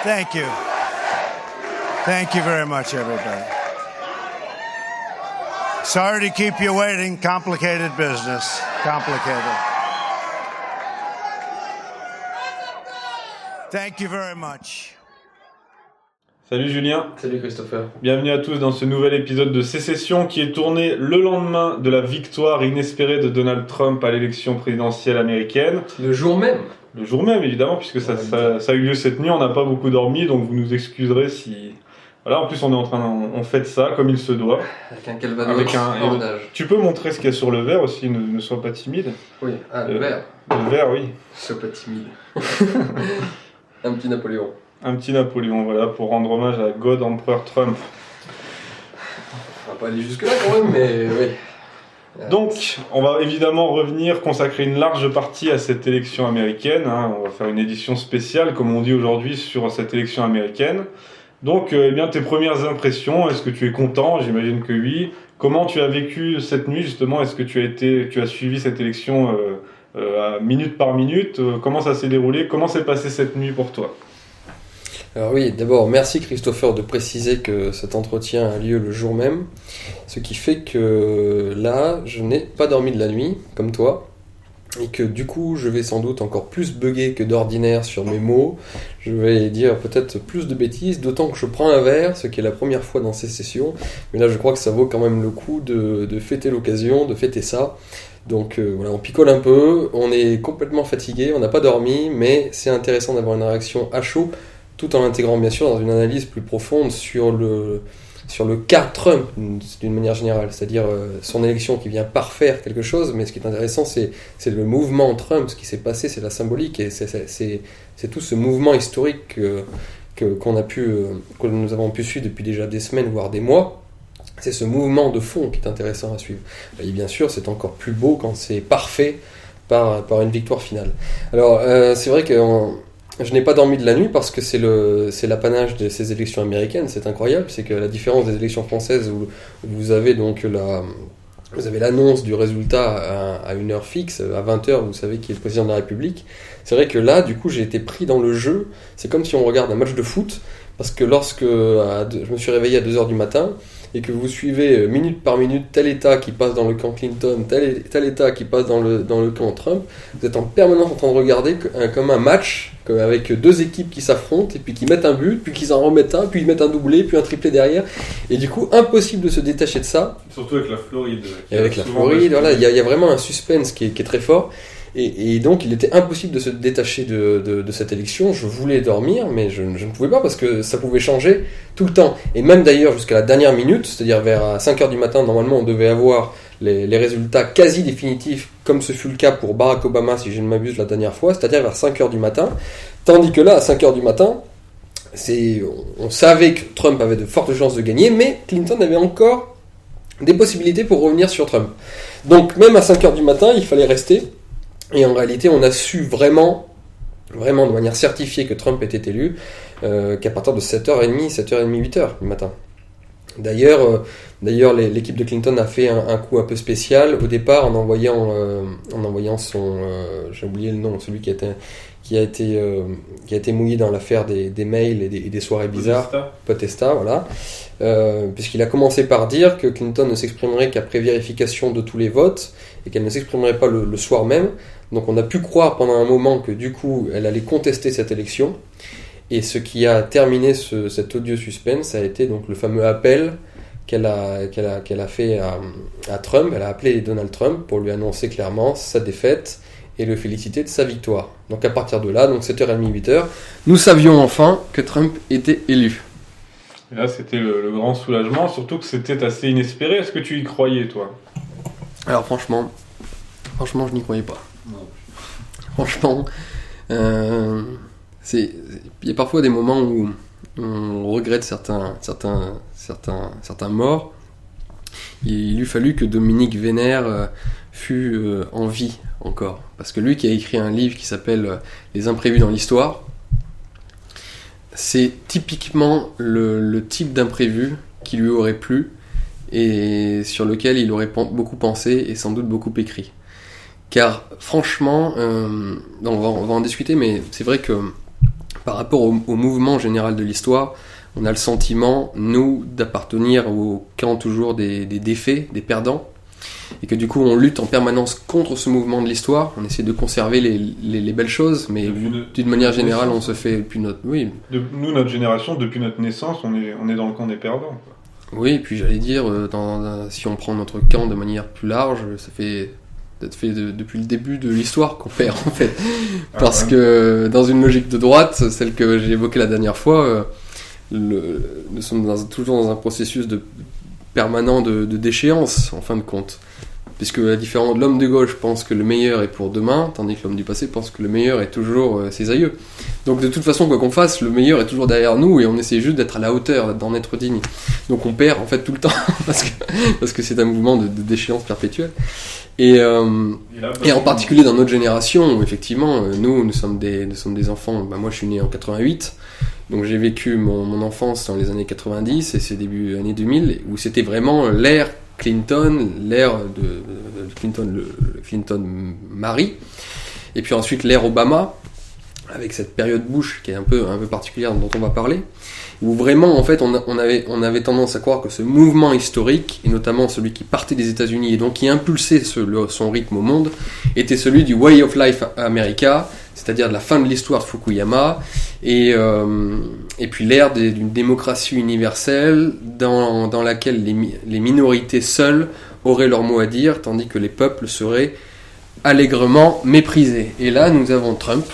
Thank you. Thank you very much, everybody. Sorry to keep you waiting. Complicated business. Complicated. Thank you very much. Salut Julien. Salut Christopher. Bienvenue à tous dans ce nouvel épisode de Sécession qui est tourné le lendemain de la victoire inespérée de Donald Trump à l'élection présidentielle américaine. Le jour même. Le jour même évidemment, puisque ça a eu lieu cette nuit, on n'a pas beaucoup dormi, donc vous nous excuserez si... Voilà, en plus on fête ça comme il se doit. Avec un calvados bordage. Tu peux montrer ce qu'il y a sur le verre aussi, ne sois pas timide. Oui, le verre. Le verre, oui. Sois pas timide. Un petit Napoléon. Un petit Napoléon, voilà, pour rendre hommage à God Empereur Trump. On va pas aller jusque là quand même, mais oui. Donc, on va évidemment consacrer une large partie à cette élection américaine. On va faire une édition spéciale, comme on dit aujourd'hui, sur cette élection américaine. Donc, tes premières impressions, est-ce que tu es content? J'imagine que oui. Comment tu as vécu cette nuit, justement? Est-ce que tu as suivi cette élection minute par minute? Comment ça s'est déroulé? Comment s'est passée cette nuit pour toi? Alors oui, d'abord, merci Christopher de préciser que cet entretien a lieu le jour même, ce qui fait que là, je n'ai pas dormi de la nuit, comme toi, et que du coup, je vais sans doute encore plus bugger que d'ordinaire sur mes mots, je vais dire peut-être plus de bêtises, d'autant que je prends un verre, ce qui est la première fois dans ces sessions, mais là je crois que ça vaut quand même le coup de fêter l'occasion, de fêter ça. Donc voilà, on picole un peu, on est complètement fatigué, on n'a pas dormi, mais c'est intéressant d'avoir une réaction à chaud, tout en l'intégrant bien sûr dans une analyse plus profonde sur le cas Trump d'une manière générale, c'est-à-dire son élection qui vient parfaire quelque chose, mais ce qui est intéressant c'est le mouvement Trump, ce qui s'est passé, c'est la symbolique, et c'est tout ce mouvement historique que nous avons pu suivre depuis déjà des semaines, voire des mois. C'est ce mouvement de fond qui est intéressant à suivre. Et bien sûr, c'est encore plus beau quand c'est parfait par une victoire finale. Alors, c'est vrai que je n'ai pas dormi de la nuit parce que c'est l'apanage de ces élections américaines. C'est incroyable. C'est que la différence des élections françaises où vous avez donc vous avez l'annonce du résultat à une heure fixe, à 20h, vous savez qui est le président de la République. C'est vrai que là, du coup, j'ai été pris dans le jeu. C'est comme si on regarde un match de foot, parce que lorsque je me suis réveillé à 2h du matin, et que vous suivez minute par minute tel État qui passe dans le camp Clinton, tel État qui passe dans le camp Trump, vous êtes en permanence en train de regarder comme un match, avec deux équipes qui s'affrontent, et puis qui mettent un but, puis qu'ils en remettent un, puis ils mettent un doublé, puis un triplé derrière, et du coup, impossible de se détacher de ça. Surtout avec la Floride. Et avec la Floride, voilà, il y a vraiment un suspense qui est très fort. Et donc il était impossible de se détacher de cette élection. Je voulais dormir, mais je ne pouvais pas parce que ça pouvait changer tout le temps. Et même d'ailleurs jusqu'à la dernière minute, c'est-à-dire vers 5h du matin, normalement on devait avoir les résultats quasi définitifs, comme ce fut le cas pour Barack Obama, si je ne m'abuse, la dernière fois, c'est-à-dire vers 5h du matin. Tandis que là, à 5h du matin, on savait que Trump avait de fortes chances de gagner, mais Clinton avait encore des possibilités pour revenir sur Trump. Donc même à 5h du matin, il fallait rester. Et en réalité, on a su vraiment de manière certifiée que Trump était élu qu'à partir de 7h30, 8h du matin. D'ailleurs, l'équipe de Clinton a fait un coup un peu spécial au départ en envoyant son... j'ai oublié le nom, celui qui a été mouillé dans l'affaire des mails et des soirées bizarres. Podesta, voilà. Puisqu'il a commencé par dire que Clinton ne s'exprimerait qu'après vérification de tous les votes et qu'elle ne s'exprimerait pas le soir même. Donc on a pu croire pendant un moment que du coup elle allait contester cette élection. Et ce qui a terminé cet odieux suspense a été donc le fameux appel qu'elle a fait à Trump. Elle a appelé Donald Trump pour lui annoncer clairement sa défaite et le féliciter de sa victoire. Donc à partir de là, donc 7h30, 8h, nous savions enfin que Trump était élu. Et là, c'était le grand soulagement, surtout que c'était assez inespéré. Est-ce que tu y croyais, toi? Alors franchement, je n'y croyais pas. Non. Franchement, il y a parfois des moments où on regrette certains morts. Il eût fallu que Dominique Vénère fût en vie encore. Parce que lui qui a écrit un livre qui s'appelle Les imprévus dans l'histoire, c'est typiquement le type d'imprévu qui lui aurait plu et sur lequel il aurait beaucoup pensé et sans doute beaucoup écrit. Car franchement, on va en discuter, mais c'est vrai que par rapport au mouvement général de l'histoire, on a le sentiment, nous, d'appartenir au camp toujours des défaits, des perdants, et que du coup on lutte en permanence contre ce mouvement de l'histoire, on essaie de conserver les belles choses, mais d'une manière générale on se fait, depuis notre... Oui. Nous, notre génération, depuis notre naissance, on est dans le camp des perdants, quoi. Oui, et puis j'allais dire, si on prend notre camp de manière plus large, ça fait depuis le début de l'histoire qu'on perd en fait. Parce que dans une logique de droite, celle que j'ai évoquée la dernière fois, nous sommes toujours dans un processus permanent de déchéance en fin de compte. Puisque à différence de l'homme de gauche pense que le meilleur est pour demain, tandis que l'homme du passé pense que le meilleur est toujours ses aïeux. Donc de toute façon, quoi qu'on fasse, le meilleur est toujours derrière nous et on essaie juste d'être à la hauteur, d'en être digne. Donc on perd en fait tout le temps parce que c'est un mouvement de déchéance perpétuelle. Et en particulier dans notre génération, effectivement, nous sommes des enfants. Moi je suis né en 88, donc j'ai vécu mon enfance dans les années 90 et c'est début années 2000 où c'était vraiment l'ère Clinton, l'ère de Clinton, le Clinton-Marie, et puis ensuite l'ère Obama, avec cette période Bush qui est un peu particulière dont on va parler, où vraiment en fait on avait tendance à croire que ce mouvement historique, et notamment celui qui partait des États-Unis et donc qui impulsait son rythme au monde, était celui du Way of Life America, c'est-à-dire de la fin de l'histoire de Fukuyama, et puis l'ère d'une démocratie universelle dans laquelle les minorités seules auraient leur mot à dire, tandis que les peuples seraient allègrement méprisés. Et là, nous avons Trump.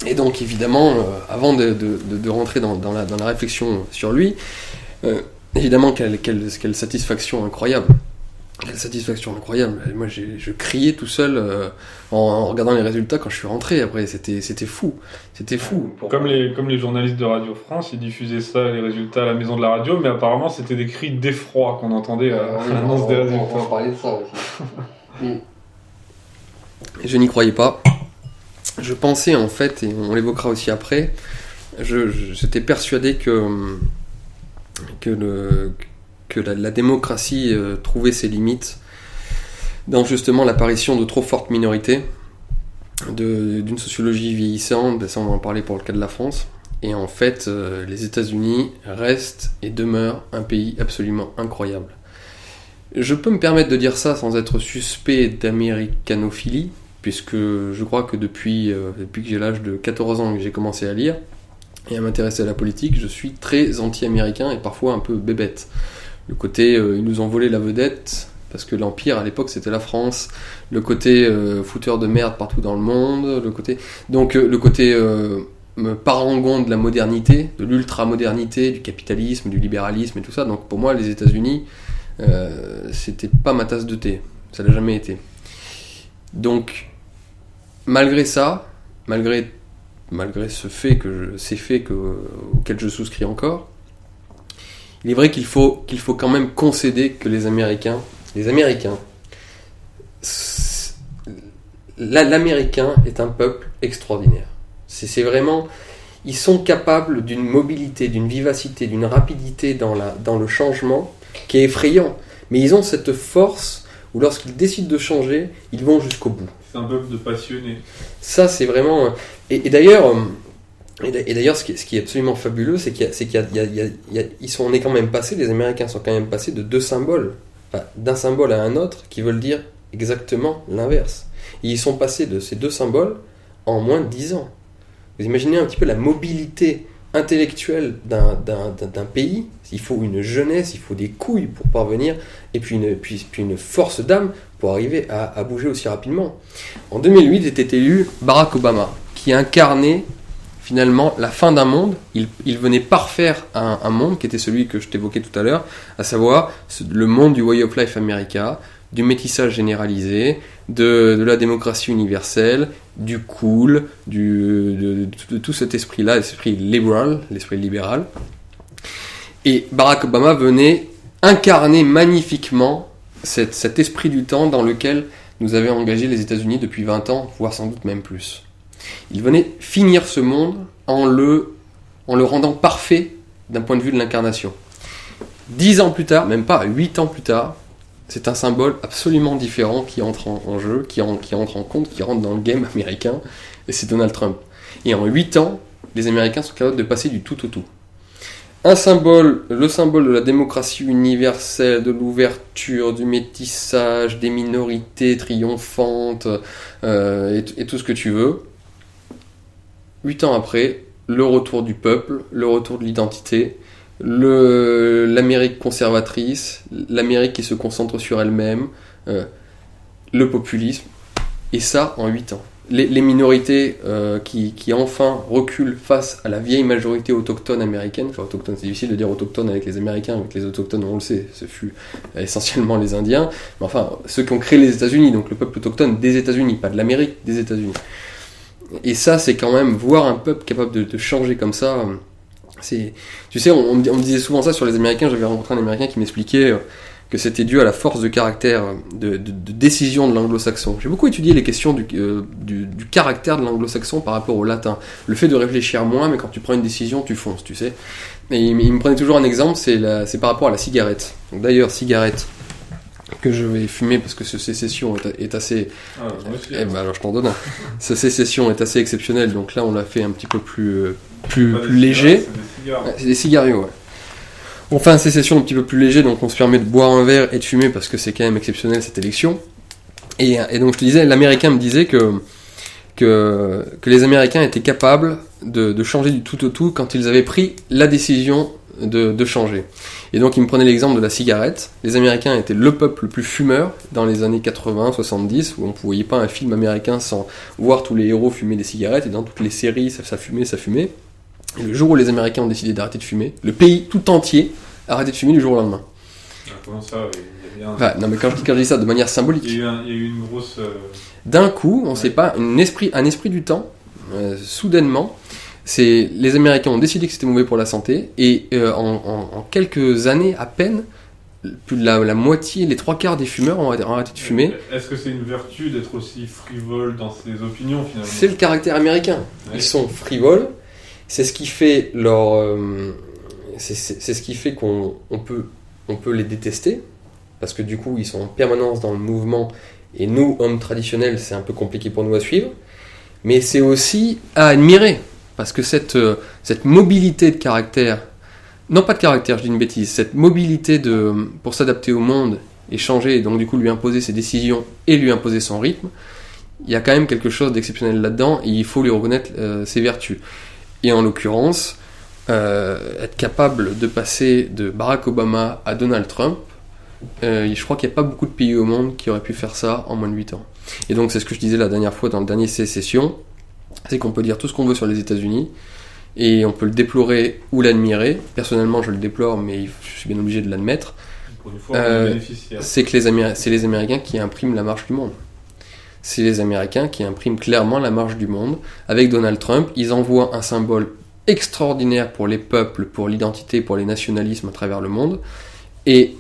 Et donc, évidemment, avant de rentrer dans la réflexion sur lui, évidemment, quelle satisfaction incroyable. Quelle satisfaction incroyable. Moi, je criais tout seul en regardant les résultats quand je suis rentré. Après, c'était fou. C'était fou. Comme les journalistes de Radio France, ils diffusaient ça, les résultats à la maison de la radio, mais apparemment, c'était des cris d'effroi qu'on entendait à l'annonce des résultats. On va parler de ça aussi. Je n'y croyais pas. Je pensais, en fait, et on l'évoquera aussi après, j'étais persuadé que la démocratie trouvait ses limites dans justement l'apparition de trop fortes minorités, d'une sociologie vieillissante, ça on va en parler pour le cas de la France, et en fait les États-Unis restent et demeurent un pays absolument incroyable. Je peux me permettre de dire ça sans être suspect d'américanophilie, puisque je crois que depuis que j'ai l'âge de 14 ans que j'ai commencé à lire et à m'intéresser à la politique, je suis très anti-américain et parfois un peu bébête. Le côté ils nous ont volé la vedette parce que l'empire à l'époque c'était la France, le côté fouteur de merde partout dans le monde, le côté parangon de la modernité, de l'ultra-modernité, du capitalisme, du libéralisme et tout ça. Donc pour moi les États-Unis c'était pas ma tasse de thé, ça l'a jamais été. Donc malgré ça, malgré ces faits auxquels je souscris encore, il est vrai qu'il faut quand même concéder que les Américains, l'Américain est un peuple extraordinaire. C'est vraiment, ils sont capables d'une mobilité, d'une vivacité, d'une rapidité dans le changement qui est effrayant. Mais ils ont cette force où lorsqu'ils décident de changer, ils vont jusqu'au bout. C'est un peuple de passionnés. Ça, c'est vraiment... Et d'ailleurs, ce qui est absolument fabuleux, c'est on est quand même passé, les Américains sont quand même passés de deux symboles, enfin, d'un symbole à un autre, qui veulent dire exactement l'inverse. Et ils sont passés de ces deux symboles en moins de 10 ans. Vous imaginez un petit peu la mobilité intellectuelle d'un pays. Il faut une jeunesse, il faut des couilles pour parvenir, et puis une force d'âme pour arriver à bouger aussi rapidement. En 2008 était élu Barack Obama, qui incarnait finalement la fin d'un monde. Il venait parfaire un monde qui était celui que je t'évoquais tout à l'heure, à savoir le monde du Way of Life America, du métissage généralisé, de la démocratie universelle, du cool, de tout cet esprit-là, l'esprit libéral. Et Barack Obama venait incarner magnifiquement cet esprit du temps dans lequel nous avaient engagé les États-Unis depuis 20 ans, voire sans doute même plus. Il venait finir ce monde en le rendant parfait d'un point de vue de l'incarnation. 10 ans plus tard, même pas 8 ans plus tard, c'est un symbole absolument différent qui entre en jeu, qui entre en compte, qui rentre dans le game américain, et c'est Donald Trump. Et en 8 ans, les Américains sont capables de passer du tout au tout. Le symbole de la démocratie universelle, de l'ouverture, du métissage, des minorités triomphantes, et tout ce que tu veux. 8 ans après, le retour du peuple, le retour de l'identité, l'Amérique conservatrice, l'Amérique qui se concentre sur elle-même, le populisme, et ça en 8 ans. Les minorités qui enfin reculent face à la vieille majorité autochtone américaine. Enfin, autochtone, c'est difficile de dire autochtone avec les Américains, avec les autochtones, on le sait, ce fut essentiellement les Indiens. Mais enfin, ceux qui ont créé les États-Unis, donc le peuple autochtone des États-Unis, pas de l'Amérique, des États-Unis. Et ça, c'est quand même voir un peuple capable de changer comme ça. Tu sais, on me disait souvent ça sur les Américains. J'avais rencontré un Américain qui m'expliquait que c'était dû à la force de caractère, de décision de l'anglo-saxon. J'ai beaucoup étudié les questions du caractère de l'anglo-saxon par rapport au latin. Le fait de réfléchir moins, mais quand tu prends une décision, tu fonces, tu sais. Et il me prenait toujours un exemple, c'est par rapport à la cigarette. Donc, d'ailleurs, cigarette que je vais fumer parce que ce sécession est assez... Ah, moi aussi, alors je t'en donne un. Ce sécession est assez exceptionnel, donc là on l'a fait un petit peu plus Pas des léger. cigarettes, c'est des cigares. C'est des cigarios, ouais. On fait un sécession un petit peu plus léger, donc on se permet de boire un verre et de fumer parce que c'est quand même exceptionnel cette élection. Et donc je te disais, l'Américain me disait que les Américains étaient capables de changer du tout au tout quand ils avaient pris la décision de changer. Et donc il me prenait l'exemple de la cigarette. Les Américains étaient le peuple le plus fumeur dans les années 80-70, où on ne voyait pas un film américain sans voir tous les héros fumer des cigarettes, et dans toutes les séries ça fumait. Et le jour où les Américains ont décidé d'arrêter de fumer, le pays tout entier a arrêté de fumer du jour au lendemain. Ah, comment ça, il y a bien... Enfin, non mais quand je dis ça de manière symbolique. Il y a eu une grosse... D'un coup, on ne sait pas, un esprit du temps, soudainement, les Américains ont décidé que c'était mauvais pour la santé, et en quelques années à peine, plus de la moitié, les 3/4 des fumeurs ont arrêté de fumer. Est-ce que c'est une vertu d'être aussi frivole dans ses opinions, finalement? C'est le caractère américain. Ouais. Ils sont frivoles, c'est ce qui fait leur... c'est ce qui fait qu'on peut les détester, parce que du coup ils sont en permanence dans le mouvement, et nous, hommes traditionnels, c'est un peu compliqué pour nous à suivre, mais c'est aussi à admirer, parce que cette mobilité de caractère, non pas de caractère, je dis une bêtise, cette mobilité pour s'adapter au monde et changer, et donc du coup lui imposer ses décisions et lui imposer son rythme, il y a quand même quelque chose d'exceptionnel là-dedans, et il faut lui reconnaître ses vertus. Et en l'occurrence, être capable de passer de Barack Obama à Donald Trump, je crois qu'il n'y a pas beaucoup de pays au monde qui auraient pu faire ça en moins de 8 ans. Et donc c'est ce que je disais la dernière fois dans le dernier sécession, c'est qu'on peut dire tout ce qu'on veut sur les États-Unis, et on peut le déplorer ou l'admirer. Personnellement je le déplore, mais je suis bien obligé de l'admettre. Pour une fois, on est bénéficiaire. C'est que c'est les Américains qui impriment la marche du monde. C'est les Américains qui impriment clairement la marche du monde. Avec Donald Trump, ils envoient un symbole extraordinaire pour les peuples, pour l'identité, pour les nationalismes à travers le monde. Et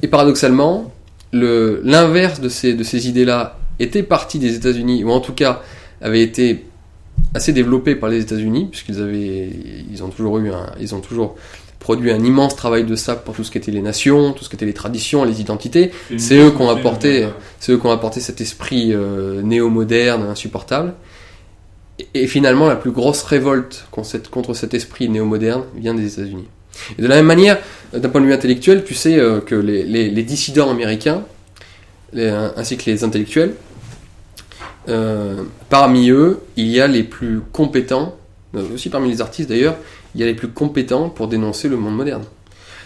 paradoxalement, l'inverse de ces idées-là était parti des États-Unis, ou en tout cas avait été assez développé par les États-Unis, puisqu'ils ont toujours produit un immense travail de sape pour tout ce qui était les nations, tout ce qui était les traditions, les identités. C'est eux qui ont apporté cet esprit néo-moderne, insupportable. Et finalement, la plus grosse révolte contre cet esprit néo-moderne vient des États-Unis. Et de la même manière, d'un point de vue intellectuel, tu sais que les dissidents américains, ainsi que les intellectuels, parmi eux, il y a les plus compétents, aussi parmi les artistes d'ailleurs, il y a les plus compétents pour dénoncer le monde moderne.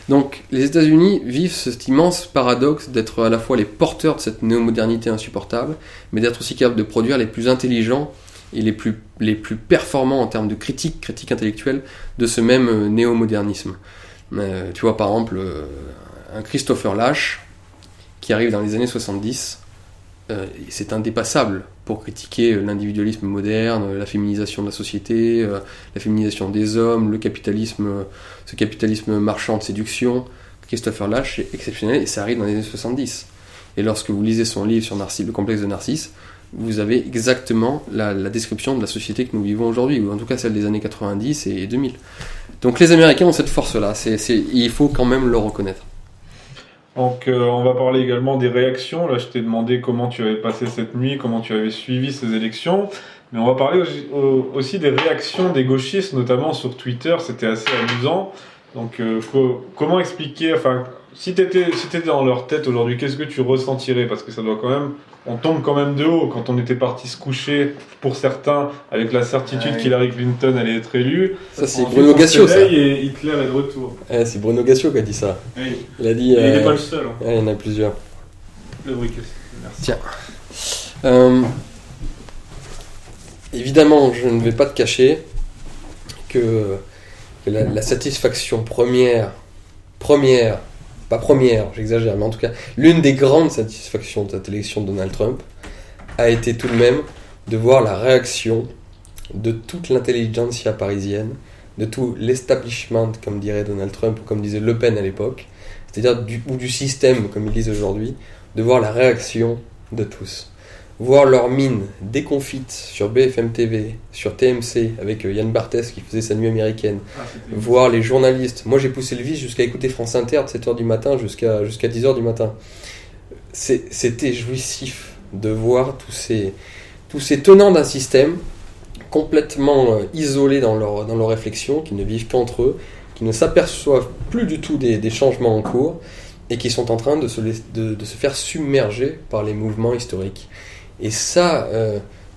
Donc les États-Unis vivent cet immense paradoxe d'être à la fois les porteurs de cette néo-modernité insupportable, mais d'être aussi capables de produire les plus intelligents et les plus performants en termes de critique intellectuelle de ce même néo-modernisme. Tu vois par exemple un Christopher Lasch qui arrive dans les années 70, c'est indépassable pour critiquer l'individualisme moderne, la féminisation de la société, la féminisation des hommes, ce capitalisme marchand de séduction. Christopher Lasch est exceptionnel et ça arrive dans les années 70. Et lorsque vous lisez son livre sur le complexe de Narcisse, vous avez exactement la description de la société que nous vivons aujourd'hui, ou en tout cas celle des années 90 et 2000. Donc les Américains ont cette force-là, il faut quand même le reconnaître. Donc on va parler également des réactions. Là je t'ai demandé comment tu avais passé cette nuit, comment tu avais suivi ces élections. Mais on va parler aussi des réactions des gauchistes, notamment sur Twitter, c'était assez amusant. Donc comment expliquer, enfin, si t'étais dans leur tête aujourd'hui, qu'est-ce que tu ressentirais? Parce que ça doit quand même, on tombe quand même de haut quand on était parti se coucher, pour certains, avec la certitude qu'Hillary Clinton allait être élue. Ça c'est Bruno Gassio ça. Et Hitler est de retour. C'est Bruno Gassio qui a dit ça. Oui. Il a dit... il n'est pas le seul. Hein. Il y en a plusieurs. Le briquet. Merci. Tiens. Évidemment, je ne vais pas te cacher que la satisfaction première, pas première, j'exagère, mais en tout cas, l'une des grandes satisfactions de cette élection de Donald Trump a été tout de même de voir la réaction de toute l'intelligentsia parisienne, de tout l'establishment, comme dirait Donald Trump, ou comme disait Le Pen à l'époque, c'est-à-dire du système, comme ils disent aujourd'hui, de voir la réaction de tous. Voir leur mine déconfite sur BFM TV, sur TMC, avec Yann Barthès qui faisait sa nuit américaine. Voir les journalistes. Moi, j'ai poussé le vice jusqu'à écouter France Inter de 7h du matin jusqu'à 10h du matin. C'était jouissif de voir tous ces tenants d'un système complètement isolés dans leur réflexion, qui ne vivent qu'entre eux, qui ne s'aperçoivent plus du tout des changements en cours et qui sont en train de se faire submerger par les mouvements historiques. Et ça,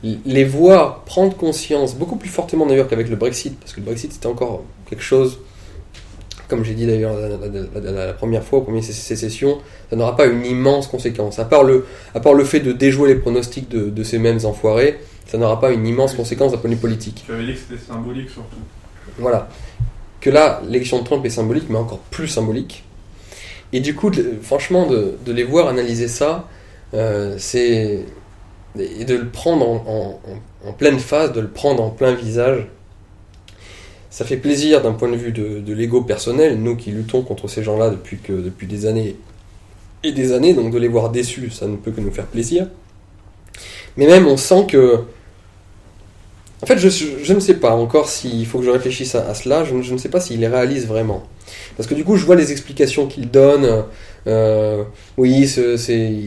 les voir prendre conscience, beaucoup plus fortement d'ailleurs qu'avec le Brexit, parce que le Brexit c'était encore quelque chose, comme j'ai dit d'ailleurs la première fois, au premier sécession, ça n'aura pas une immense conséquence. À part le fait de déjouer les pronostics de ces mêmes enfoirés, ça n'aura pas une immense conséquence d'un point de vue politique. Tu avais dit que c'était symbolique surtout. Voilà. Que là, l'élection de Trump est symbolique, mais encore plus symbolique. Et du coup, franchement, de les voir analyser ça, et de le prendre en pleine face, de le prendre en plein visage, ça fait plaisir d'un point de vue de l'ego personnel, nous qui luttons contre ces gens-là depuis des années et des années, donc de les voir déçus, ça ne peut que nous faire plaisir. Mais même on sent que... En fait, je ne sais pas encore s'il faut que je réfléchisse à cela, je ne sais pas s'il les réalise vraiment. Parce que du coup, je vois les explications qu'il donne. Oui,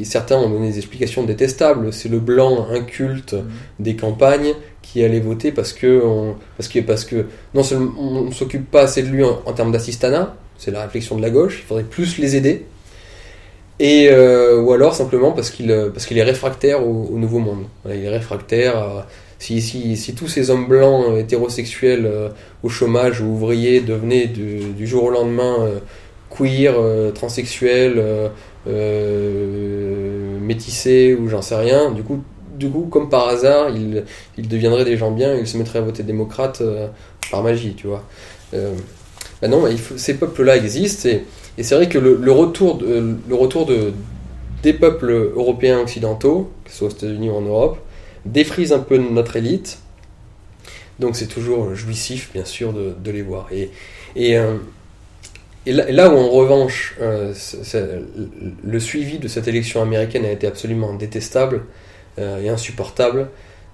certains ont donné des explications détestables. C'est le blanc inculte des campagnes qui allait voter parce que non seulement on ne s'occupe pas assez de lui en termes d'assistanat, c'est la réflexion de la gauche, il faudrait plus les aider. Et ou alors simplement parce qu'il est réfractaire au nouveau monde. Voilà, il est réfractaire. Si tous ces hommes blancs hétérosexuels au chômage ou ouvriers devenaient du jour au lendemain queer, transsexuels, métissés ou j'en sais rien, du coup comme par hasard ils deviendraient des gens bien et ils se mettraient à voter démocrate par magie, tu vois. Non, ces peuples-là existent et c'est vrai que le retour des peuples européens occidentaux, que ce soit aux États-Unis ou en Europe, défrise un peu notre élite, donc c'est toujours jouissif bien sûr de les voir. Et là où en revanche le suivi de cette élection américaine a été absolument détestable et insupportable,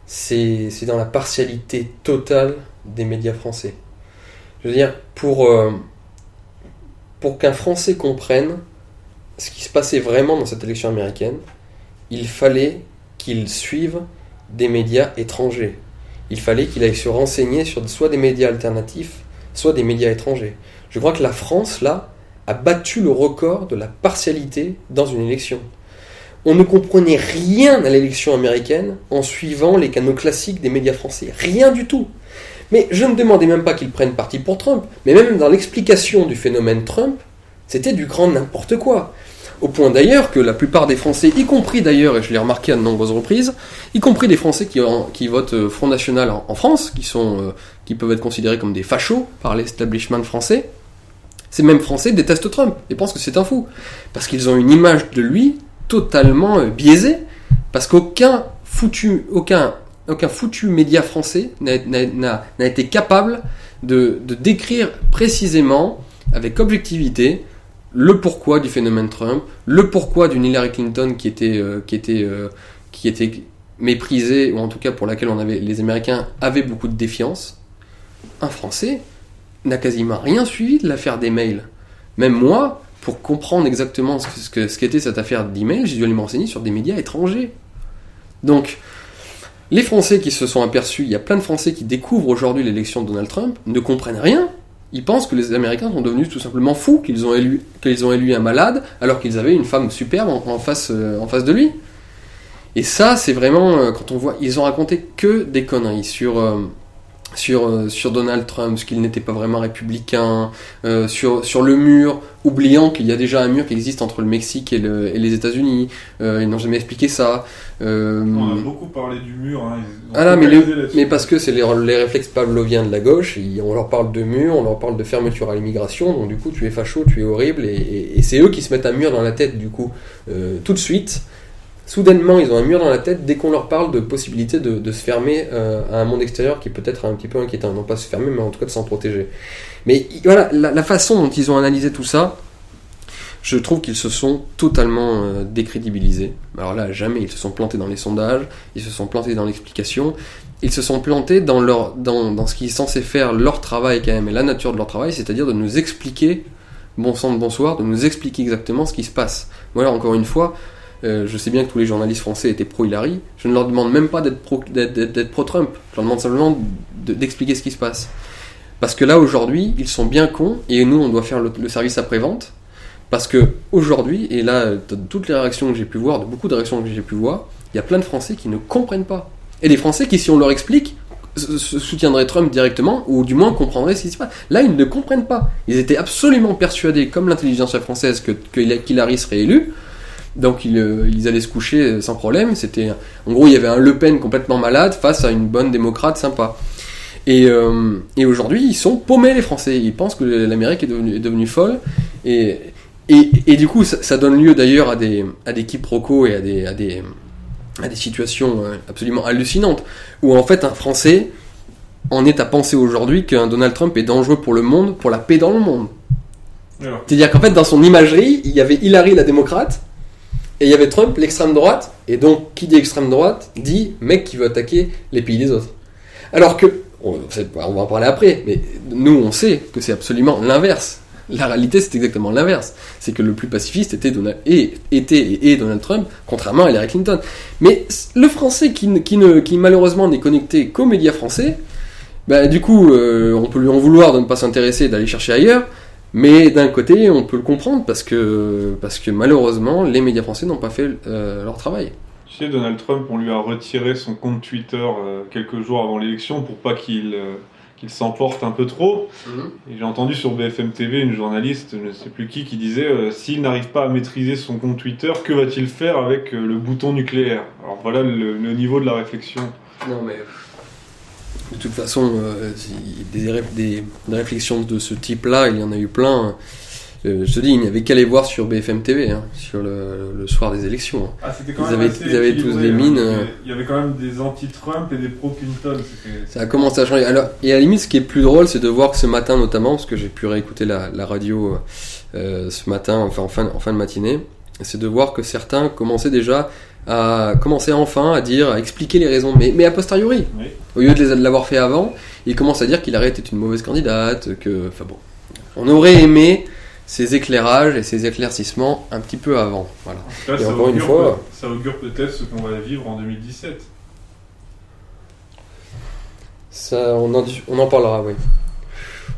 c'est dans la partialité totale des médias français. Je veux dire, pour qu'un Français comprenne ce qui se passait vraiment dans cette élection américaine, il fallait qu'il suive des médias étrangers. Il fallait qu'il aille se renseigner sur soit des médias alternatifs, soit des médias étrangers. Je crois que la France, là, a battu le record de la partialité dans une élection. On ne comprenait rien à l'élection américaine en suivant les canaux classiques des médias français. Rien du tout. Mais je ne demandais même pas qu'ils prennent parti pour Trump, mais même dans l'explication du phénomène Trump, c'était du grand n'importe quoi. Au point d'ailleurs que la plupart des Français, y compris d'ailleurs, et je l'ai remarqué à de nombreuses reprises, y compris des Français qui votent Front National en France, qui peuvent être considérés comme des fachos par l'establishment français, ces mêmes Français détestent Trump et pensent que c'est un fou. Parce qu'ils ont une image de lui totalement biaisée, parce qu'aucun foutu média français n'a été capable de décrire précisément, avec objectivité, le pourquoi du phénomène Trump, le pourquoi d'une Hillary Clinton qui était méprisée, ou en tout cas pour laquelle les Américains avaient beaucoup de défiance. Un Français n'a quasiment rien suivi de l'affaire des mails. Même moi, pour comprendre exactement ce qu'était cette affaire d'email, j'ai dû aller me renseigner sur des médias étrangers. Donc, Les Français qui se sont aperçus, il y a plein de Français qui découvrent aujourd'hui l'élection de Donald Trump, ne comprennent rien. Ils pensent que les Américains sont devenus tout simplement fous, qu'ils ont élu un malade, alors qu'ils avaient une femme superbe en face de lui. Et ça, c'est vraiment, quand on voit, ils ont raconté que des conneries sur Donald Trump, qu'il n'était pas vraiment républicain, sur le mur, oubliant qu'il y a déjà un mur qui existe entre le Mexique et les États-Unis. Ils n'ont jamais expliqué ça. On a beaucoup parlé du mur. Hein, mais parce que c'est les réflexes pavloviens de la gauche, on leur parle de mur, on leur parle de fermeture à l'immigration, donc du coup tu es facho, tu es horrible, et c'est eux qui se mettent un mur dans la tête du coup, tout de suite. Soudainement, ils ont un mur dans la tête dès qu'on leur parle de possibilité de se fermer à un monde extérieur qui peut être un petit peu inquiétant. Non pas se fermer, mais en tout cas de s'en protéger. Mais voilà, la façon dont ils ont analysé tout ça, je trouve qu'ils se sont totalement décrédibilisés. Alors là, jamais ils se sont plantés dans les sondages, ils se sont plantés dans l'explication, ils se sont plantés dans ce qui est censé faire leur travail quand même, et la nature de leur travail, c'est-à-dire de nous expliquer, bon sang de bonsoir, de nous expliquer exactement ce qui se passe. Voilà, encore une fois, je sais bien que tous les journalistes français étaient pro-Hillary, je ne leur demande même pas d'être pro-Trump, je leur demande simplement d'expliquer ce qui se passe. Parce que là, aujourd'hui, ils sont bien cons, et nous, on doit faire le service après-vente, parce que aujourd'hui, et là, de toutes les réactions que j'ai pu voir, de beaucoup de réactions que j'ai pu voir, il y a plein de Français qui ne comprennent pas. Et des Français qui, si on leur explique, soutiendraient Trump directement, ou du moins comprendraient ce qui se passe. Là, ils ne comprennent pas. Ils étaient absolument persuadés, comme l'intelligence française, qu'Hillary serait élue. Donc ils allaient se coucher sans problème. En gros, il y avait un Le Pen complètement malade face à une bonne démocrate sympa. Et aujourd'hui, ils sont paumés, les Français. Ils pensent que l'Amérique est devenue folle. Et du coup, ça donne lieu d'ailleurs à des quiproquos et à des situations absolument hallucinantes, où en fait un Français en est à penser aujourd'hui qu'un Donald Trump est dangereux pour le monde, pour la paix dans le monde. Alors. C'est-à-dire qu'en fait, dans son imagerie, il y avait Hillary la démocrate, et il y avait Trump l'extrême droite, et donc qui dit extrême droite dit mec qui veut attaquer les pays des autres. Alors que, on va en parler après, mais nous on sait que c'est absolument l'inverse. La réalité, c'est exactement l'inverse. C'est que le plus pacifiste était Donald Trump, contrairement à Hillary Clinton. Mais le Français qui malheureusement n'est connecté qu'aux médias français, bah, du coup, on peut lui en vouloir de ne pas s'intéresser et d'aller chercher ailleurs, mais d'un côté, on peut le comprendre parce que malheureusement, les médias français n'ont pas fait leur travail. Tu sais, Donald Trump, on lui a retiré son compte Twitter quelques jours avant l'élection pour pas qu'il s'emporte un peu trop. Et j'ai entendu sur BFM TV une journaliste, je ne sais plus qui disait s'il n'arrive pas à maîtriser son compte Twitter, que va-t-il faire avec le bouton nucléaire? Alors voilà le niveau de la réflexion. Non mais de toute façon, des réflexions de ce type-là, il y en a eu plein. Je te dis, il n'y avait qu'à les voir sur BFM TV, sur le soir des élections. Ah, c'était quand même ils avaient tous des mines. Il y avait quand même des anti-Trump et des pro-Clinton. Ça a commencé à changer. Alors, et à la limite, ce qui est plus drôle, c'est de voir que ce matin, notamment, parce que j'ai pu réécouter la radio ce matin, enfin en fin de matinée, c'est de voir que certains commençaient enfin à expliquer les raisons, mais a posteriori. Oui. Au lieu de l'avoir fait avant, ils commencent à dire qu'Hillary était une mauvaise candidate, on aurait aimé ces éclairages et ces éclaircissements un petit peu avant. Voilà. Là, et encore une fois, ça augure peut-être ce qu'on va vivre en 2017. Ça, on en parlera, oui.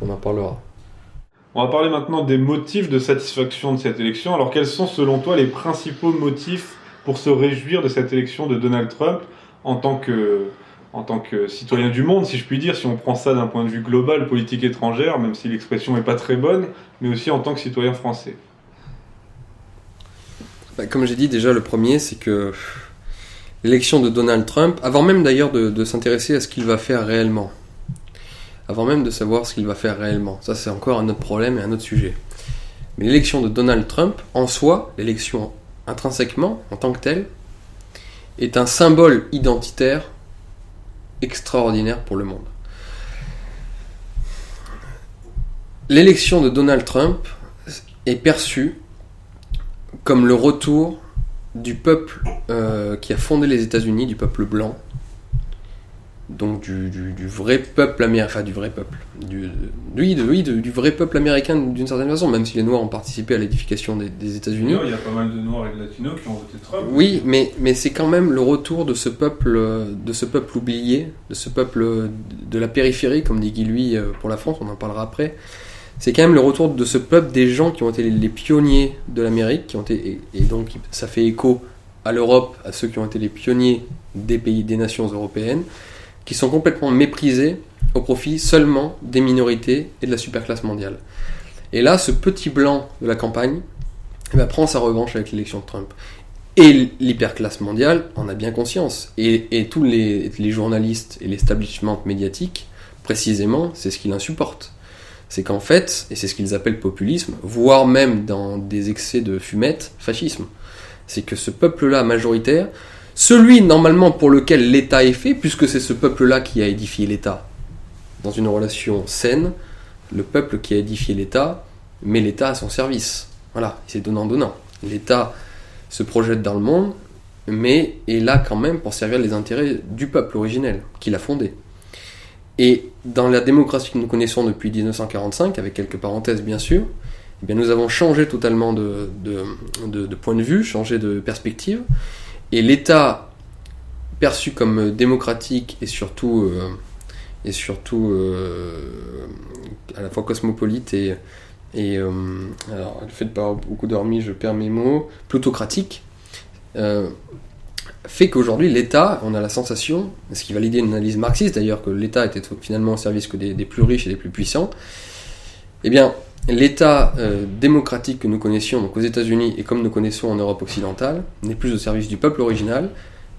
On en parlera. On va parler maintenant des motifs de satisfaction de cette élection. Alors, quels sont selon toi les principaux motifs pour se réjouir de cette élection de Donald Trump en tant que citoyen du monde, si je puis dire, si on prend ça d'un point de vue global, politique étrangère, même si l'expression n'est pas très bonne, mais aussi en tant que citoyen français? Comme j'ai dit déjà, le premier, c'est que l'élection de Donald Trump, avant même d'ailleurs de s'intéresser à ce qu'il va faire réellement, avant même de savoir ce qu'il va faire réellement, ça c'est encore un autre problème et un autre sujet. Mais l'élection de Donald Trump, en soi, l'élection intrinsèquement, en tant que telle, est un symbole identitaire extraordinaire pour le monde. L'élection de Donald Trump est perçue comme le retour du peuple qui a fondé les États-Unis, du peuple blanc, donc du vrai peuple américain, enfin du vrai peuple, du vrai peuple américain d'une certaine façon, même si les Noirs ont participé à l'édification des États-Unis. Il y a pas mal de Noirs et de Latinos qui ont voté Trump. Oui, mais c'est quand même le retour de ce peuple oublié, de ce peuple de la périphérie, comme dit Guy Lui pour la France, on en parlera après. C'est quand même le retour de ce peuple, des gens qui ont été les pionniers de l'Amérique, et donc ça fait écho à l'Europe, à ceux qui ont été les pionniers des pays, des nations européennes, qui sont complètement méprisés au profit seulement des minorités et de la superclasse mondiale. Et là, ce petit blanc de la campagne prend sa revanche avec l'élection de Trump. Et l'hyperclasse mondiale en a bien conscience. Et tous les journalistes et l'establishment médiatique, précisément, c'est ce qu'ils insupportent. C'est qu'en fait, et c'est ce qu'ils appellent populisme, voire même dans des excès de fumette, fascisme. C'est que ce peuple-là majoritaire, celui normalement pour lequel l'État est fait, puisque c'est ce peuple-là qui a édifié l'État, dans une relation saine, le peuple qui a édifié l'État met l'État à son service. Voilà, c'est donnant-donnant. L'État se projette dans le monde, mais est là quand même pour servir les intérêts du peuple originel, qui l'a fondé. Et dans la démocratie que nous connaissons depuis 1945, avec quelques parenthèses bien sûr, eh bien nous avons changé totalement de point de vue, changé de perspective, et l'État perçu comme démocratique et surtout à la fois cosmopolite et alors le fait de pas avoir beaucoup dormi, je perds mes mots, plutocratique, fait qu'aujourd'hui l'État, on a la sensation, ce qui valide une analyse marxiste d'ailleurs, que l'État était finalement au service que des plus riches et des plus puissants, eh bien l'État démocratique que nous connaissions donc aux États-Unis et comme nous connaissons en Europe occidentale n'est plus au service du peuple original,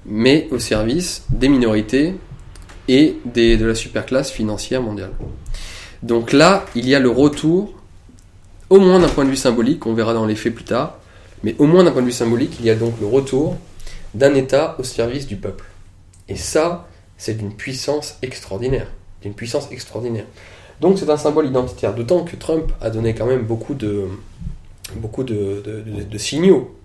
mais au service des minorités et de la superclasse financière mondiale. Donc là, il y a le retour, au moins d'un point de vue symbolique, on verra dans les faits plus tard, mais au moins d'un point de vue symbolique, il y a donc le retour d'un État au service du peuple. Et ça, c'est d'une puissance extraordinaire. Donc c'est un symbole identitaire, d'autant que Trump a donné quand même beaucoup de signaux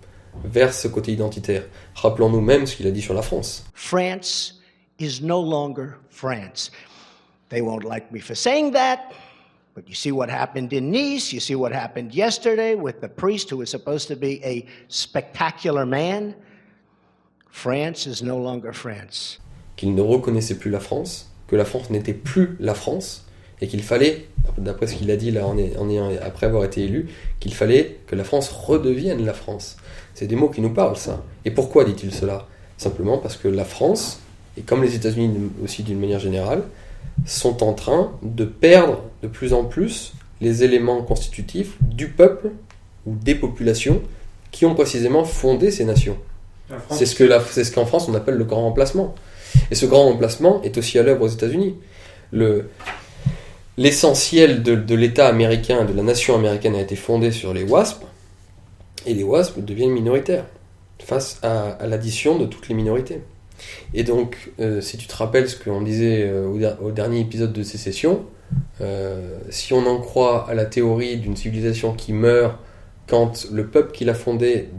vers ce côté identitaire. Rappelons-nous même ce qu'il a dit sur la France. France is no longer France. They won't like me for saying that, but you see what happened in Nice, you see what happened yesterday with the priest who was supposed to be a spectacular man. France is no longer France. Qu'il ne reconnaissait plus la France, que la France n'était plus la France, et qu'il fallait, d'après ce qu'il a dit là, après avoir été élu, qu'il fallait que la France redevienne la France. C'est des mots qui nous parlent, ça. Et pourquoi dit-il cela ? Simplement parce que la France, et comme les États-Unis aussi d'une manière générale, sont en train de perdre de plus en plus les éléments constitutifs du peuple ou des populations qui ont précisément fondé ces nations. C'est ce qu'en France on appelle le grand remplacement. Et ce grand remplacement est aussi à l'œuvre aux États-Unis. L'essentiel de l'État américain, de la nation américaine a été fondé sur les WASP, et les WASP deviennent minoritaires face à l'addition de toutes les minorités. Et donc, si tu te rappelles ce qu'on disait au dernier épisode de Sécession, si on en croit à la théorie d'une civilisation qui meurt quand le peuple qui l'a fondée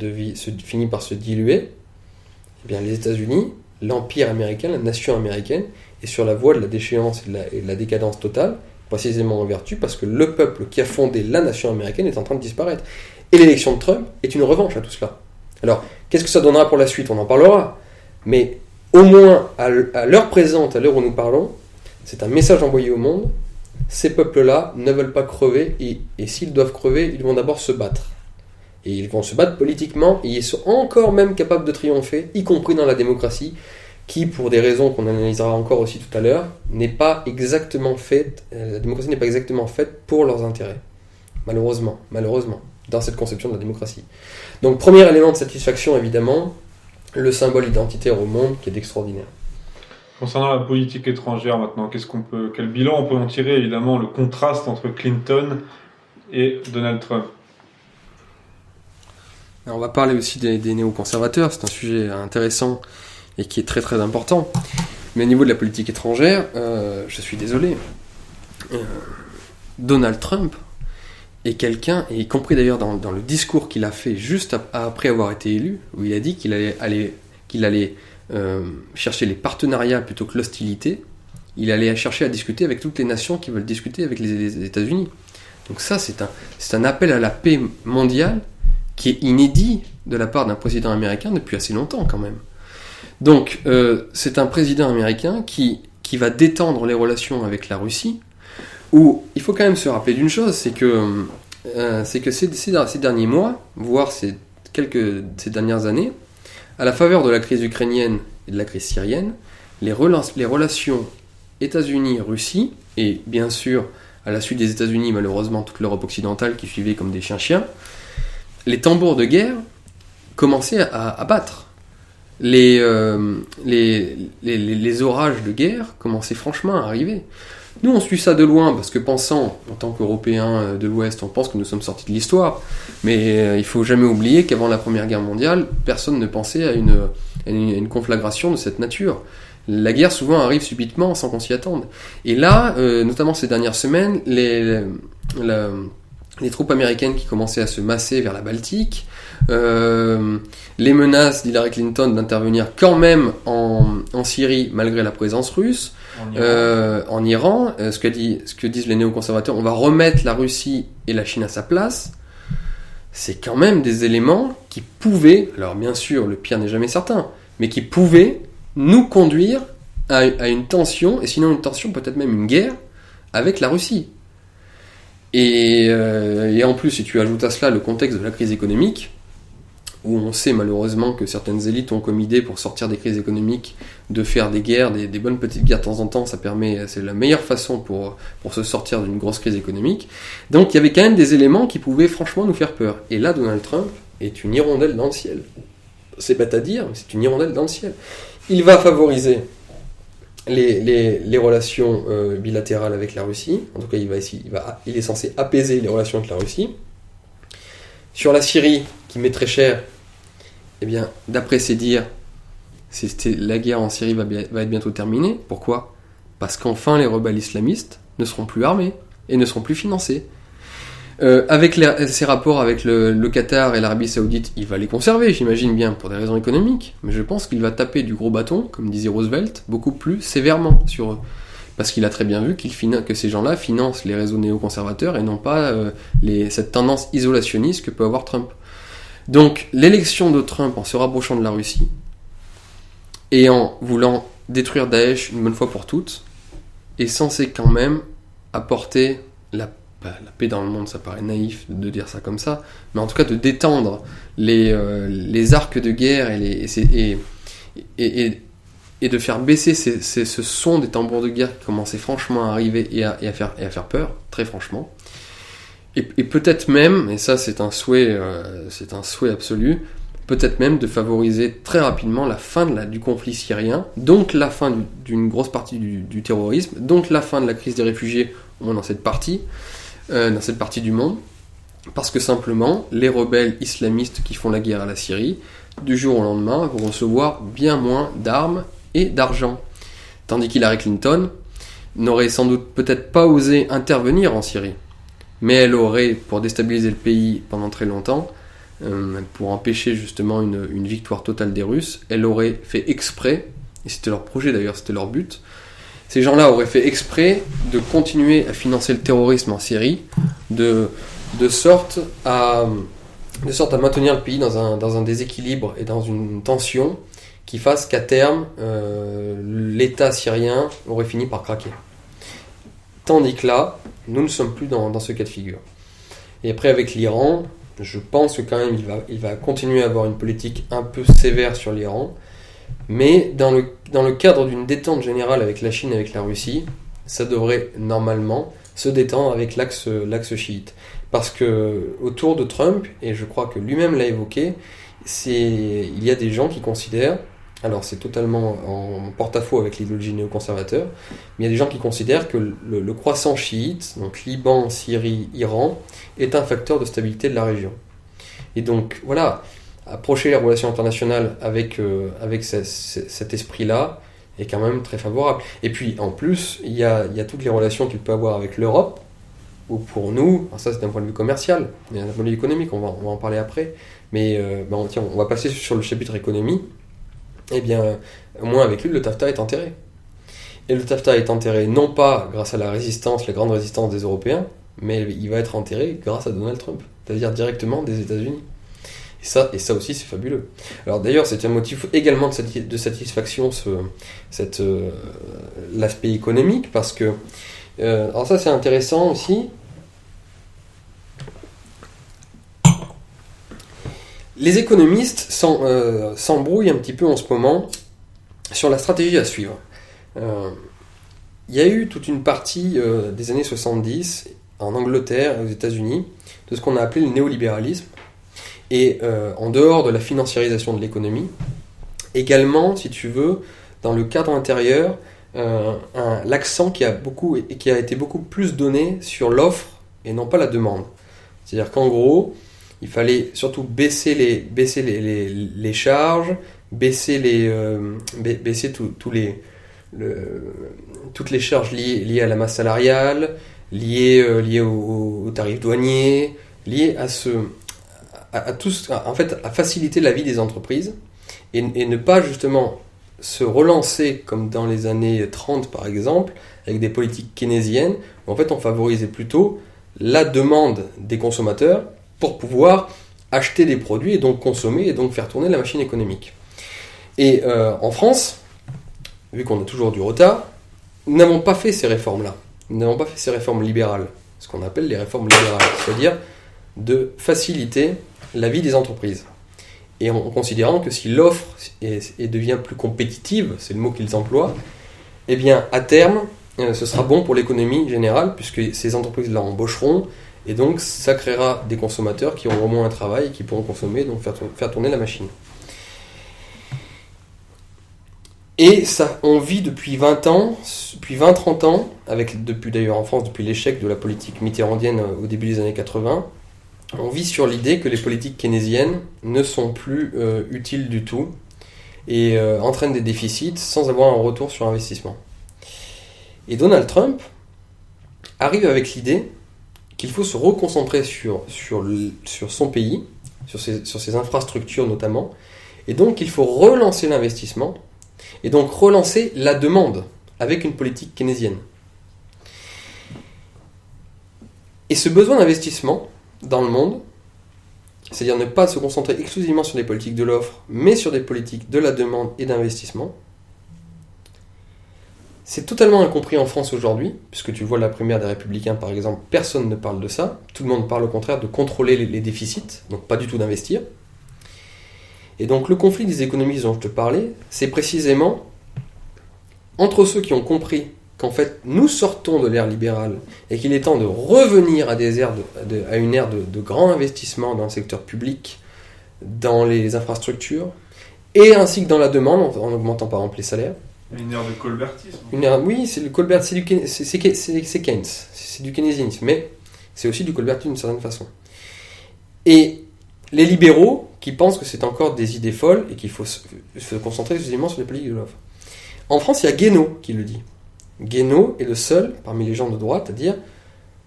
finit par se diluer, eh bien les États-Unis, l'empire américain, la nation américaine, est sur la voie de la déchéance et de la décadence totale, précisément en vertu parce que le peuple qui a fondé la nation américaine est en train de disparaître. Et l'élection de Trump est une revanche à tout cela. Alors, qu'est-ce que ça donnera pour la suite ? On en parlera. Mais au moins, à l'heure présente, à l'heure où nous parlons, c'est un message envoyé au monde. Ces peuples-là ne veulent pas crever, et s'ils doivent crever, ils vont d'abord se battre. Et ils vont se battre politiquement, et ils sont encore même capables de triompher, y compris dans la démocratie, qui, pour des raisons qu'on analysera encore aussi tout à l'heure, n'est pas exactement faite, la démocratie n'est pas exactement faite pour leurs intérêts. Malheureusement, dans cette conception de la démocratie. Donc, premier élément de satisfaction, évidemment, le symbole identitaire au monde qui est extraordinaire. Concernant la politique étrangère maintenant, quel bilan on peut en tirer ? Évidemment, le contraste entre Clinton et Donald Trump. Alors, on va parler aussi des néoconservateurs, c'est un sujet intéressant et qui est très très important. Mais au niveau de la politique étrangère, je suis désolé, Donald Trump est quelqu'un, et y compris d'ailleurs dans le discours qu'il a fait juste après avoir été élu, où il a dit qu'il allait chercher les partenariats plutôt que l'hostilité, il allait chercher à discuter avec toutes les nations qui veulent discuter avec les États-Unis. Donc ça, c'est un appel à la paix mondiale qui est inédit de la part d'un président américain depuis assez longtemps quand même. Donc c'est un président américain qui va détendre les relations avec la Russie, où il faut quand même se rappeler d'une chose, c'est que ces derniers mois, voire ces dernières années, à la faveur de la crise ukrainienne et de la crise syrienne, les relations États-Unis-Russie, et bien sûr, à la suite des États-Unis, malheureusement, toute l'Europe occidentale qui suivait comme des chiens-chiens, les tambours de guerre commençaient à battre. Les orages de guerre commençaient franchement à arriver. Nous, on suit ça de loin, parce que pensant, en tant qu'Européens de l'Ouest, on pense que nous sommes sortis de l'histoire, mais il faut jamais oublier qu'avant la Première Guerre mondiale, personne ne pensait à une conflagration de cette nature. La guerre souvent arrive subitement, sans qu'on s'y attende. Et là, notamment ces dernières semaines, les troupes américaines qui commençaient à se masser vers la Baltique, les menaces d'Hillary Clinton d'intervenir quand même en Syrie malgré la présence russe, en Iran, ce que disent les néoconservateurs, on va remettre la Russie et la Chine à sa place. C'est quand même des éléments qui pouvaient, alors bien sûr le pire n'est jamais certain, mais qui pouvaient nous conduire à une tension, et sinon une tension, peut-être même une guerre, avec la Russie. Et en plus, si tu ajoutes à cela le contexte de la crise économique, où on sait malheureusement que certaines élites ont comme idée pour sortir des crises économiques de faire des guerres, des bonnes petites guerres de temps en temps, c'est la meilleure façon pour se sortir d'une grosse crise économique. Donc il y avait quand même des éléments qui pouvaient franchement nous faire peur. Et là, Donald Trump est une hirondelle dans le ciel. C'est bête à dire, mais c'est une hirondelle dans le ciel. Il va favoriser les relations bilatérales avec la Russie. En tout cas, il est censé apaiser les relations avec la Russie. Sur la Syrie, qui met très cher, eh bien, d'après ses dires, la guerre en Syrie va être bientôt terminée. Pourquoi ? Parce qu'enfin, les rebelles islamistes ne seront plus armés et ne seront plus financés. Avec ses rapports avec le Qatar et l'Arabie Saoudite, il va les conserver, j'imagine bien, pour des raisons économiques, mais je pense qu'il va taper du gros bâton, comme disait Roosevelt, beaucoup plus sévèrement sur eux. Parce qu'il a très bien vu que ces gens-là financent les réseaux néoconservateurs et non pas cette tendance isolationniste que peut avoir Trump. Donc l'élection de Trump, en se rapprochant de la Russie, et en voulant détruire Daesh une bonne fois pour toutes, est censé quand même apporter la paix dans le monde. Ça paraît naïf de dire ça comme ça, mais en tout cas de détendre les arcs de guerre et de faire baisser ce son des tambours de guerre qui commençait franchement à arriver et à faire peur, très franchement. Et peut-être même, et ça c'est un souhait absolu, peut-être même de favoriser très rapidement la fin du conflit syrien, donc la fin d'une grosse partie du terrorisme, donc la fin de la crise des réfugiés au moins dans cette partie du monde, parce que simplement les rebelles islamistes qui font la guerre à la Syrie, du jour au lendemain, vont recevoir bien moins d'armes et d'argent. Tandis qu'Hillary Clinton n'aurait sans doute peut-être pas osé intervenir en Syrie, mais elle aurait, pour déstabiliser le pays pendant très longtemps, pour empêcher justement une victoire totale des Russes, elle aurait fait exprès, et c'était leur projet d'ailleurs, c'était leur but, ces gens-là auraient fait exprès de continuer à financer le terrorisme en Syrie, de sorte à maintenir le pays dans un déséquilibre et dans une tension qui fasse qu'à terme, l'État syrien aurait fini par craquer. Tandis que là, nous ne sommes plus dans ce cas de figure. Et après, avec l'Iran, je pense que quand même, il va continuer à avoir une politique un peu sévère sur l'Iran, mais dans le cadre d'une détente générale avec la Chine et avec la Russie, ça devrait normalement se détendre avec l'axe chiite. Parce que autour de Trump, et je crois que lui-même l'a évoqué, il y a des gens qui considèrent, alors c'est totalement en porte-à-faux avec l'idéologie néoconservateur, mais il y a des gens qui considèrent que le croissant chiite, donc Liban, Syrie, Iran, est un facteur de stabilité de la région. Et donc voilà, approcher les relations internationales avec cet esprit-là est quand même très favorable. Et puis en plus, il y a toutes les relations qu'il peut avoir avec l'Europe, ou pour nous, ça c'est d'un point de vue commercial, et d'un point de vue économique, on va en parler après, mais on va passer sur le chapitre économie. Eh bien, au moins avec lui, le TAFTA est enterré. Et le TAFTA est enterré non pas grâce à la grande résistance des Européens, mais il va être enterré grâce à Donald Trump, c'est-à-dire directement des États-Unis. Et ça aussi, c'est fabuleux. Alors d'ailleurs, c'est un motif également de satisfaction, l'aspect économique, parce que... alors ça, c'est intéressant aussi. Les économistes s'embrouillent un petit peu en ce moment sur la stratégie à suivre. Il y a eu toute une partie des années 70 en Angleterre et aux États-Unis de ce qu'on a appelé le néolibéralisme. Et en dehors de la financiarisation de l'économie, également, si tu veux, dans le cadre intérieur, l'accent qui a été beaucoup plus donné sur l'offre et non pas la demande. C'est-à-dire qu'en gros, il fallait surtout baisser les charges, baisser toutes les charges liées à la masse salariale, liées aux tarifs douaniers, liées à faciliter la vie des entreprises et ne pas justement se relancer comme dans les années 30 par exemple, avec des politiques keynésiennes, où en fait on favorisait plutôt la demande des consommateurs pour pouvoir acheter des produits et donc consommer et donc faire tourner la machine économique. Et en France, vu qu'on a toujours du retard, nous n'avons pas fait ces réformes-là. Nous n'avons pas fait ces réformes libérales, ce qu'on appelle les réformes libérales, c'est-à-dire de faciliter la vie des entreprises. Et en considérant que si l'offre devient plus compétitive, c'est le mot qu'ils emploient, eh bien à terme, ce sera bon pour l'économie générale, puisque ces entreprises-là embaucheront, et donc ça créera des consommateurs qui auront au moins un travail et qui pourront consommer, donc faire tourner la machine. Et ça, on vit depuis 20 ans, depuis 20-30 ans, depuis d'ailleurs en France, depuis l'échec de la politique mitterrandienne au début des années 80, on vit sur l'idée que les politiques keynésiennes ne sont plus utiles du tout et entraînent des déficits sans avoir un retour sur investissement. Et Donald Trump arrive avec l'idée qu'il faut se reconcentrer sur son pays, sur ses infrastructures notamment, et donc il faut relancer l'investissement, et donc relancer la demande avec une politique keynésienne. Et ce besoin d'investissement dans le monde, c'est-à-dire ne pas se concentrer exclusivement sur des politiques de l'offre, mais sur des politiques de la demande et d'investissement, c'est totalement incompris en France aujourd'hui, puisque tu vois la primaire des Républicains par exemple, personne ne parle de ça, tout le monde parle au contraire de contrôler les déficits, donc pas du tout d'investir. Et donc le conflit des économistes dont je te parlais, c'est précisément entre ceux qui ont compris qu'en fait nous sortons de l'ère libérale et qu'il est temps de revenir à une ère de grand investissement dans le secteur public, dans les infrastructures, et ainsi que dans la demande en augmentant par exemple les salaires. Une ère de colbertisme. Oui, c'est le Colbert, c'est Keynes, c'est du keynésianisme, mais c'est aussi du colbertisme d'une certaine façon. Et les libéraux qui pensent que c'est encore des idées folles et qu'il faut se concentrer exclusivement sur les politiques de l'offre. En France, il y a Guénaud qui le dit. Guénaud est le seul parmi les gens de droite à dire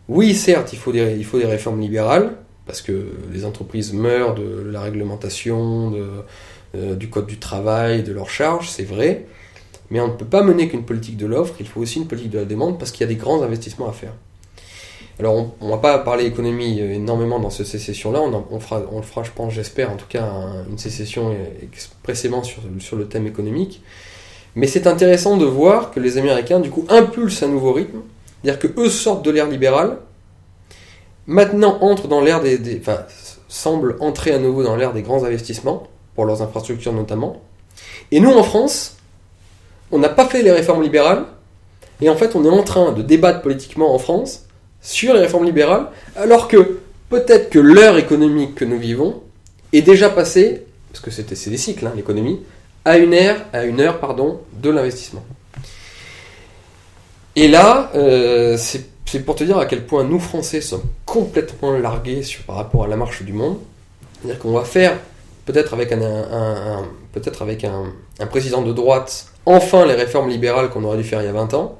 oui, certes, il faut des réformes libérales parce que les entreprises meurent de la réglementation, du code du travail, de leurs charges, c'est vrai, mais on ne peut pas mener qu'une politique de l'offre, il faut aussi une politique de la demande parce qu'il y a des grands investissements à faire. Alors on ne va pas parler économie énormément dans cette sécession-là, on le fera, je pense, j'espère en tout cas, une sécession expressément sur le thème économique. Mais c'est intéressant de voir que les Américains, du coup, impulsent un nouveau rythme, c'est-à-dire qu'eux sortent de l'ère libérale, maintenant entrent dans l'ère semblent entrer à nouveau dans l'ère des grands investissements, pour leurs infrastructures notamment. Et nous, en France, on n'a pas fait les réformes libérales, et en fait, on est en train de débattre politiquement en France sur les réformes libérales, alors que peut-être que l'heure économique que nous vivons est déjà passée, parce que c'est des cycles, l'économie, à une heure de l'investissement. Et là, c'est pour te dire à quel point nous, Français, sommes complètement largués par rapport à la marche du monde. C'est-à-dire qu'on va faire, peut-être avec un président de droite, enfin les réformes libérales qu'on aurait dû faire il y a 20 ans,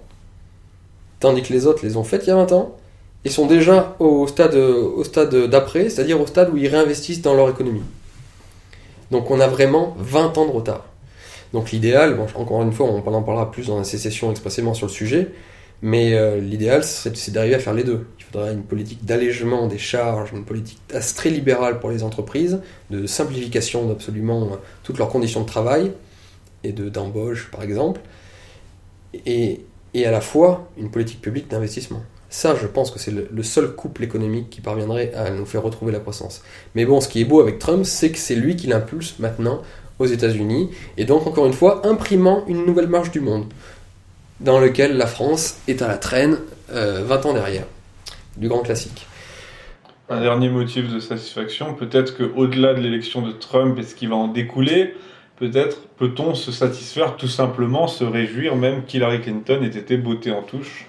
tandis que les autres les ont faites il y a 20 ans, et sont déjà au stade d'après, c'est-à-dire au stade où ils réinvestissent dans leur économie. Donc on a vraiment 20 ans de retard. Donc l'idéal, bon, encore une fois, on en parlera plus dans la sécession expressément sur le sujet, mais l'idéal, c'est d'arriver à faire les deux. Il faudrait une politique d'allègement des charges, une politique très libérale pour les entreprises, de simplification d'absolument toutes leurs conditions de travail, et d'embauche par exemple, et à la fois une politique publique d'investissement. Ça, je pense que c'est le seul couple économique qui parviendrait à nous faire retrouver la croissance. Mais bon, ce qui est beau avec Trump, c'est que c'est lui qui l'impulse maintenant aux États-Unis, et donc encore une fois, imprimant une nouvelle marche du monde, dans lequel la France est à la traîne 20 ans derrière, du grand classique. Un dernier motif de satisfaction, peut-être qu'au-delà de l'élection de Trump et ce qui va en découler, peut-on se satisfaire, tout simplement se réjouir même qu'Hillary Clinton ait été bottée en touche.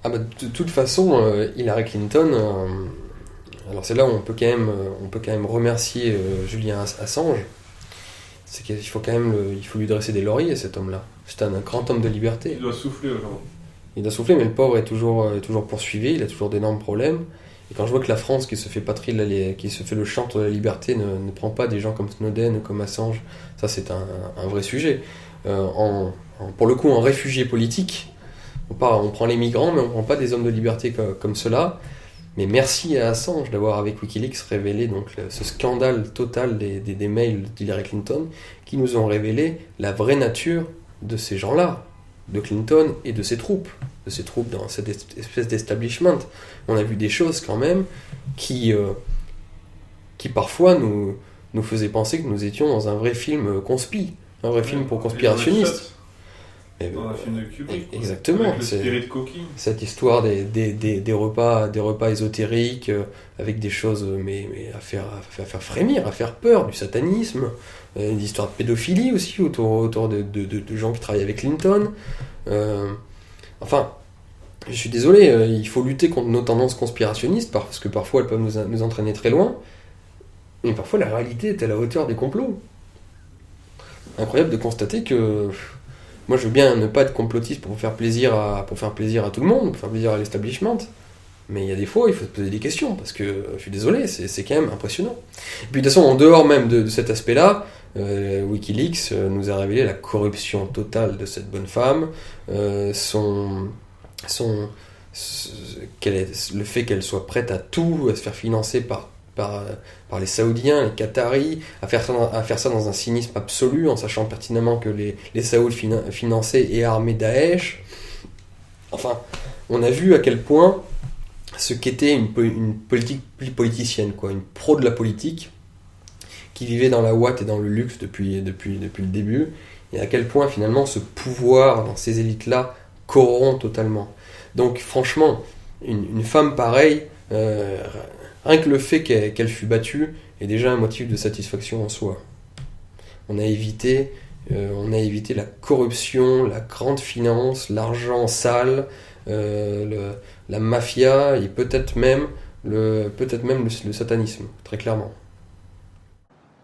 Ah bah, de toute façon, Hillary Clinton, alors c'est là où on peut quand même remercier Julian Assange. C'est qu'il faut quand même il faut lui dresser des lauriers, cet homme-là. C'est un grand homme de liberté. Il doit souffler aujourd'hui. Il doit souffler, mais le pauvre est toujours poursuivi, il a toujours d'énormes problèmes. Et quand je vois que la France, qui se fait qui se fait le chantre de la liberté, ne prend pas des gens comme Snowden, comme Assange, ça c'est un vrai sujet. Pour le coup, en réfugié politique, on prend les migrants, mais on ne prend pas des hommes de liberté comme ceux-là. Mais merci à Assange d'avoir, avec Wikileaks, révélé donc, ce scandale total des mails d'Hillary Clinton, qui nous ont révélé la vraie nature de ces gens-là, de Clinton et de ses troupes dans cette espèce d'establishment. On a vu des choses quand même qui parfois nous faisaient penser que nous étions dans un vrai film un vrai film pour conspirationnistes. Dans un film de Kubrick. Exactement. Avec le Spirit Cooking. Cette histoire des repas ésotériques avec des choses mais à faire frémir, à faire peur, du satanisme, des histoires de pédophilie aussi autour de gens qui travaillent avec Clinton. Enfin, je suis désolé, il faut lutter contre nos tendances conspirationnistes parce que parfois elles peuvent nous entraîner très loin, mais parfois la réalité est à la hauteur des complots. Incroyable de constater que moi je veux bien ne pas être complotiste pour faire plaisir à tout le monde, pour faire plaisir à l'establishment, mais il y a des fois il faut se poser des questions parce que je suis désolé, c'est quand même impressionnant. Et puis de toute façon, en dehors même de cet aspect-là, Wikileaks nous a révélé la corruption totale de cette bonne femme, le fait qu'elle soit prête à tout, à se faire financer par les Saoudiens, les Qataris, à faire ça dans un cynisme absolu, en sachant pertinemment que les Saouds finançaient et armaient Daesh. Enfin, on a vu à quel point ce qu'était une politique politicienne, quoi, une pro de la politique, qui vivait dans la ouate et dans le luxe depuis le début, et à quel point finalement ce pouvoir dans ces élites-là corrompt totalement. Donc franchement, une femme pareille, rien que le fait qu'elle fût battue est déjà un motif de satisfaction en soi. On a évité la corruption, la grande finance, l'argent sale, la mafia et peut-être même le satanisme, très clairement.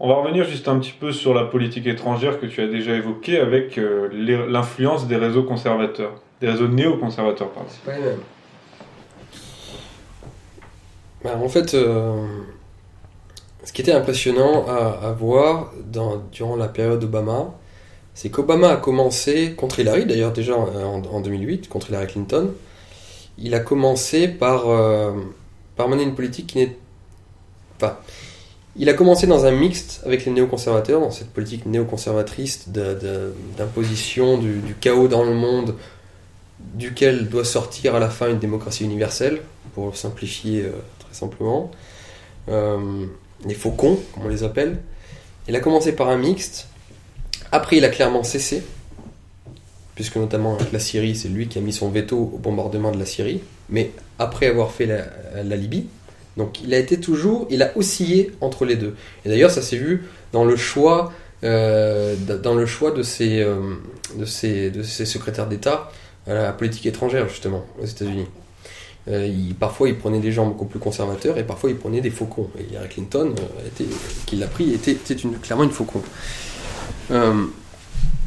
On va revenir juste un petit peu sur la politique étrangère que tu as déjà évoquée avec l'influence des réseaux conservateurs, des réseaux néoconservateurs, pardon. C'est pas les mêmes. En fait, ce qui était impressionnant à voir durant la période Obama, c'est qu'Obama a commencé, contre Hillary d'ailleurs déjà en 2008, contre Hillary Clinton, il a commencé par mener une politique qui n'est pas... Il a commencé dans un mixte avec les néoconservateurs, dans cette politique néoconservatrice d'imposition du chaos dans le monde, duquel doit sortir à la fin une démocratie universelle, pour simplifier très simplement. Les faucons, comme on les appelle. Il a commencé par un mixte. Après, il a clairement cessé, puisque notamment avec la Syrie, c'est lui qui a mis son veto au bombardement de la Syrie, mais après avoir fait la Libye. Donc il a oscillé entre les deux. Et d'ailleurs, ça s'est vu dans le choix de ses secrétaires d'État à la politique étrangère, justement, aux États-Unis. Parfois, il prenait des gens beaucoup plus conservateurs et parfois, il prenait des faucons. Et Hillary Clinton, qui l'a pris, était clairement une faucon.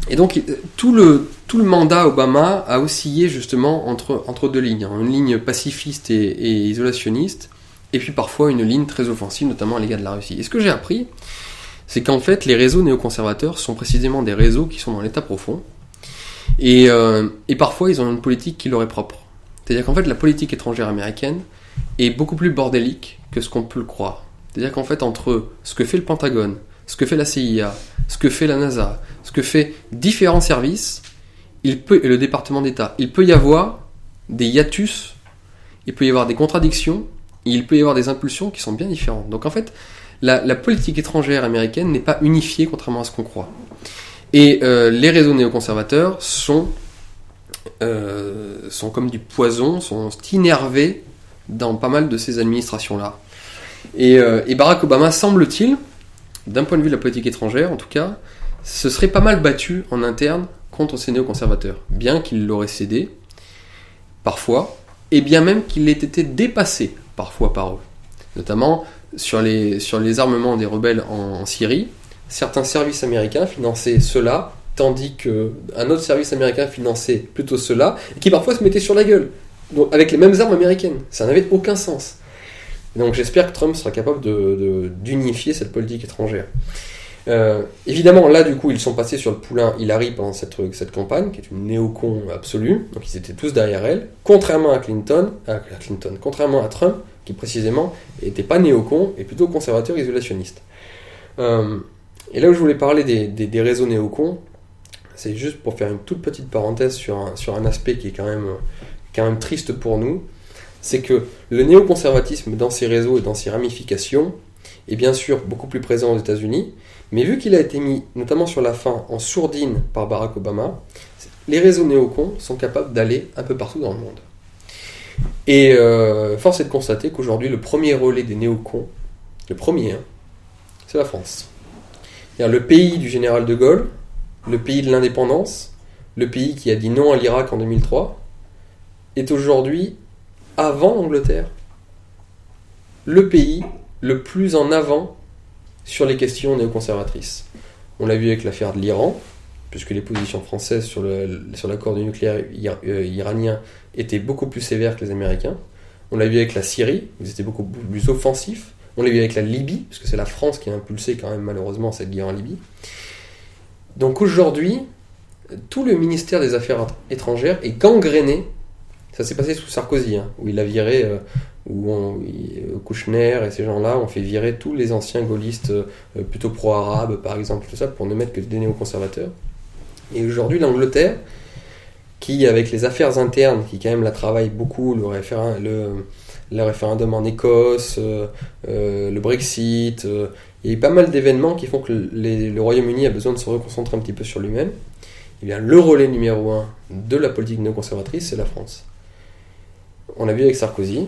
Et donc, tout le mandat Obama a oscillé justement entre deux lignes. Une ligne pacifiste et isolationniste, et puis parfois une ligne très offensive, notamment à l'égard de la Russie. Et ce que j'ai appris, c'est qu'en fait, les réseaux néoconservateurs sont précisément des réseaux qui sont dans l'état profond, et parfois ils ont une politique qui leur est propre. C'est-à-dire qu'en fait, la politique étrangère américaine est beaucoup plus bordélique que ce qu'on peut le croire. C'est-à-dire qu'en fait, entre ce que fait le Pentagone, ce que fait la CIA, ce que fait la NASA, ce que fait différents services, et le département d'État, il peut y avoir des hiatus, il peut y avoir des contradictions, et il peut y avoir des impulsions qui sont bien différentes. Donc en fait, la politique étrangère américaine n'est pas unifiée contrairement à ce qu'on croit. Et les réseaux néoconservateurs sont comme du poison, sont innervés dans pas mal de ces administrations-là. Et Barack Obama, semble-t-il, d'un point de vue de la politique étrangère en tout cas, se serait pas mal battu en interne contre ces néoconservateurs, bien qu'il l'aurait cédé, parfois, et bien même qu'il ait été dépassé parfois par eux. Notamment sur les armements des rebelles en Syrie, certains services américains finançaient cela, tandis qu'un autre service américain finançait plutôt cela, et qui parfois se mettait sur la gueule, donc avec les mêmes armes américaines. Ça n'avait aucun sens. Donc j'espère que Trump sera capable d'unifier cette politique étrangère. Évidemment, là du coup, ils sont passés sur le poulain Hillary pendant cette campagne, qui est une néocon absolue, donc ils étaient tous derrière elle, contrairement à contrairement à Trump, qui précisément n'était pas néocon, et plutôt conservateur isolationniste. Et là où je voulais parler des réseaux néocons, c'est juste pour faire une toute petite parenthèse sur un aspect qui est quand même triste pour nous, c'est que le néoconservatisme dans ses réseaux et dans ses ramifications est bien sûr beaucoup plus présent aux États-Unis, mais vu qu'il a été mis, notamment sur la fin, en sourdine par Barack Obama, les réseaux néocons sont capables d'aller un peu partout dans le monde. Et force est de constater qu'aujourd'hui, le premier relais des néocons, le premier, c'est la France. C'est-à-dire le pays du général de Gaulle, le pays de l'indépendance, le pays qui a dit non à l'Irak en 2003, est aujourd'hui, avant l'Angleterre, le pays le plus en avant sur les questions néoconservatrices. On l'a vu avec l'affaire de l'Iran, puisque les positions françaises sur l'accord du nucléaire iranien étaient beaucoup plus sévères que les Américains. On l'a vu avec la Syrie, ils étaient beaucoup plus offensifs. On l'a vu avec la Libye, puisque c'est la France qui a impulsé quand même malheureusement cette guerre en Libye. Donc aujourd'hui, tout le ministère des Affaires étrangères est gangréné. Ça s'est passé sous Sarkozy, où il a viré, Kouchner et ces gens-là ont fait virer tous les anciens gaullistes plutôt pro-arabes, par exemple, tout ça, pour ne mettre que des néoconservateurs. Et aujourd'hui, l'Angleterre, qui, avec les affaires internes, qui quand même la travaille beaucoup, le référendum en Écosse, le Brexit, il y a eu pas mal d'événements qui font que le Royaume-Uni a besoin de se reconcentrer un petit peu sur lui-même. Eh bien, le relais numéro 1 de la politique néoconservatrice, c'est la France. On l'a vu avec Sarkozy,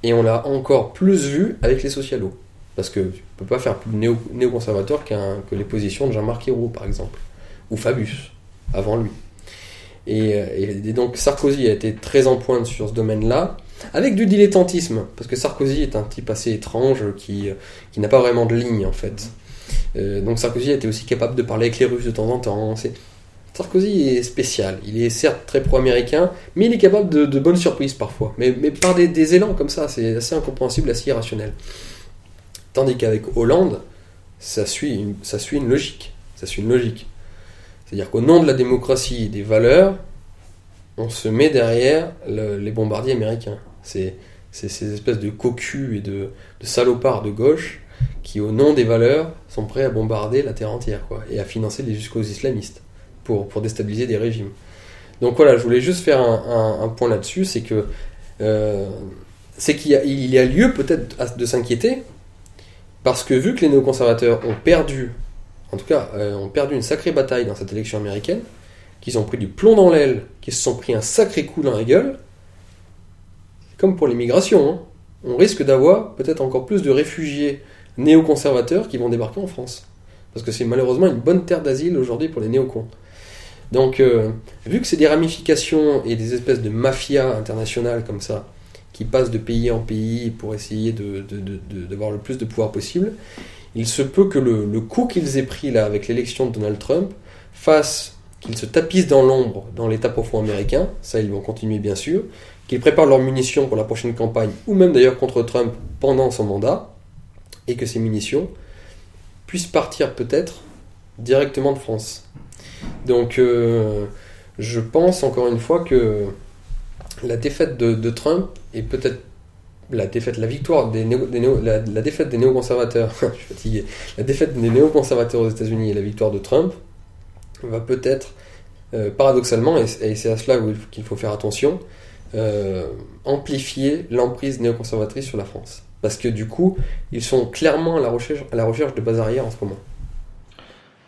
et on l'a encore plus vu avec les socialos. Parce que tu ne peux pas faire plus néoconservateur que les positions de Jean-Marc Ayrault, par exemple, ou Fabius, avant lui. Et donc Sarkozy a été très en pointe sur ce domaine-là, avec du dilettantisme, parce que Sarkozy est un type assez étrange qui n'a pas vraiment de ligne, en fait. Donc Sarkozy a été aussi capable de parler avec les Russes de temps en temps. Sarkozy est spécial, il est certes très pro-américain, mais il est capable de bonnes surprises parfois, mais par des élans comme ça, c'est assez incompréhensible, assez irrationnel. Tandis qu'avec Hollande, ça suit une logique. C'est-à-dire qu'au nom de la démocratie et des valeurs, on se met derrière les bombardiers américains. C'est ces espèces de cocus et de salopards de gauche qui, au nom des valeurs, sont prêts à bombarder la terre entière, et à financer jusqu'aux islamistes pour déstabiliser des régimes. Donc voilà, je voulais juste faire un point là-dessus, c'est qu'il y a lieu peut-être de s'inquiéter, parce que vu que les néoconservateurs ont perdu une sacrée bataille dans cette élection américaine, qu'ils ont pris du plomb dans l'aile, qu'ils se sont pris un sacré coup dans la gueule, c'est comme pour l'immigration, on risque d'avoir peut-être encore plus de réfugiés néoconservateurs qui vont débarquer en France. Parce que c'est malheureusement une bonne terre d'asile aujourd'hui pour les néocons. Donc, vu que c'est des ramifications et des espèces de mafias internationales comme ça, qui passent de pays en pays pour essayer d'avoir le plus de pouvoir possible, il se peut que le coup qu'ils aient pris là avec l'élection de Donald Trump fasse qu'ils se tapissent dans l'ombre dans l'état profond américain, ça ils vont continuer bien sûr, qu'ils préparent leurs munitions pour la prochaine campagne, ou même d'ailleurs contre Trump pendant son mandat, et que ces munitions puisse partir peut-être directement de France. Donc je pense encore une fois que la défaite de Trump et peut-être la victoire la défaite des néoconservateurs, je suis fatigué, la défaite des néoconservateurs aux États-Unis et la victoire de Trump va peut-être, paradoxalement, et c'est à cela qu'il faut faire attention, amplifier l'emprise néoconservatrice sur la France. Parce que du coup, ils sont clairement à la recherche de base arrière en ce moment.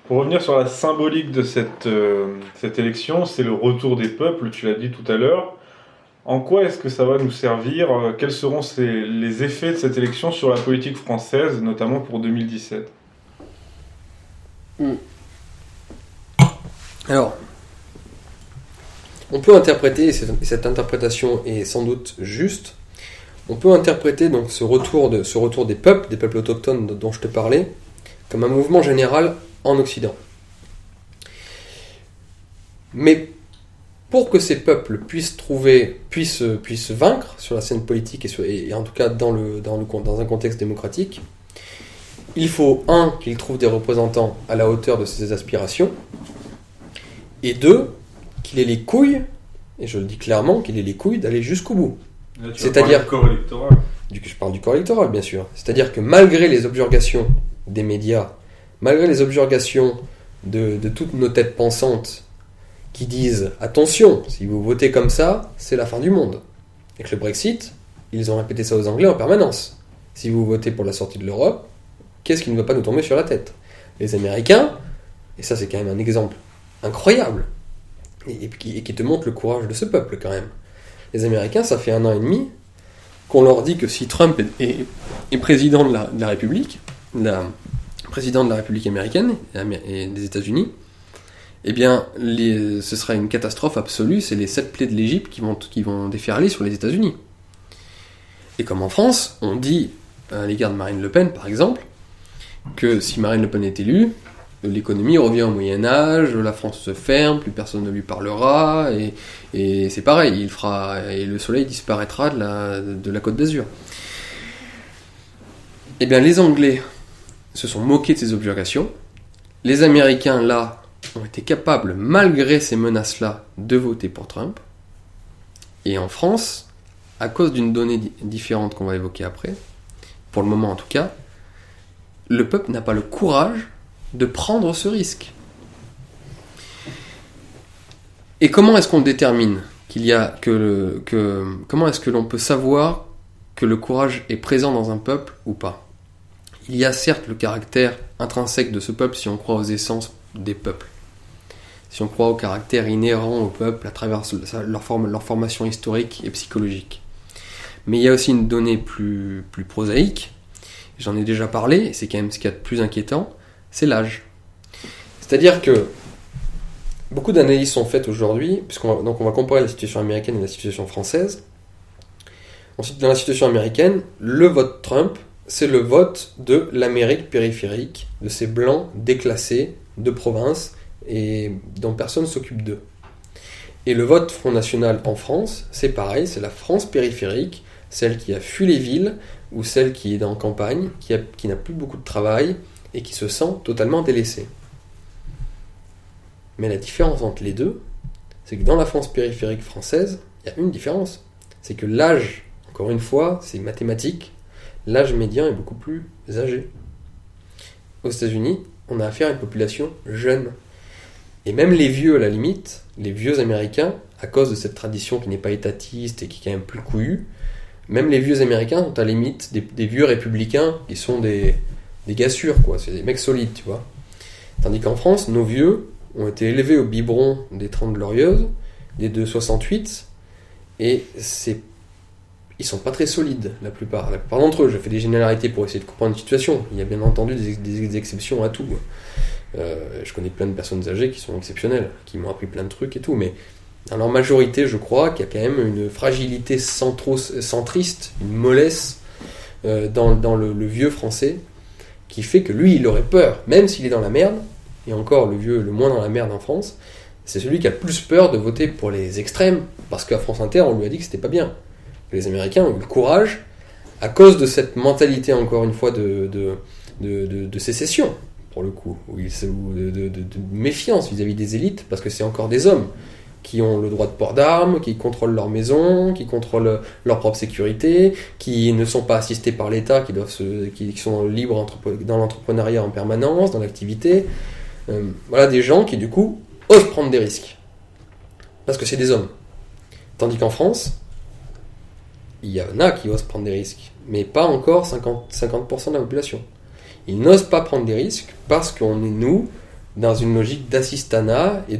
Pour revenir sur la symbolique de cette élection, c'est le retour des peuples, tu l'as dit tout à l'heure. En quoi est-ce que ça va nous servir? Quels seront les effets de cette élection sur la politique française, notamment pour 2017? Alors, on peut interpréter, et cette interprétation est sans doute juste, on peut interpréter donc ce retour des peuples autochtones dont je te parlais, comme un mouvement général en Occident. Mais pour que ces peuples puissent vaincre sur la scène politique et en tout cas dans un contexte démocratique, il faut, qu'ils trouvent des représentants à la hauteur de ces aspirations, et 2, qu'il ait les couilles, et je le dis clairement, qu'il ait les couilles d'aller jusqu'au bout. Là, C'est-à-dire du corps électoral. Je parle du corps électoral, bien sûr. C'est-à-dire que malgré les objurgations des médias, malgré les objurgations de toutes nos têtes pensantes qui disent « Attention, si vous votez comme ça, c'est la fin du monde ». Avec le Brexit, ils ont répété ça aux Anglais en permanence. Si vous votez pour la sortie de l'Europe, qu'est-ce qui ne va pas nous tomber sur la tête? Les Américains, et ça c'est quand même un exemple incroyable, et qui te montre le courage de ce peuple quand même. Les Américains, ça fait 1 an et demi qu'on leur dit que si Trump est président de la République, président de la République américaine et des États-Unis, eh bien, ce sera une catastrophe absolue, c'est les 7 plaies de l'Égypte qui vont déferler sur les États-Unis. Et comme en France, on dit à l'égard de Marine Le Pen, par exemple, que si Marine Le Pen est élue, l'économie revient au Moyen-Âge, la France se ferme, plus personne ne lui parlera, et c'est pareil, et le soleil disparaîtra de la Côte d'Azur. Eh bien, les Anglais se sont moqués de ces objurgations. Les Américains, là, ont été capables, malgré ces menaces-là, de voter pour Trump. Et en France, à cause d'une donnée différente qu'on va évoquer après, pour le moment en tout cas, le peuple n'a pas le courage de prendre ce risque. Et comment est-ce qu'on détermine comment est-ce que l'on peut savoir que le courage est présent dans un peuple ou pas? Il y a certes le caractère intrinsèque de ce peuple si on croit aux essences des peuples. Si on croit au caractère inhérent au peuple à travers leur formation historique et psychologique. Mais il y a aussi une donnée plus prosaïque, j'en ai déjà parlé, et c'est quand même ce qu'il y a de plus inquiétant, c'est l'âge. C'est-à-dire que beaucoup d'analyses sont faites aujourd'hui, on va comparer la situation américaine et la situation française. Ensuite, dans la situation américaine, le vote Trump, c'est le vote de l'Amérique périphérique, de ces blancs déclassés de province et dont personne ne s'occupe d'eux. Et le vote Front National en France, c'est pareil, c'est la France périphérique, celle qui a fui les villes, ou celle qui est en campagne, qui n'a plus beaucoup de travail, et qui se sent totalement délaissée. Mais la différence entre les deux, c'est que dans la France périphérique française, il y a une différence. C'est que l'âge, encore une fois, c'est mathématique, l'âge médian est beaucoup plus âgé. Aux États-Unis, on a affaire à une population jeune. Et même les vieux, à la limite, les vieux américains, à cause de cette tradition qui n'est pas étatiste et qui est quand même plus couillue, même les vieux américains sont à la limite des vieux républicains qui sont des gars sûrs, quoi. C'est des mecs solides, tu vois. Tandis qu'en France, nos vieux ont été élevés au biberon des 30 Glorieuses, des 268, et ils sont pas très solides, la plupart d'entre eux. Je fais des généralités pour essayer de comprendre une situation. Il y a bien entendu des exceptions à tout. Je connais plein de personnes âgées qui sont exceptionnelles, qui m'ont appris plein de trucs et tout, mais dans leur majorité, je crois qu'il y a quand même une fragilité centriste, une mollesse dans le vieux français, qui fait que lui, il aurait peur, même s'il est dans la merde, et encore le vieux le moins dans la merde en France, c'est celui qui a le plus peur de voter pour les extrêmes, parce qu'à France Inter, on lui a dit que c'était pas bien. Les Américains ont eu le courage, à cause de cette mentalité, encore une fois, de sécession. pour le coup, ou de méfiance vis-à-vis des élites, parce que c'est encore des hommes qui ont le droit de port d'armes, qui contrôlent leur maison, qui contrôlent leur propre sécurité, qui ne sont pas assistés par l'État, qui sont libres dans l'entrepreneuriat en permanence, dans l'activité. Voilà des gens qui du coup osent prendre des risques, parce que c'est des hommes. Tandis qu'en France, il y en a qui osent prendre des risques, mais pas encore 50% de la population. Ils n'osent pas prendre des risques parce qu'on est, nous, dans une logique d'assistanat et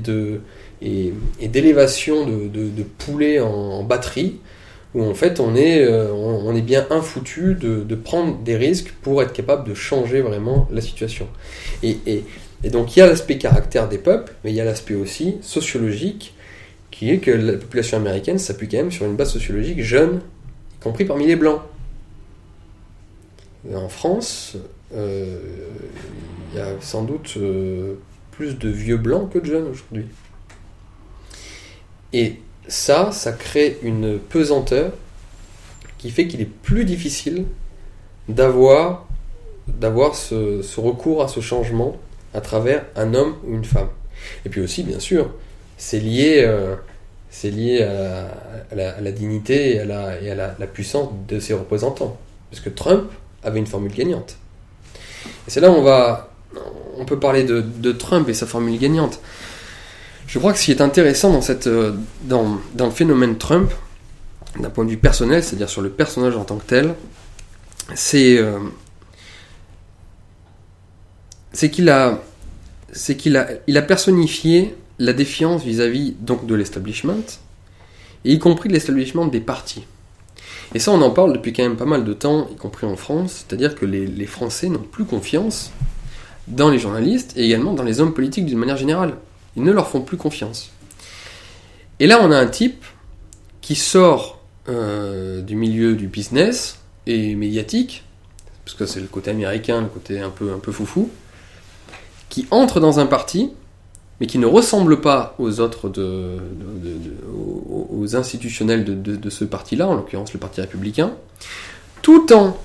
d'élévation de poulets en batterie, où en fait on est bien infoutu de prendre des risques pour être capable de changer vraiment la situation. Et donc il y a l'aspect caractère des peuples, mais il y a l'aspect aussi sociologique, qui est que la population américaine s'appuie quand même sur une base sociologique jeune, y compris parmi les Blancs. Et en France, il y a sans doute plus de vieux Blancs que de jeunes aujourd'hui. Et ça crée une pesanteur qui fait qu'il est plus difficile d'avoir ce recours à ce changement à travers un homme ou une femme. Et puis aussi, bien sûr, c'est lié à la dignité et à la puissance de ses représentants. Parce que Trump avait une formule gagnante. Et c'est là où on peut parler de Trump et sa formule gagnante. Je crois que ce qui est intéressant dans le phénomène Trump, d'un point de vue personnel, c'est-à-dire sur le personnage en tant que tel, c'est qu'il a personnifié la défiance vis-à-vis donc de l'establishment, et y compris de l'establishment des partis. Et ça, on en parle depuis quand même pas mal de temps, y compris en France, c'est-à-dire que les Français n'ont plus confiance dans les journalistes et également dans les hommes politiques d'une manière générale. Ils ne leur font plus confiance. Et là, on a un type qui sort du milieu du business et médiatique, parce que c'est le côté américain, le côté un peu foufou, qui entre dans un parti, mais qui ne ressemble pas aux autres, aux institutionnels de ce parti-là, en l'occurrence le Parti républicain, tout en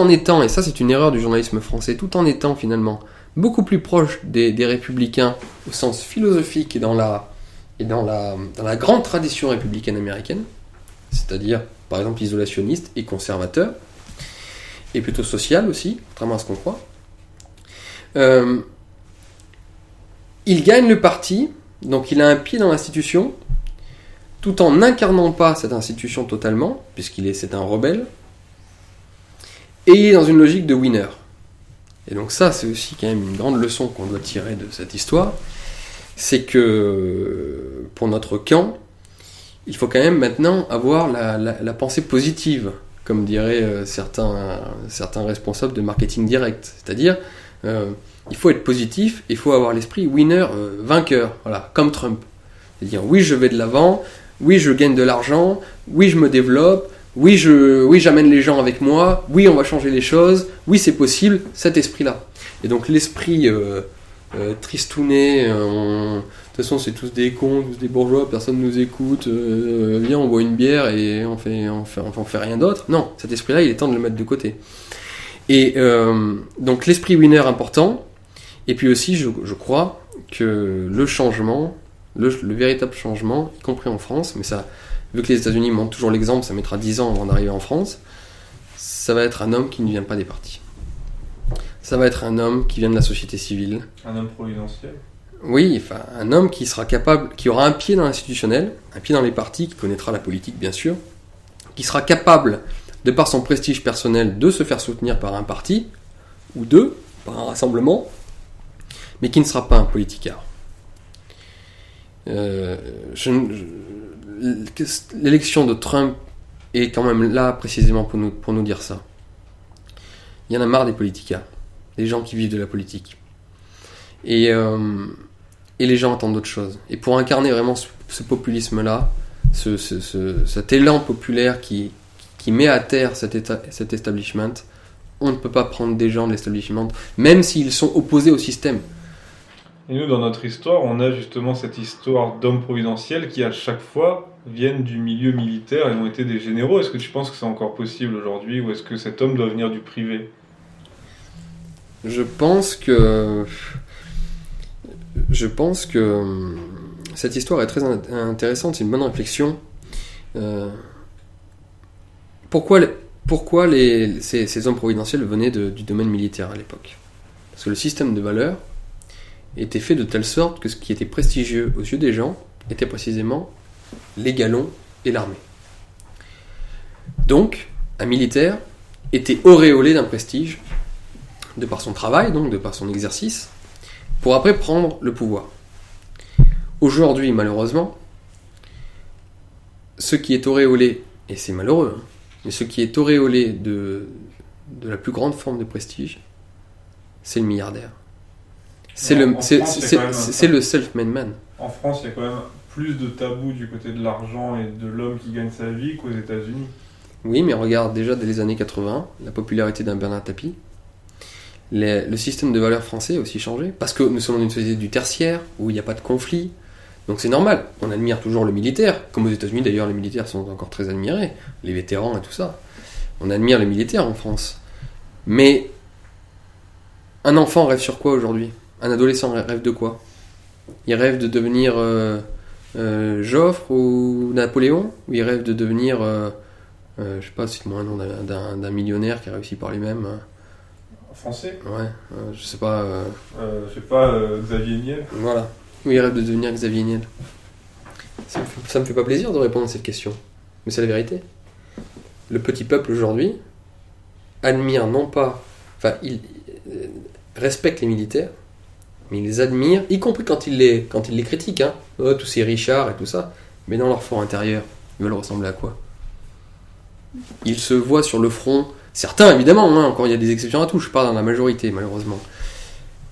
étant, et ça c'est une erreur du journalisme français, tout en étant finalement beaucoup plus proche des républicains au sens philosophique et dans la grande tradition républicaine américaine, c'est-à-dire par exemple isolationniste et conservateur, et plutôt social aussi, contrairement à ce qu'on croit. Il gagne le parti, donc il a un pied dans l'institution, tout en n'incarnant pas cette institution totalement, c'est un rebelle, et il est dans une logique de winner. Et donc ça, c'est aussi quand même une grande leçon qu'on doit tirer de cette histoire, c'est que pour notre camp, il faut quand même maintenant avoir la pensée positive, comme diraient certains responsables de marketing direct, c'est-à-dire il faut être positif, il faut avoir l'esprit winner, vainqueur, voilà, comme Trump. C'est-à-dire, oui, je vais de l'avant, oui, je gagne de l'argent, oui, je me développe, oui, j'amène les gens avec moi, oui, on va changer les choses, oui, c'est possible, cet esprit-là. Et donc, l'esprit tristouné, de toute façon, c'est tous des cons, tous des bourgeois, personne ne nous écoute, viens, on boit une bière et on fait rien d'autre. Non, cet esprit-là, il est temps de le mettre de côté. Et donc, l'esprit winner important. Et puis aussi, je crois que le changement, le véritable changement, y compris en France, mais ça, vu que les États-Unis montrent toujours l'exemple, ça mettra 10 ans avant d'arriver en France, ça va être un homme qui ne vient pas des partis. Ça va être un homme qui vient de la société civile. Un homme providentiel. Oui, enfin, un homme qui sera capable, qui aura un pied dans l'institutionnel, un pied dans les partis, qui connaîtra la politique bien sûr, qui sera capable, de par son prestige personnel, de se faire soutenir par un parti, ou deux, par un rassemblement, mais qui ne sera pas un politicard. L'élection de Trump est quand même là précisément pour nous dire ça. Il y en a marre des politicards, des gens qui vivent de la politique. Et les gens attendent d'autres choses. Et pour incarner vraiment ce populisme-là, cet élan populaire qui met à terre cet establishment, on ne peut pas prendre des gens de l'establishment, même s'ils sont opposés au système. Et nous, dans notre histoire, on a justement cette histoire d'hommes providentiels qui, à chaque fois, viennent du milieu militaire et ont été des généraux. Est-ce que tu penses que c'est encore possible aujourd'hui, ou est-ce que cet homme doit venir du privé ? Je pense que cette histoire est très intéressante, c'est une bonne réflexion. Pourquoi ces hommes providentiels venaient du domaine militaire à l'époque? Parce que le système de valeurs était fait de telle sorte que ce qui était prestigieux aux yeux des gens était précisément les galons et l'armée. Donc, un militaire était auréolé d'un prestige de par son travail, donc de par son exercice, pour après prendre le pouvoir. Aujourd'hui, malheureusement, ce qui est auréolé, et c'est malheureux, mais ce qui est auréolé de la plus grande forme de prestige, c'est le milliardaire. C'est le self-made man. En France, il y a quand même plus de tabous du côté de l'argent et de l'homme qui gagne sa vie qu'aux États-Unis. Oui, mais regarde déjà dès les années 80, la popularité d'un Bernard Tapie. Le système de valeurs français a aussi changé, parce que nous sommes dans une société du tertiaire, où il n'y a pas de conflit. Donc c'est normal, on admire toujours le militaire, comme aux États-Unis d'ailleurs, les militaires sont encore très admirés, les vétérans et tout ça. On admire les militaires en France. Mais un enfant rêve sur quoi aujourd'hui? Un adolescent rêve de quoi? Il rêve de devenir Joffre ou Napoléon? Ou il rêve de devenir, je sais pas, cite-moi un nom d'un millionnaire qui a réussi par lui-même. Français? Ouais, je sais pas. Xavier Niel. Voilà. Ou il rêve de devenir Xavier Niel. Ça me fait pas plaisir de répondre à cette question. Mais c'est la vérité. Le petit peuple aujourd'hui admire non pas... Enfin, il respecte les militaires, mais il les admire, y compris quand il les critique, hein. Oh, tous ces Richards et tout ça. Mais dans leur fort intérieur, ils veulent ressembler à quoi? Ils se voient sur le front... Certains, évidemment, hein, encore il y a des exceptions à tout, je parle dans la majorité, malheureusement.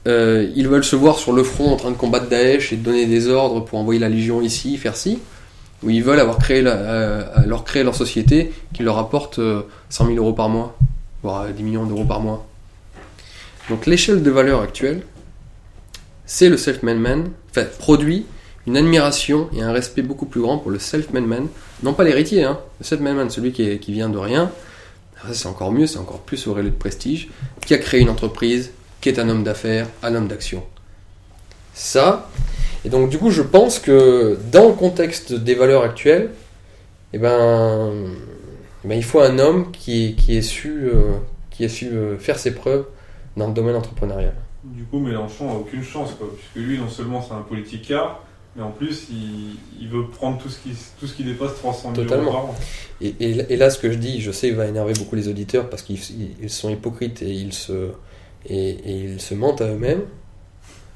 Ils veulent se voir sur le front en train de combattre Daesh et de donner des ordres pour envoyer la Légion ici, faire ci, ou ils veulent avoir créé leur société qui leur apporte 100 000 euros par mois, voire 10 millions d'euros par mois. Donc l'échelle de valeur actuelle, c'est le self-made man, enfin, produit une admiration et un respect beaucoup plus grand pour le self-made man, non pas l'héritier, hein, le self-made man, celui qui vient de rien. Ça, c'est encore mieux, c'est encore plus auréolé de prestige, qui a créé une entreprise, qui est un homme d'affaires, un homme d'action. Ça, et donc du coup je pense que dans le contexte des valeurs actuelles, il faut un homme qui ait su faire ses preuves dans le domaine entrepreneurial. Du coup, Mélenchon a aucune chance, quoi, puisque lui, non seulement c'est un politicard, mais en plus, il veut prendre tout ce qui dépasse 300 000 euros par an. Et là, ce que je dis, je sais, va énerver beaucoup les auditeurs parce qu'ils sont hypocrites et ils se mentent à eux-mêmes.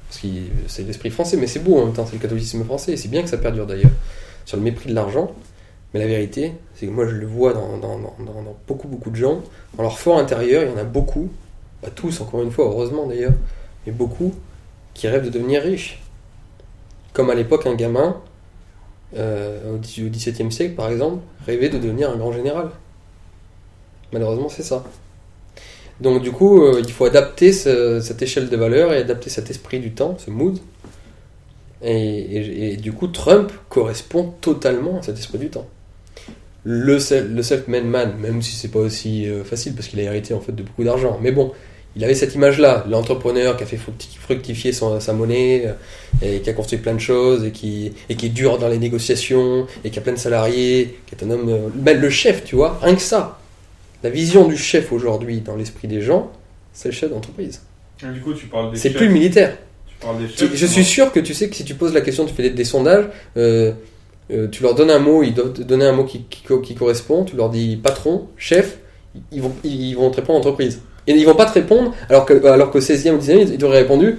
Parce que c'est l'esprit français, mais c'est beau en même temps, c'est le catholicisme français, et c'est bien que ça perdure d'ailleurs, sur le mépris de l'argent. Mais la vérité, c'est que moi je le vois dans beaucoup de gens, dans leur fort intérieur, il y en a beaucoup, pas tous encore une fois, heureusement d'ailleurs, mais beaucoup qui rêvent de devenir riches. Comme à l'époque, un gamin, au XVIIe siècle par exemple, rêvait de devenir un grand général. Malheureusement, c'est ça. Donc du coup, il faut adapter cette échelle de valeur et adapter cet esprit du temps, ce mood. Et du coup, Trump correspond totalement à cet esprit du temps. Le self-made man, même si c'est pas aussi facile parce qu'il a hérité en fait de beaucoup d'argent, mais bon, il avait cette image-là, l'entrepreneur qui a fait fructifier sa monnaie, et qui a construit plein de choses, et qui est dur dans les négociations, et qui a plein de salariés, qui est un homme... le chef, tu vois, rien que ça. La vision du chef aujourd'hui dans l'esprit des gens, c'est le chef d'entreprise. Et du coup, tu parles des c'est chefs. plus le militaire. Tu parles des chefs. Je suis sûr que tu sais que si tu poses la question, tu fais des sondages, tu leur donnes un mot, ils doivent te donner un mot qui correspond, tu leur dis patron, chef, ils vont te répondre entreprise. Et ils vont pas te répondre, alors que 16e ou 10e, ils auraient répondu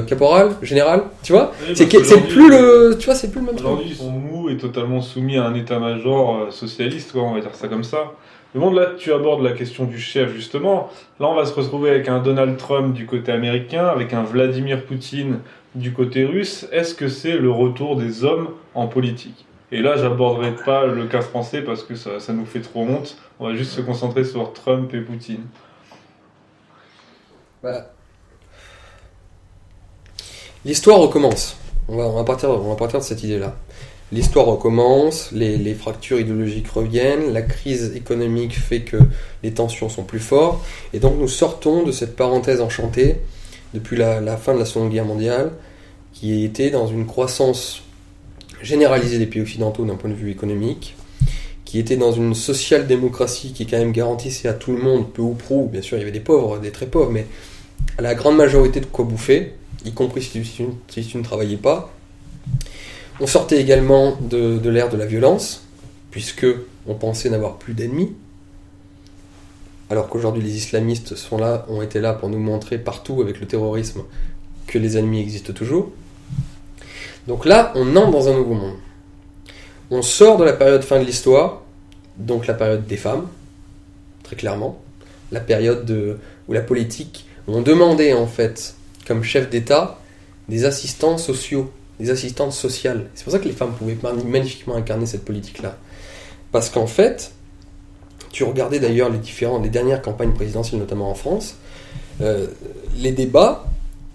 caporal, général, tu vois, Oui, c'est plus le même truc. Aujourd'hui, ils sont mous et totalement soumis à un état-major socialiste, quoi, on va dire ça comme ça. Mais bon, là, tu abordes la question du chef, justement. Là, on va se retrouver avec un Donald Trump du côté américain, avec un Vladimir Poutine du côté russe. Est-ce que c'est le retour des hommes en politique? Et là, j'aborderai pas le cas français parce que ça nous fait trop honte. On va juste se concentrer sur Trump et Poutine. Voilà. L'histoire recommence. On va partir de cette idée-là. l'histoire recommence, les fractures idéologiques reviennent, la crise économique fait que les tensions sont plus fortes, et donc nous sortons de cette parenthèse enchantée depuis la fin de la Seconde Guerre mondiale, qui était dans une croissance généralisée des pays occidentaux d'un point de vue économique, qui était dans une social-démocratie qui quand même garantissait à tout le monde, peu ou prou, bien sûr il y avait des pauvres, des très pauvres, mais à la grande majorité de quoi bouffer, y compris si tu ne travaillais pas. On sortait également de l'ère de la violence, puisque on pensait n'avoir plus d'ennemis, alors qu'aujourd'hui les islamistes ont été là pour nous montrer partout avec le terrorisme que les ennemis existent toujours. Donc là, on entre dans un nouveau monde. On sort de la période fin de l'histoire, donc la période des femmes, très clairement, la période où la politique, où on demandait en fait, comme chef d'État, des assistants sociaux, des assistantes sociales. C'est pour ça que les femmes pouvaient magnifiquement incarner cette politique-là. Parce qu'en fait, tu regardais d'ailleurs les dernières campagnes présidentielles, notamment en France, les débats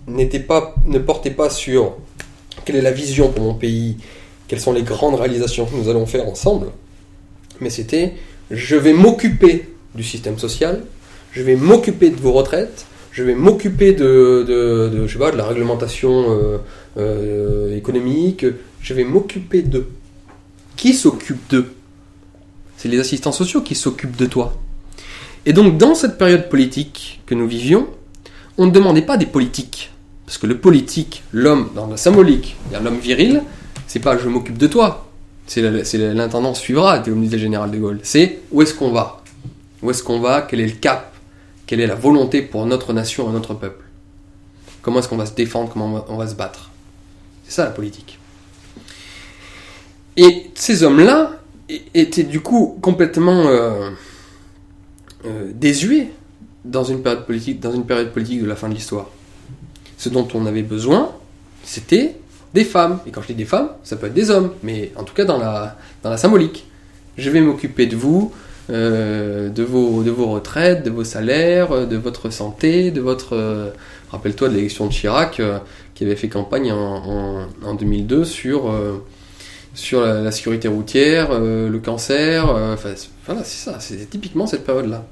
ne portaient pas sur quelle est la vision pour mon pays, quelles sont les grandes réalisations que nous allons faire ensemble, mais c'était je vais m'occuper du système social, je vais m'occuper de vos retraites, je vais m'occuper de la réglementation économique, je vais m'occuper de... Qui s'occupe d'eux ? C'est les assistants sociaux qui s'occupent de toi. Et donc, dans cette période politique que nous vivions, on ne demandait pas des politiques. Parce que le politique, l'homme, dans la symbolique, l'homme viril, c'est pas je m'occupe de toi. C'est l'intendant suivra, comme disait le général de Gaulle. C'est où est-ce qu'on va ? Où est-ce qu'on va ? Quel est le cap ? Quelle est la volonté pour notre nation et notre peuple ? Comment est-ce qu'on va se défendre ? Comment on va se battre ? C'est ça la politique. Et ces hommes-là étaient du coup complètement désuets dans une période politique de la fin de l'histoire. Ce dont on avait besoin, c'était des femmes. Et quand je dis des femmes, ça peut être des hommes, mais en tout cas dans la symbolique. Je vais m'occuper de vous, de vos retraites, de vos salaires, de votre santé, de votre... rappelle-toi de l'élection de Chirac, qui avait fait campagne en 2002 sur la sécurité routière, le cancer, voilà, c'est ça, c'est typiquement cette période-là.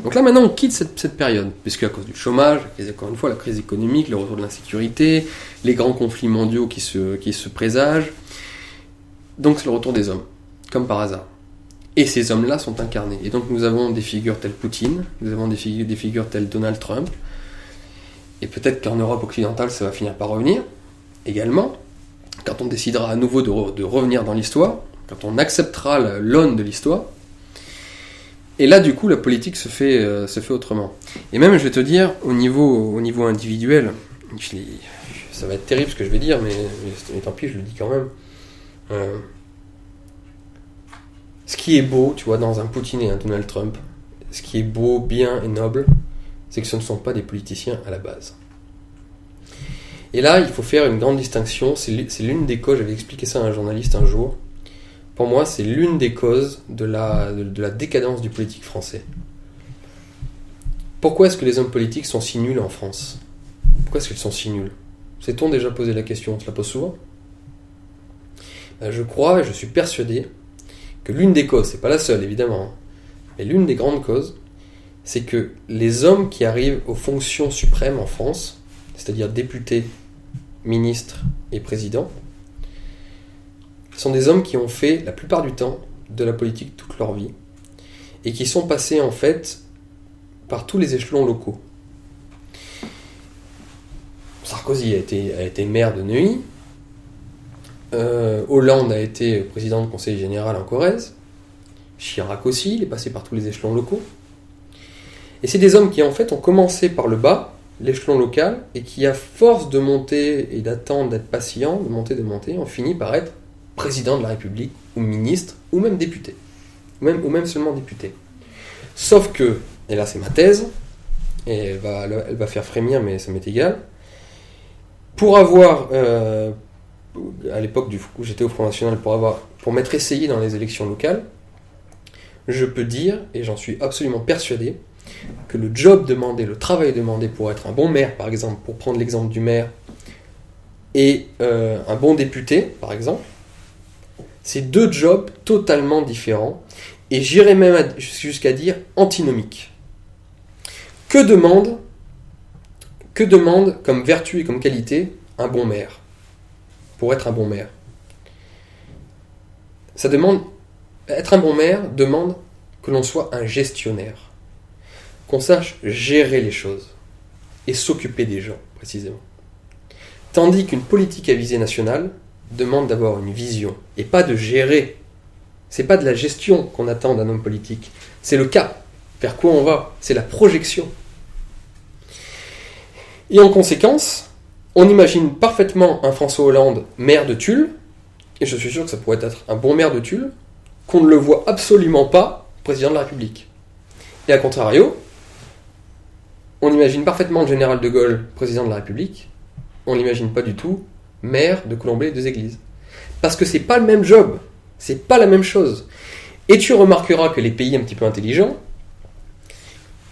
Donc là, maintenant, on quitte cette période, puisque à cause du chômage, encore une fois, la crise économique, le retour de l'insécurité, les grands conflits mondiaux qui se présagent, donc c'est le retour des hommes, comme par hasard. Et ces hommes-là sont incarnés. Et donc nous avons des figures telles Poutine, nous avons des figures telles Donald Trump, et peut-être qu'en Europe occidentale, ça va finir par revenir, également, quand on décidera à nouveau de revenir dans l'histoire, quand on acceptera l'aune de l'histoire. Et là, du coup, la politique se fait autrement. Et même, je vais te dire, au niveau individuel, ça va être terrible ce que je vais dire, mais tant pis, je le dis quand même. Ce qui est beau, tu vois, dans un Poutine et un Donald Trump, ce qui est beau, bien et noble, c'est que ce ne sont pas des politiciens à la base. Et là, il faut faire une grande distinction. C'est l'une des causes, j'avais expliqué ça à un journaliste un jour. Pour moi, c'est l'une des causes de la décadence du politique français. Pourquoi est-ce que les hommes politiques sont si nuls en France ? Pourquoi est-ce qu'ils sont si nuls ? S'est-on déjà posé la question ? On se la pose souvent ? Je crois et je suis persuadé que l'une des causes, c'est pas la seule évidemment, mais l'une des grandes causes, c'est que les hommes qui arrivent aux fonctions suprêmes en France, c'est-à-dire députés, ministres et présidents, sont des hommes qui ont fait la plupart du temps de la politique toute leur vie et qui sont passés en fait par tous les échelons locaux. Sarkozy a été maire de Neuilly, Hollande a été président de conseil général en Corrèze, Chirac aussi, il est passé par tous les échelons locaux. Et c'est des hommes qui en fait ont commencé par le bas, l'échelon local, et qui à force de monter et d'attendre, d'être patient, de monter, ont fini par être président de la République, ou ministre, ou même député. Ou même seulement député. Sauf que, et là c'est ma thèse, et elle va faire frémir, mais ça m'est égal, pour avoir, à l'époque où j'étais au Front National, pour m'être essayé dans les élections locales, je peux dire, et j'en suis absolument persuadé, que le job demandé, le travail demandé pour être un bon maire, par exemple, pour prendre l'exemple du maire, et un bon député, par exemple, C'est deux jobs totalement différents, et j'irais même jusqu'à dire antinomiques. Que demande comme vertu et comme qualité un bon maire pour être un bon maire? Être un bon maire demande que l'on soit un gestionnaire, qu'on sache gérer les choses et s'occuper des gens, précisément. Tandis qu'une politique à visée nationale demande d'avoir une vision et pas de gérer. C'est pas de la gestion qu'on attend d'un homme politique, c'est le cap, vers quoi on va, c'est la projection. Et en conséquence, on imagine parfaitement un François Hollande maire de Tulle, et je suis sûr que ça pourrait être un bon maire de Tulle, qu'on ne le voit absolument pas président de la République. Et à contrario, on imagine parfaitement le général de Gaulle président de la République, on l'imagine pas du tout maire de Colombey-les-Deux-Églises. Parce que c'est pas le même job, c'est pas la même chose. Et tu remarqueras que les pays un petit peu intelligents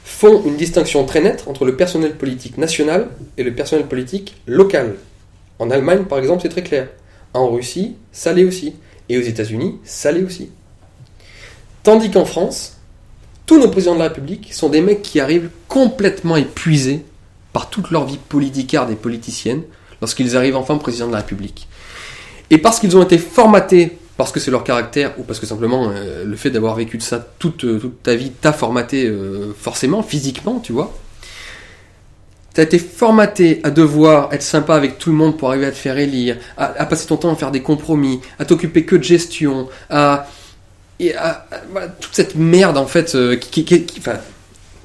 font une distinction très nette entre le personnel politique national et le personnel politique local. En Allemagne, par exemple, c'est très clair. En Russie, ça l'est aussi. Et aux États-Unis, ça l'est aussi. Tandis qu'en France, tous nos présidents de la République sont des mecs qui arrivent complètement épuisés par toute leur vie politicarde et politicienne lorsqu'ils arrivent enfin président de la République. Et parce qu'ils ont été formatés, parce que c'est leur caractère, ou parce que simplement le fait d'avoir vécu de ça toute ta vie t'a formaté forcément, physiquement, tu vois. T'as été formaté à devoir être sympa avec tout le monde pour arriver à te faire élire, à passer ton temps à faire des compromis, à t'occuper que de gestion, voilà, toute cette merde en fait,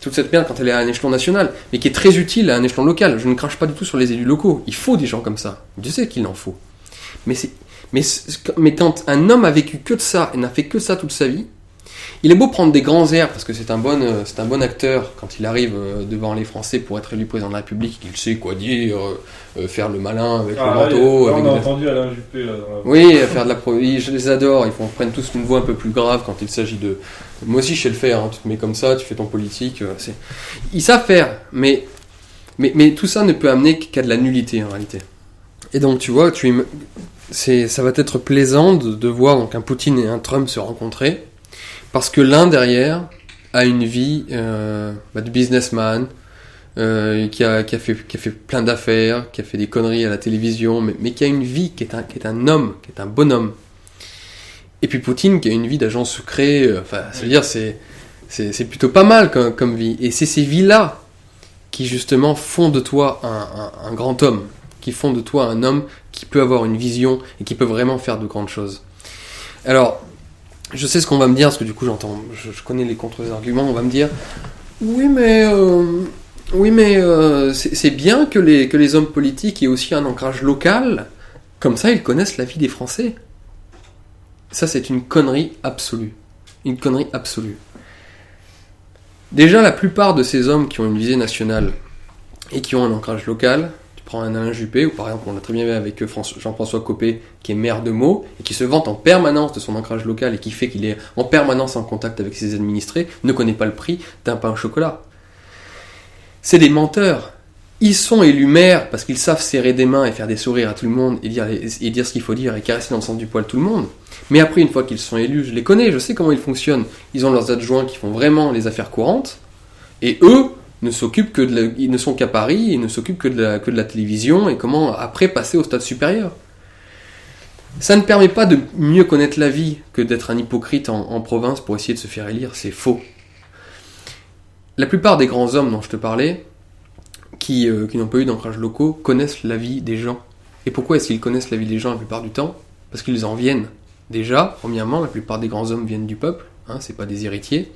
toute cette merde quand elle est à un échelon national, mais qui est très utile à un échelon local. Je ne crache pas du tout sur les élus locaux. Il faut des gens comme ça. Je sais qu'il en faut. Mais quand un homme a vécu que de ça et n'a fait que ça toute sa vie, il est beau prendre des grands airs parce que c'est un bon acteur quand il arrive devant les Français pour être élu président de la République, il sait quoi dire, faire le malin avec le manteau. On a entendu Alain Juppé là. Oui, faire de la je les adore. Ils prennent tous une voix un peu plus grave quand il s'agit de. Moi aussi je sais le faire. Hein. Tu te mets comme ça, tu fais ton politique. Ils savent faire, mais tout ça ne peut amener qu'à de la nullité en réalité. Et donc tu vois, ça va être plaisant de voir donc un Poutine et un Trump se rencontrer. Parce que l'un derrière a une vie de businessman, qui a fait plein d'affaires, qui a fait des conneries à la télévision, mais qui a une vie, qui est un homme, qui est un bonhomme. Et puis Poutine qui a une vie d'agent secret, c'est-à-dire c'est plutôt pas mal comme vie. Et c'est ces vies-là qui justement font de toi un grand homme, qui font de toi un homme qui peut avoir une vision et qui peut vraiment faire de grandes choses. Alors, je sais ce qu'on va me dire, parce que du coup je connais les contre-arguments, on va me dire oui mais c'est bien que les hommes politiques aient aussi un ancrage local, comme ça ils connaissent la vie des Français. Ça c'est une connerie absolue. Une connerie absolue. Déjà la plupart de ces hommes qui ont une visée nationale et qui ont un ancrage local, prends un Alain Juppé, ou par exemple on l'a très bien vu avec Jean-François Copé, qui est maire de Meaux, et qui se vante en permanence de son ancrage local, et qui fait qu'il est en permanence en contact avec ses administrés, ne connaît pas le prix d'un pain au chocolat. C'est des menteurs. Ils sont élus maires parce qu'ils savent serrer des mains et faire des sourires à tout le monde, et dire ce qu'il faut dire, et caresser dans le sens du poil tout le monde. Mais après, une fois qu'ils sont élus, je les connais, je sais comment ils fonctionnent. Ils ont leurs adjoints qui font vraiment les affaires courantes, et eux, ils ne sont qu'à Paris, ils ne s'occupent que de la télévision et comment après passer au stade supérieur. Ça ne permet pas de mieux connaître la vie que d'être un hypocrite en province pour essayer de se faire élire, c'est faux. La plupart des grands hommes dont je te parlais, qui n'ont pas eu d'ancrage locaux, connaissent la vie des gens. Et pourquoi est-ce qu'ils connaissent la vie des gens la plupart du temps ? Parce qu'ils en viennent. Déjà, premièrement, la plupart des grands hommes viennent du peuple, c'est pas des héritiers.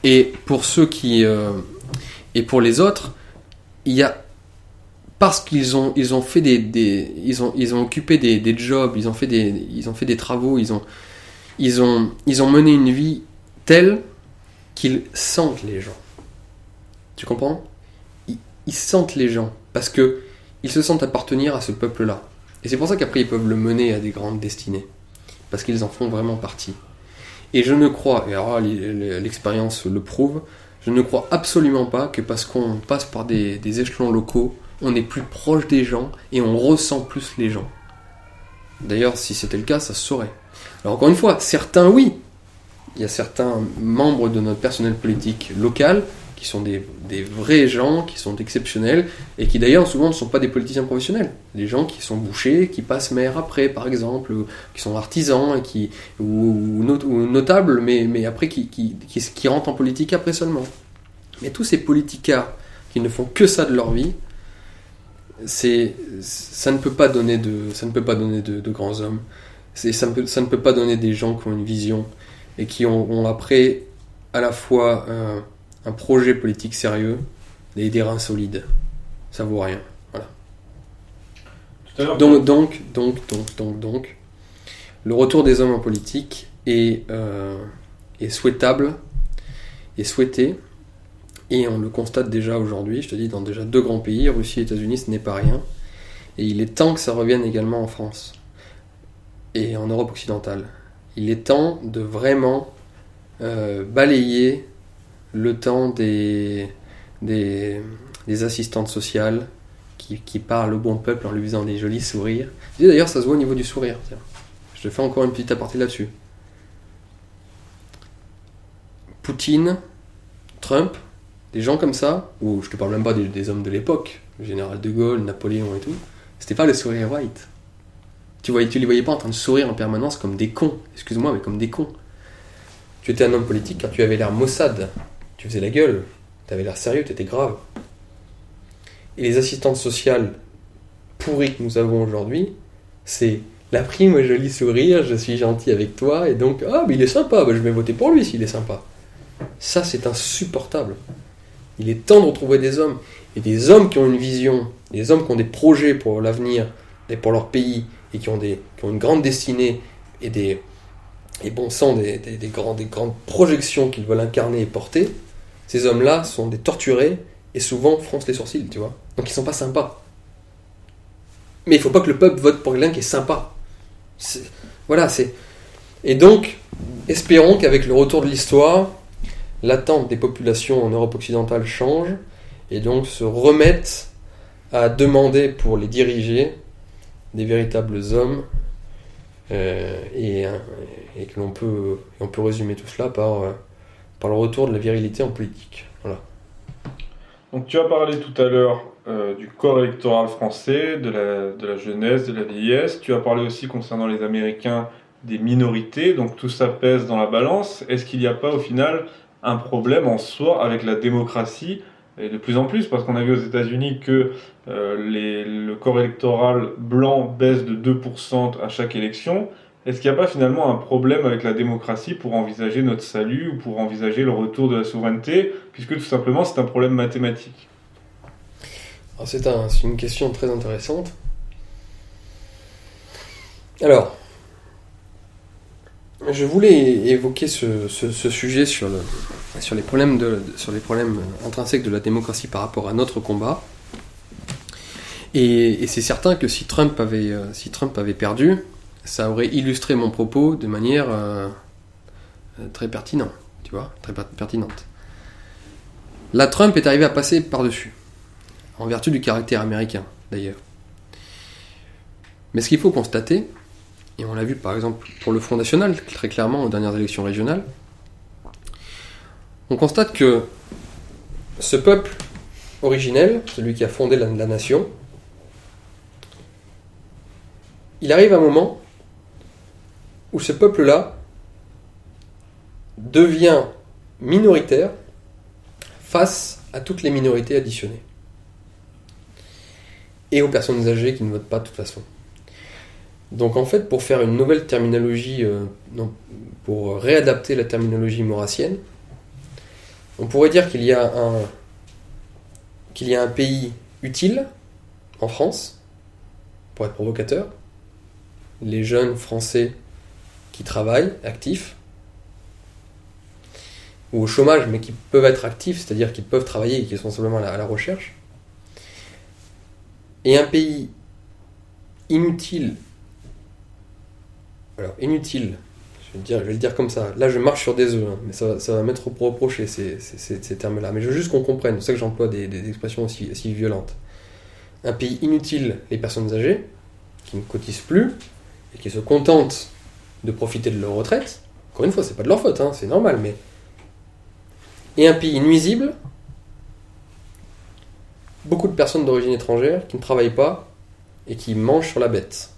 Et pour ceux et pour les autres, il y a parce qu'ils ont fait ils ont occupé des jobs, ils ont fait des travaux, ils ont mené une vie telle qu'ils sentent les gens. Tu comprends ? Ils sentent les gens parce que ils se sentent appartenir à ce peuple-là. Et c'est pour ça qu'après ils peuvent le mener à des grandes destinées parce qu'ils en font vraiment partie. Et je ne crois, et alors l'expérience le prouve, je ne crois absolument pas que parce qu'on passe par des échelons locaux, on est plus proche des gens et on ressent plus les gens. D'ailleurs, si c'était le cas, ça se saurait. Alors encore une fois, certains oui. Il y a certains membres de notre personnel politique local qui sont des vrais gens, qui sont exceptionnels, et qui d'ailleurs souvent ne sont pas des politiciens professionnels. Des gens qui sont bouchers, qui passent maire après, par exemple, ou qui sont artisans, et ou notables, mais après qui rentrent en politique après seulement. Mais tous ces politicards qui ne font que ça de leur vie, ça ne peut pas donner de grands hommes. Ça ne peut pas donner des gens qui ont une vision et qui ont après à la fois un projet politique sérieux et des reins solides. Ça vaut rien. Voilà. Tout à l'heure, Donc, le retour des hommes en politique est souhaitable, est souhaité, et on le constate déjà aujourd'hui, je te dis, dans déjà 2 grands pays, Russie et États-Unis, ce n'est pas rien. Et il est temps que ça revienne également en France et en Europe occidentale. Il est temps de vraiment balayer le temps des assistantes sociales qui parlent au bon peuple en lui faisant des jolis sourires. Et d'ailleurs, ça se voit au niveau du sourire. Tiens. Je te fais encore une petite aparté là-dessus. Poutine, Trump, des gens comme ça, ou je te parle même pas des hommes de l'époque, le général de Gaulle, Napoléon et tout, c'était pas le sourire white. Tu les voyais pas en train de sourire en permanence comme des cons, excuse-moi, mais comme des cons. Tu étais un homme politique quand tu avais l'air maussade, tu faisais la gueule, tu avais l'air sérieux, tu étais grave. Et les assistantes sociales pourries que nous avons aujourd'hui, c'est la prime au joli sourire, je suis gentil avec toi, et donc, mais il est sympa, je vais voter pour lui s'il est sympa. Ça, c'est insupportable. Il est temps de retrouver des hommes, et des hommes qui ont une vision, des hommes qui ont des projets pour l'avenir, et pour leur pays, et qui ont une grande destinée, et bon sang, des grandes projections qu'ils veulent incarner et porter. Ces hommes-là sont des torturés, et souvent froncent les sourcils, tu vois. Donc ils sont pas sympas. Mais il faut pas que le peuple vote pour quelqu'un qui est sympa. Et donc, espérons qu'avec le retour de l'histoire, l'attente des populations en Europe occidentale change, et donc se remettent à demander pour les diriger des véritables hommes, et que on peut résumer tout cela par le retour de la virilité en politique. Voilà. Donc tu as parlé tout à l'heure du corps électoral français, de la jeunesse, de la vieillesse. Tu as parlé aussi concernant les Américains des minorités. Donc tout ça pèse dans la balance. Est-ce qu'il n'y a pas au final un problème en soi avec la démocratie? Et de plus en plus, parce qu'on a vu aux États-Unis que le corps électoral blanc baisse de 2% à chaque élection. Est-ce qu'il n'y a pas finalement un problème avec la démocratie pour envisager notre salut ou pour envisager le retour de la souveraineté, puisque tout simplement c'est un problème mathématique? Alors c'est une question très intéressante. Alors, je voulais évoquer ce sujet sur les problèmes intrinsèques de la démocratie par rapport à notre combat. Et c'est certain que si Trump avait perdu, ça aurait illustré mon propos de manière très pertinente, tu vois, très pertinente. Là, Trump est arrivé à passer par-dessus, en vertu du caractère américain, d'ailleurs. Mais ce qu'il faut constater, et on l'a vu par exemple pour le Front National, très clairement aux dernières élections régionales, on constate que ce peuple originel, celui qui a fondé la nation, il arrive un moment où ce peuple-là devient minoritaire face à toutes les minorités additionnées. Et aux personnes âgées qui ne votent pas de toute façon. Donc en fait, pour faire une nouvelle terminologie, pour réadapter la terminologie maurassienne, on pourrait dire qu'il y a un pays utile en France, pour être provocateur, les jeunes Français qui travaillent, actifs, ou au chômage, mais qui peuvent être actifs, c'est-à-dire qu'ils peuvent travailler et qui sont simplement à la recherche, et un pays inutile. Alors, inutile, je vais le dire comme ça. Là, je marche sur des œufs, hein, mais ça va m'être reproché, ces termes-là. Mais je veux juste qu'on comprenne, c'est pour ça que j'emploie des expressions aussi violentes. Un pays inutile, les personnes âgées, qui ne cotisent plus, et qui se contentent de profiter de leur retraite, encore une fois, c'est pas de leur faute, c'est normal, mais... Et un pays nuisible, beaucoup de personnes d'origine étrangère qui ne travaillent pas et qui mangent sur la bête.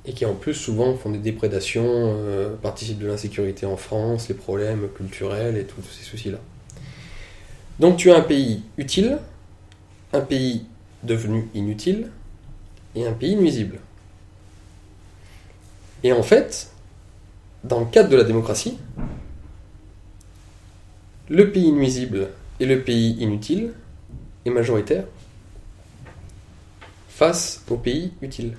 Et qui en plus souvent font des déprédations, participent de l'insécurité en France, les problèmes culturels et tous ces soucis-là. Donc tu as un pays utile, un pays devenu inutile, et un pays nuisible. Et en fait, dans le cadre de la démocratie, le pays nuisible et le pays inutile est majoritaire face au pays utile.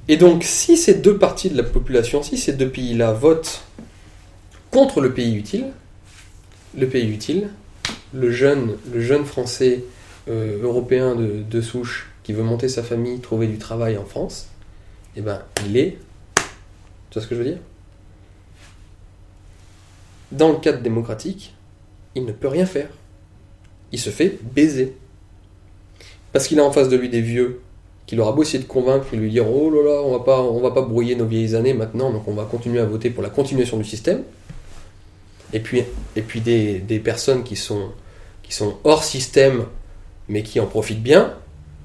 Et donc, si ces deux parties de la population, si ces deux pays-là votent contre le pays utile, le jeune français européen de souche qui veut monter sa famille, trouver du travail en France, eh ben, il est... Tu vois ce que je veux dire ? Dans le cadre démocratique, il ne peut rien faire. Il se fait baiser. Parce qu'il a en face de lui des vieux qu'il aura beau essayer de convaincre et lui dire « Oh là là, on va pas brouiller nos vieilles années maintenant, donc on va continuer à voter pour la continuation du système. » Et puis des personnes qui sont hors système, mais qui en profitent bien,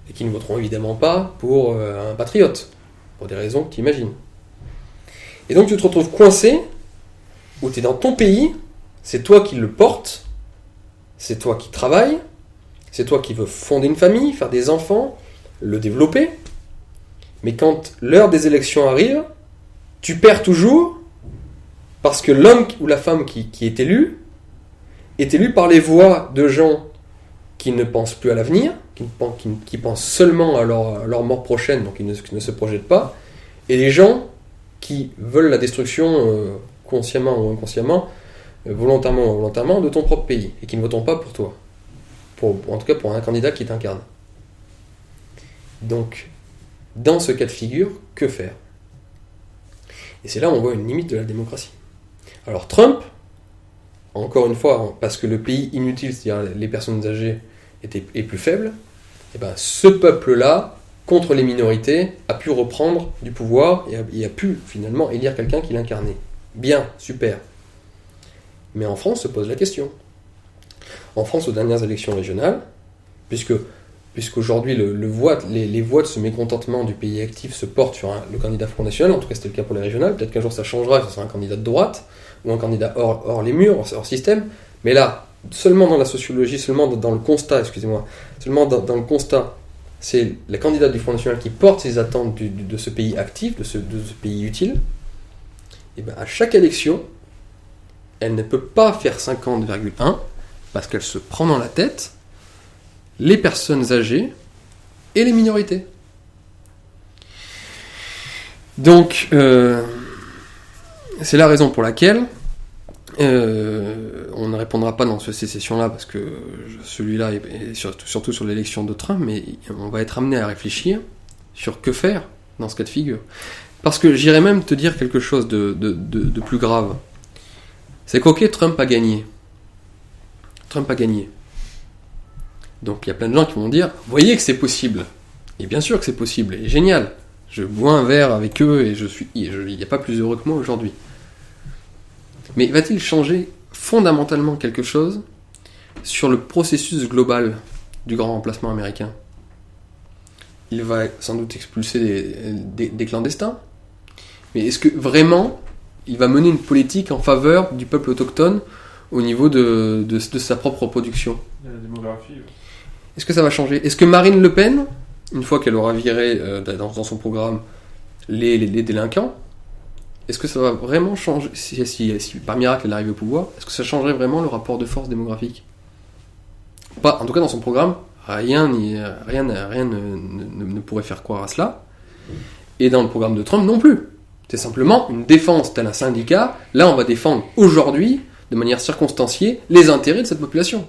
et qui ne voteront évidemment pas pour un patriote, pour des raisons que tu imagines. Et donc tu te retrouves coincé, où tu es dans ton pays, c'est toi qui le portes, c'est toi qui travailles, c'est toi qui veux fonder une famille, faire des enfants, le développer, mais quand l'heure des élections arrive, tu perds toujours, parce que l'homme ou la femme qui est élu par les voix de gens qui ne pensent plus à l'avenir, qui pensent seulement à leur mort prochaine, donc qui ne se projettent pas, et les gens qui veulent la destruction consciemment ou inconsciemment, volontairement ou involontairement, de ton propre pays, et qui ne voteront pas pour toi. En tout cas pour un candidat qui t'incarne. Donc, dans ce cas de figure, que faire ? Et c'est là où on voit une limite de la démocratie. Alors Trump, encore une fois, parce que le pays inutile, c'est-à-dire les personnes âgées, est plus faible, et ben ce peuple-là, contre les minorités, a pu reprendre du pouvoir et a pu finalement élire quelqu'un qui l'incarnait. Bien, super. Mais en France se pose la question. En France, aux dernières élections régionales, puisqu'aujourd'hui les voix de ce mécontentement du pays actif se portent sur le candidat Front National, en tout cas c'était le cas pour les régionales, peut-être qu'un jour ça changera, ce sera un candidat de droite, ou un candidat hors les murs, hors système, mais là, seulement dans la sociologie, seulement dans le constat, seulement dans le constat, c'est la candidate du Front National qui porte ses attentes de ce pays actif, de ce pays utile, et bien à chaque élection, elle ne peut pas faire 50,1 parce qu'elle se prend dans la tête les personnes âgées et les minorités. Donc, c'est la raison pour laquelle on ne répondra pas dans cette session-là parce que celui-là est surtout sur l'élection de Trump, mais on va être amené à réfléchir sur que faire dans ce cas de figure. Parce que j'irais même te dire quelque chose de plus grave. C'est qu'ok, Trump a gagné. Trump a gagné. Donc il y a plein de gens qui vont dire, vous voyez que c'est possible. Et bien sûr que c'est possible, et génial. Je bois un verre avec eux et il n'y a pas plus heureux que moi aujourd'hui. Mais va-t-il changer fondamentalement quelque chose sur le processus global du grand remplacement américain ? Il va sans doute expulser des clandestins. Mais est-ce que vraiment il va mener une politique en faveur du peuple autochtone au niveau de sa propre production ? La démographie. Est-ce que ça va changer ? Est-ce que Marine Le Pen, une fois qu'elle aura viré dans son programme les délinquants, est-ce que ça va vraiment changer, si par miracle elle arrive au pouvoir, est-ce que ça changerait vraiment le rapport de force démographique ? Pas, en tout cas dans son programme, rien ne pourrait faire croire à cela. Et dans le programme de Trump non plus. C'est simplement une défense tel un syndicat. Là on va défendre aujourd'hui, de manière circonstanciée, les intérêts de cette population.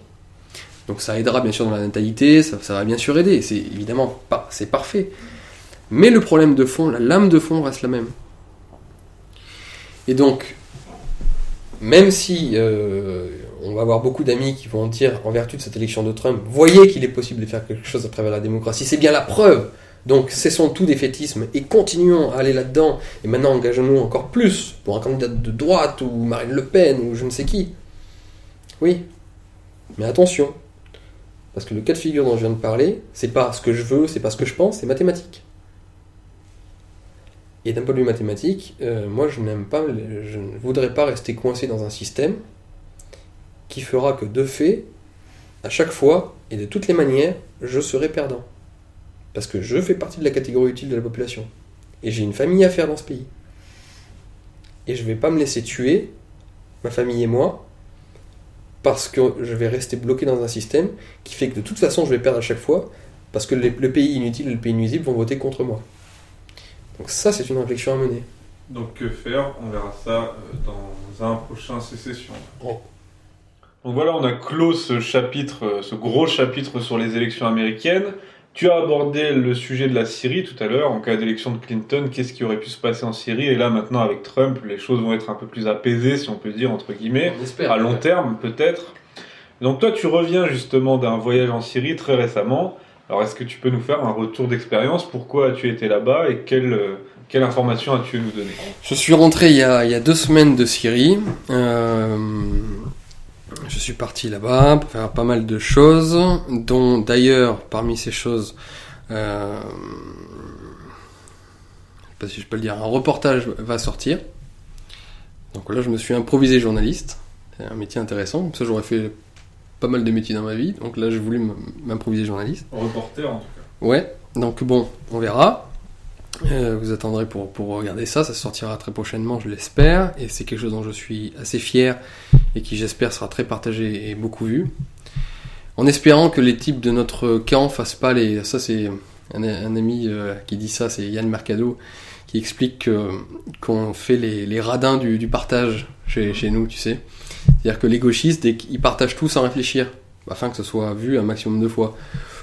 Donc ça aidera bien sûr dans la natalité, ça va bien sûr aider, c'est évidemment pas, c'est parfait. Mais le problème de fond, la lame de fond reste la même. Et donc, même si on va avoir beaucoup d'amis qui vont dire, en vertu de cette élection de Trump, voyez qu'il est possible de faire quelque chose à travers la démocratie, c'est bien la preuve. Donc cessons tout défaitisme et continuons à aller là-dedans. Et maintenant engageons-nous encore plus pour un candidat de droite ou Marine Le Pen ou je ne sais qui. Oui, mais attention, parce que le cas de figure dont je viens de parler, c'est pas ce que je veux, c'est pas ce que je pense, c'est mathématique. Et d'un point de vue mathématique, moi je ne voudrais pas rester coincé dans un système qui fera que de fait, à chaque fois et de toutes les manières, je serai perdant. Parce que je fais partie de la catégorie utile de la population. Et j'ai une famille à faire dans ce pays. Et je ne vais pas me laisser tuer, ma famille et moi, parce que je vais rester bloqué dans un système qui fait que de toute façon je vais perdre à chaque fois, parce que le pays inutile et le pays nuisible vont voter contre moi. Donc ça, c'est une réflexion à mener. Donc que faire? On verra ça dans un prochain Sécession. Oh. Donc voilà, on a clos ce chapitre, ce gros chapitre sur les élections américaines. Tu as abordé le sujet de la Syrie tout à l'heure. En cas d'élection de Clinton, qu'est-ce qui aurait pu se passer en Syrie? Et là, maintenant, avec Trump, les choses vont être un peu plus apaisées, si on peut dire, entre guillemets, On espère, à long terme, peut-être. Donc toi, tu reviens justement d'un voyage en Syrie très récemment. Alors, est-ce que tu peux nous faire un retour d'expérience? Pourquoi as-tu été là-bas et quelle information as-tu à nous donner? Je suis rentré il y a 2 semaines de Syrie. Je suis parti là-bas pour faire pas mal de choses, dont d'ailleurs, parmi ces choses, je sais pas si je peux le dire, un reportage va sortir. Donc là, je me suis improvisé journaliste. C'est un métier intéressant. Comme ça, j'aurais fait pas mal de métiers dans ma vie. Donc là, j'ai voulu m'improviser journaliste. Reporter, en tout cas. Ouais, donc bon, on verra. Vous attendrez pour regarder ça sortira très prochainement, je l'espère, et c'est quelque chose dont je suis assez fier et qui j'espère sera très partagé et beaucoup vu. En espérant que les types de notre camp fassent pas les... Ça c'est un ami qui dit ça, c'est Yann Mercado, qui explique qu'on fait les radins du partage chez nous, tu sais. C'est-à-dire que les gauchistes, ils partagent tout sans réfléchir, afin que ce soit vu un maximum de fois.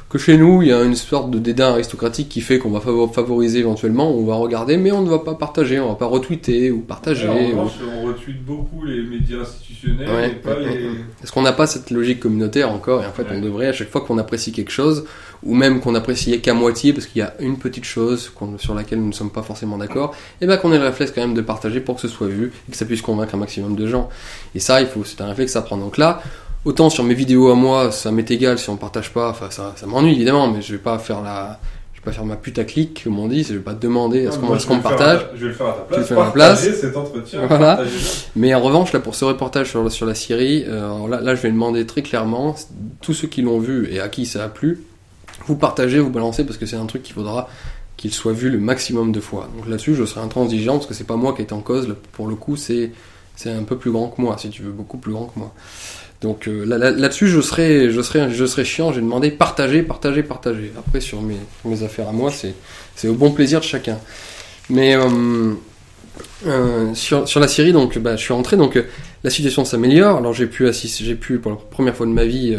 Que chez nous, il y a une sorte de dédain aristocratique qui fait qu'on va favoriser éventuellement, on va regarder, mais on ne va pas partager, on va pas retweeter ou partager. En revanche, on retweet beaucoup les médias institutionnels et pas les... Parce qu'on n'a pas cette logique communautaire encore, et en fait on devrait, à chaque fois qu'on apprécie quelque chose, ou même qu'on apprécie qu'à moitié, parce qu'il y a une petite chose sur laquelle nous ne sommes pas forcément d'accord, et bien qu'on ait le réflexe quand même de partager pour que ce soit vu, et que ça puisse convaincre un maximum de gens. Et ça, c'est un réflexe à prendre. Donc là, autant sur mes vidéos à moi, ça m'est égal si on partage pas, enfin ça m'ennuie évidemment, mais je vais pas faire ma putaclic, comme on dit, je vais pas demander est-ce qu'on me partage. Je vais le faire à ta place. Tu le fais à ma place. Partager cet entretien. Voilà. Mais en revanche, là, pour ce reportage sur la Syrie, là, je vais demander très clairement, tous ceux qui l'ont vu et à qui ça a plu, vous partagez, vous balancez, parce que c'est un truc qu'il faudra qu'il soit vu le maximum de fois. Donc là-dessus, je serai intransigeant, parce que c'est pas moi qui est en cause, là, pour le coup, c'est un peu plus grand que moi, si tu veux, beaucoup plus grand que moi. Donc là-dessus, je serai chiant, j'ai demandé partager. Après, sur mes affaires à moi, c'est au bon plaisir de chacun. Mais sur la Syrie, donc, je suis rentré, donc la situation s'améliore. Alors j'ai pu pour la première fois de ma vie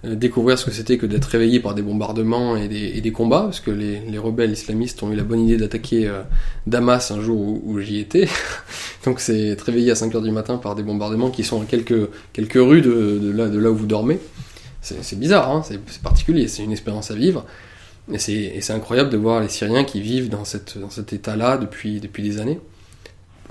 découvrir ce que c'était que d'être réveillé par des bombardements et des combats, parce que les rebelles islamistes ont eu la bonne idée d'attaquer Damas un jour où j'y étais. Donc c'est être réveillé à 5h du matin par des bombardements qui sont à quelques rues de là où vous dormez. C'est bizarre, hein, c'est particulier, c'est une expérience à vivre. Et c'est incroyable de voir les Syriens qui vivent dans cet état-là depuis des années.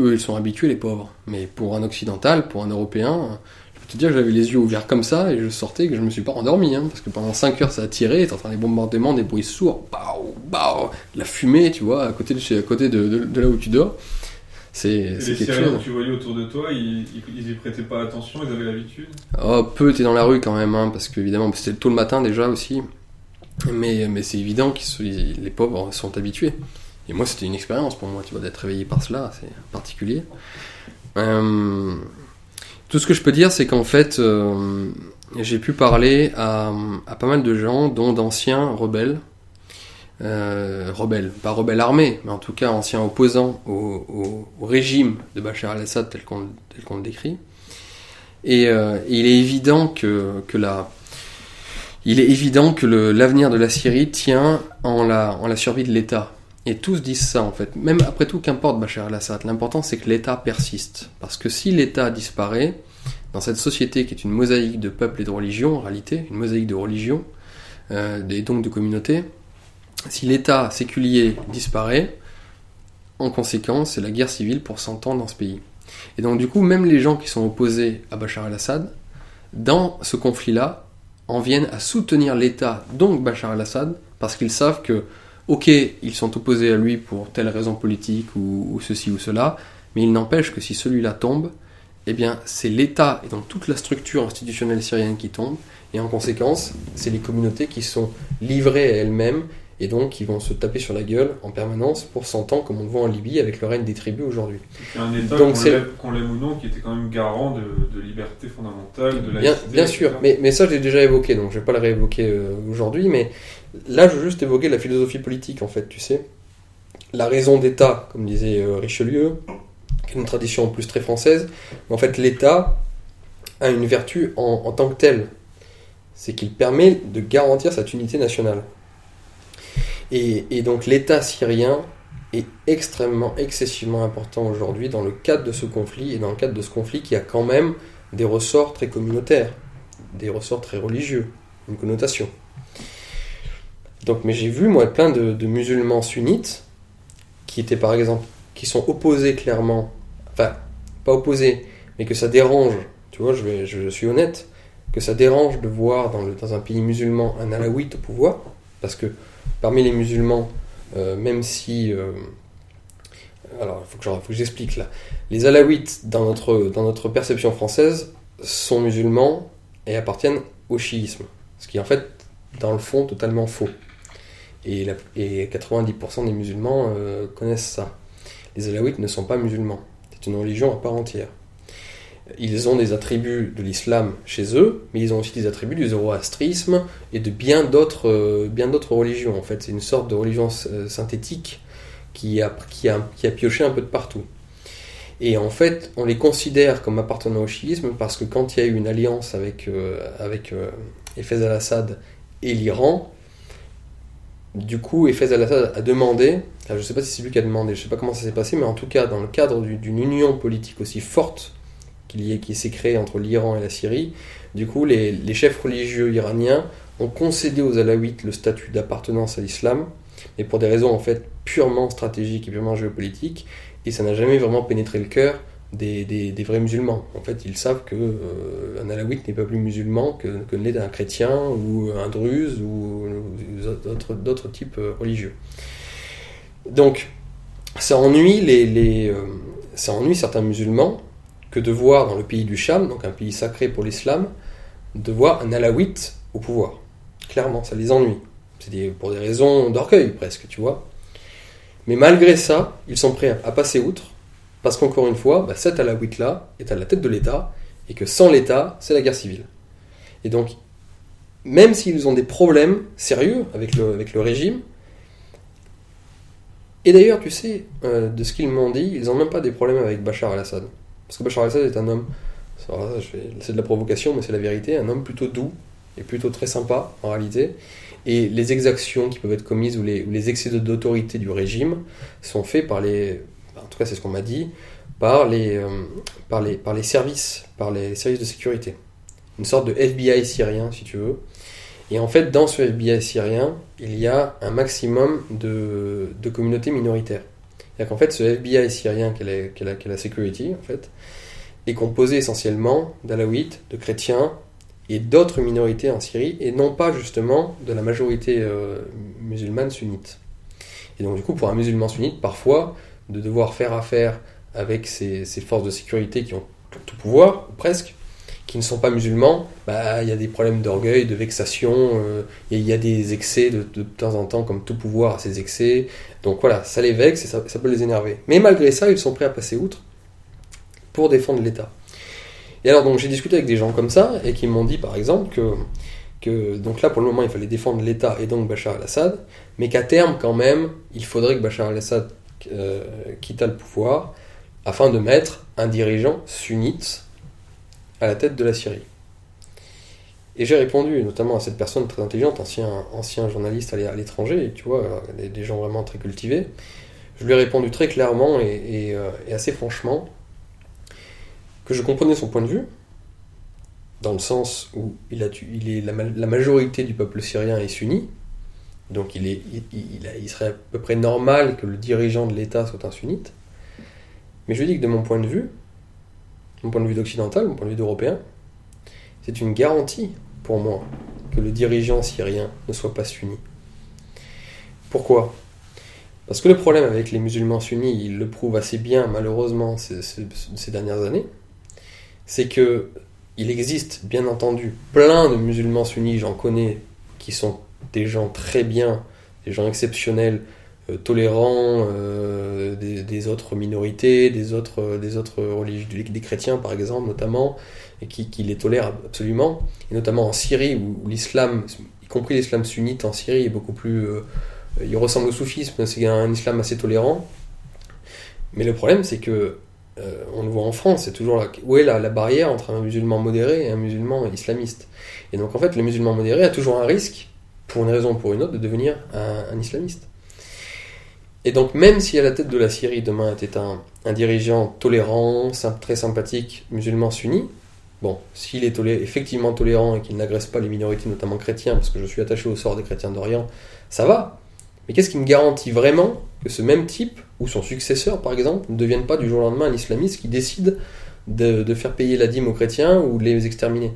Eux, ils sont habitués, les pauvres. Mais pour un occidental, pour un Européen... Je peux te dire que j'avais les yeux ouverts comme ça et je sortais et que je me suis pas rendormi, hein, parce que pendant 5 heures ça a tiré, t'entends des bombardements, des bruits sourds, de la fumée, tu vois, à côté de là où tu dors. C'est les quelque Syriens chose. que tu voyais autour de toi, ils y prêtaient pas attention, ils avaient l'habitude? Oh, peu étaient dans la rue quand même, hein, parce qu'évidemment c'était tôt le matin déjà aussi, mais c'est évident que les pauvres sont habitués. Et moi c'était une expérience pour moi, tu vois, d'être réveillé par cela, c'est particulier. Tout ce que je peux dire, c'est qu'en fait, j'ai pu parler à pas mal de gens, dont d'anciens rebelles, pas rebelles armés, mais en tout cas anciens opposants au régime de Bachar al-Assad tel qu'on le décrit. Et il est évident que l'avenir de la Syrie tient en la survie de l'État. Et tous disent ça en fait. Même après tout, qu'importe Bachar al-Assad, l'important c'est que l'État persiste. Parce que si l'État disparaît, dans cette société qui est une mosaïque de peuples et de religions, en réalité, une mosaïque de religions, et donc de communautés, si l'État séculier disparaît, en conséquence, c'est la guerre civile pour 100 ans dans ce pays. Et donc du coup, même les gens qui sont opposés à Bachar el-Assad, dans ce conflit-là, en viennent à soutenir l'État, donc Bachar el-Assad, parce qu'ils savent que, ok, ils sont opposés à lui pour telle raison politique ou ceci ou cela, mais il n'empêche que si celui-là tombe, eh bien c'est l'État et donc toute la structure institutionnelle syrienne qui tombe, et en conséquence, c'est les communautés qui sont livrées à elles-mêmes, et donc qui vont se taper sur la gueule en permanence pour 100 ans, comme on le voit en Libye avec le règne des tribus aujourd'hui. C'est un État, Donc qu'on l'aime ou non, qui était quand même garant de liberté fondamentale, de laïcité. Bien sûr, mais ça je l'ai déjà évoqué, donc je ne vais pas le réévoquer aujourd'hui, mais là je veux juste évoquer la philosophie politique en fait, tu sais. La raison d'État, comme disait Richelieu, qui est une tradition en plus très française, mais en fait l'État a une vertu en tant que telle, c'est qu'il permet de garantir cette unité nationale. Et donc l'État syrien est extrêmement, excessivement important aujourd'hui dans le cadre de ce conflit, et dans le cadre de ce conflit qui a quand même des ressorts très communautaires, des ressorts très religieux, une connotation. Donc, mais j'ai vu, moi, plein de musulmans sunnites qui étaient, par exemple, qui sont opposés clairement, enfin, pas opposés, mais que ça dérange, tu vois, je suis honnête, que ça dérange de voir dans un pays musulman un alawite au pouvoir, parce que parmi les musulmans, même si... alors, il faut que j'explique là. Les alaouites, dans notre perception française, sont musulmans et appartiennent au chiisme. Ce qui est en fait, dans le fond, totalement faux. Et 90% des musulmans connaissent ça. Les alaouites ne sont pas musulmans. C'est une religion à part entière. Ils ont des attributs de l'islam chez eux, mais ils ont aussi des attributs du zoroastrisme et de bien d'autres religions. En fait, c'est une sorte de religion synthétique qui a pioché un peu de partout. Et en fait, on les considère comme appartenant au chiisme parce que quand il y a eu une alliance avec Hafez al-Assad et l'Iran, du coup, Hafez al-Assad a demandé, je ne sais pas si c'est lui qui a demandé, je ne sais pas comment ça s'est passé, mais en tout cas, dans le cadre d'une union politique aussi forte qui s'est créée entre l'Iran et la Syrie, du coup, les chefs religieux iraniens ont concédé aux alaouites le statut d'appartenance à l'islam, mais pour des raisons en fait purement stratégiques et purement géopolitiques, et ça n'a jamais vraiment pénétré le cœur des vrais musulmans. En fait, ils savent qu'un alaouite n'est pas plus musulman que l'est un chrétien ou un druze ou d'autres types religieux. Donc, ça ennuie certains musulmans que de voir dans le pays du Cham, donc un pays sacré pour l'islam, de voir un alaouite au pouvoir. Clairement, ça les ennuie. C'est pour des raisons d'orgueil presque, tu vois. Mais malgré ça, ils sont prêts à passer outre, parce qu'encore une fois, cet alaouite-là est à la tête de l'État, et que sans l'État, c'est la guerre civile. Et donc, même s'ils ont des problèmes sérieux avec le régime, et d'ailleurs, tu sais, de ce qu'ils m'ont dit, ils n'ont même pas des problèmes avec Bachar el-Assad. Parce que Bachar el-Assad est un homme, c'est de la provocation, mais c'est la vérité, un homme plutôt doux, et plutôt très sympa, en réalité. Et les exactions qui peuvent être commises ou les excès d'autorité du régime sont faits par en tout cas c'est ce qu'on m'a dit, par les services de sécurité. Une sorte de FBI syrien, si tu veux. Et en fait, dans ce FBI syrien, il y a un maximum de communautés minoritaires. C'est-à-dire qu'en fait, ce FBI syrien qu'est la security, en fait, est composé essentiellement d'alaouites, de chrétiens, et d'autres minorités en Syrie, et non pas justement de la majorité musulmane sunnite. Et donc du coup, pour un musulman sunnite, parfois, de devoir faire affaire avec ces forces de sécurité qui ont tout pouvoir, ou presque, qui ne sont pas musulmans, il y a des problèmes d'orgueil, de vexation, il y a des excès de temps en temps, comme tout pouvoir a ses excès, donc voilà, ça les vexe et ça peut les énerver. Mais malgré ça, ils sont prêts à passer outre pour défendre l'État. Et alors donc j'ai discuté avec des gens comme ça et qui m'ont dit par exemple que donc là pour le moment il fallait défendre l'État et donc Bachar el-Assad, mais qu'à terme quand même il faudrait que Bachar el-Assad quitte le pouvoir afin de mettre un dirigeant sunnite à la tête de la Syrie. Et j'ai répondu notamment à cette personne très intelligente, ancien journaliste à l'étranger, tu vois, des gens vraiment très cultivés. Je lui ai répondu très clairement et assez franchement que je comprenais son point de vue, dans le sens où la majorité du peuple syrien est sunni, donc il serait à peu près normal que le dirigeant de l'État soit un sunnite. Mais je dis que de mon point de vue d'occidental, mon point de vue d'européen, c'est une garantie pour moi que le dirigeant syrien ne soit pas sunni. Pourquoi ? Parce que le problème avec les musulmans sunnis, il le prouve assez bien malheureusement ces dernières années, c'est que il existe bien entendu plein de musulmans sunnis, j'en connais, qui sont des gens très bien, des gens exceptionnels, tolérants des autres minorités, des autres religions, des chrétiens par exemple notamment, et qui les tolèrent absolument, et notamment en Syrie où l'islam, y compris l'islam sunnite en Syrie, est beaucoup plus... il ressemble au soufisme, c'est un islam assez tolérant. Mais le problème c'est que, on le voit en France, c'est toujours où est la barrière entre un musulman modéré et un musulman islamiste. Et donc en fait le musulman modéré a toujours un risque, pour une raison ou pour une autre, de devenir un islamiste. Et donc même si à la tête de la Syrie demain était un dirigeant tolérant, très sympathique, musulman sunni, bon, s'il est effectivement tolérant et qu'il n'agresse pas les minorités, notamment chrétiens, parce que je suis attaché au sort des chrétiens d'Orient, ça va. Mais qu'est-ce qui me garantit vraiment que ce même type, ou son successeur par exemple, ne devienne pas du jour au lendemain un islamiste qui décide de faire payer la dîme aux chrétiens ou de les exterminer ?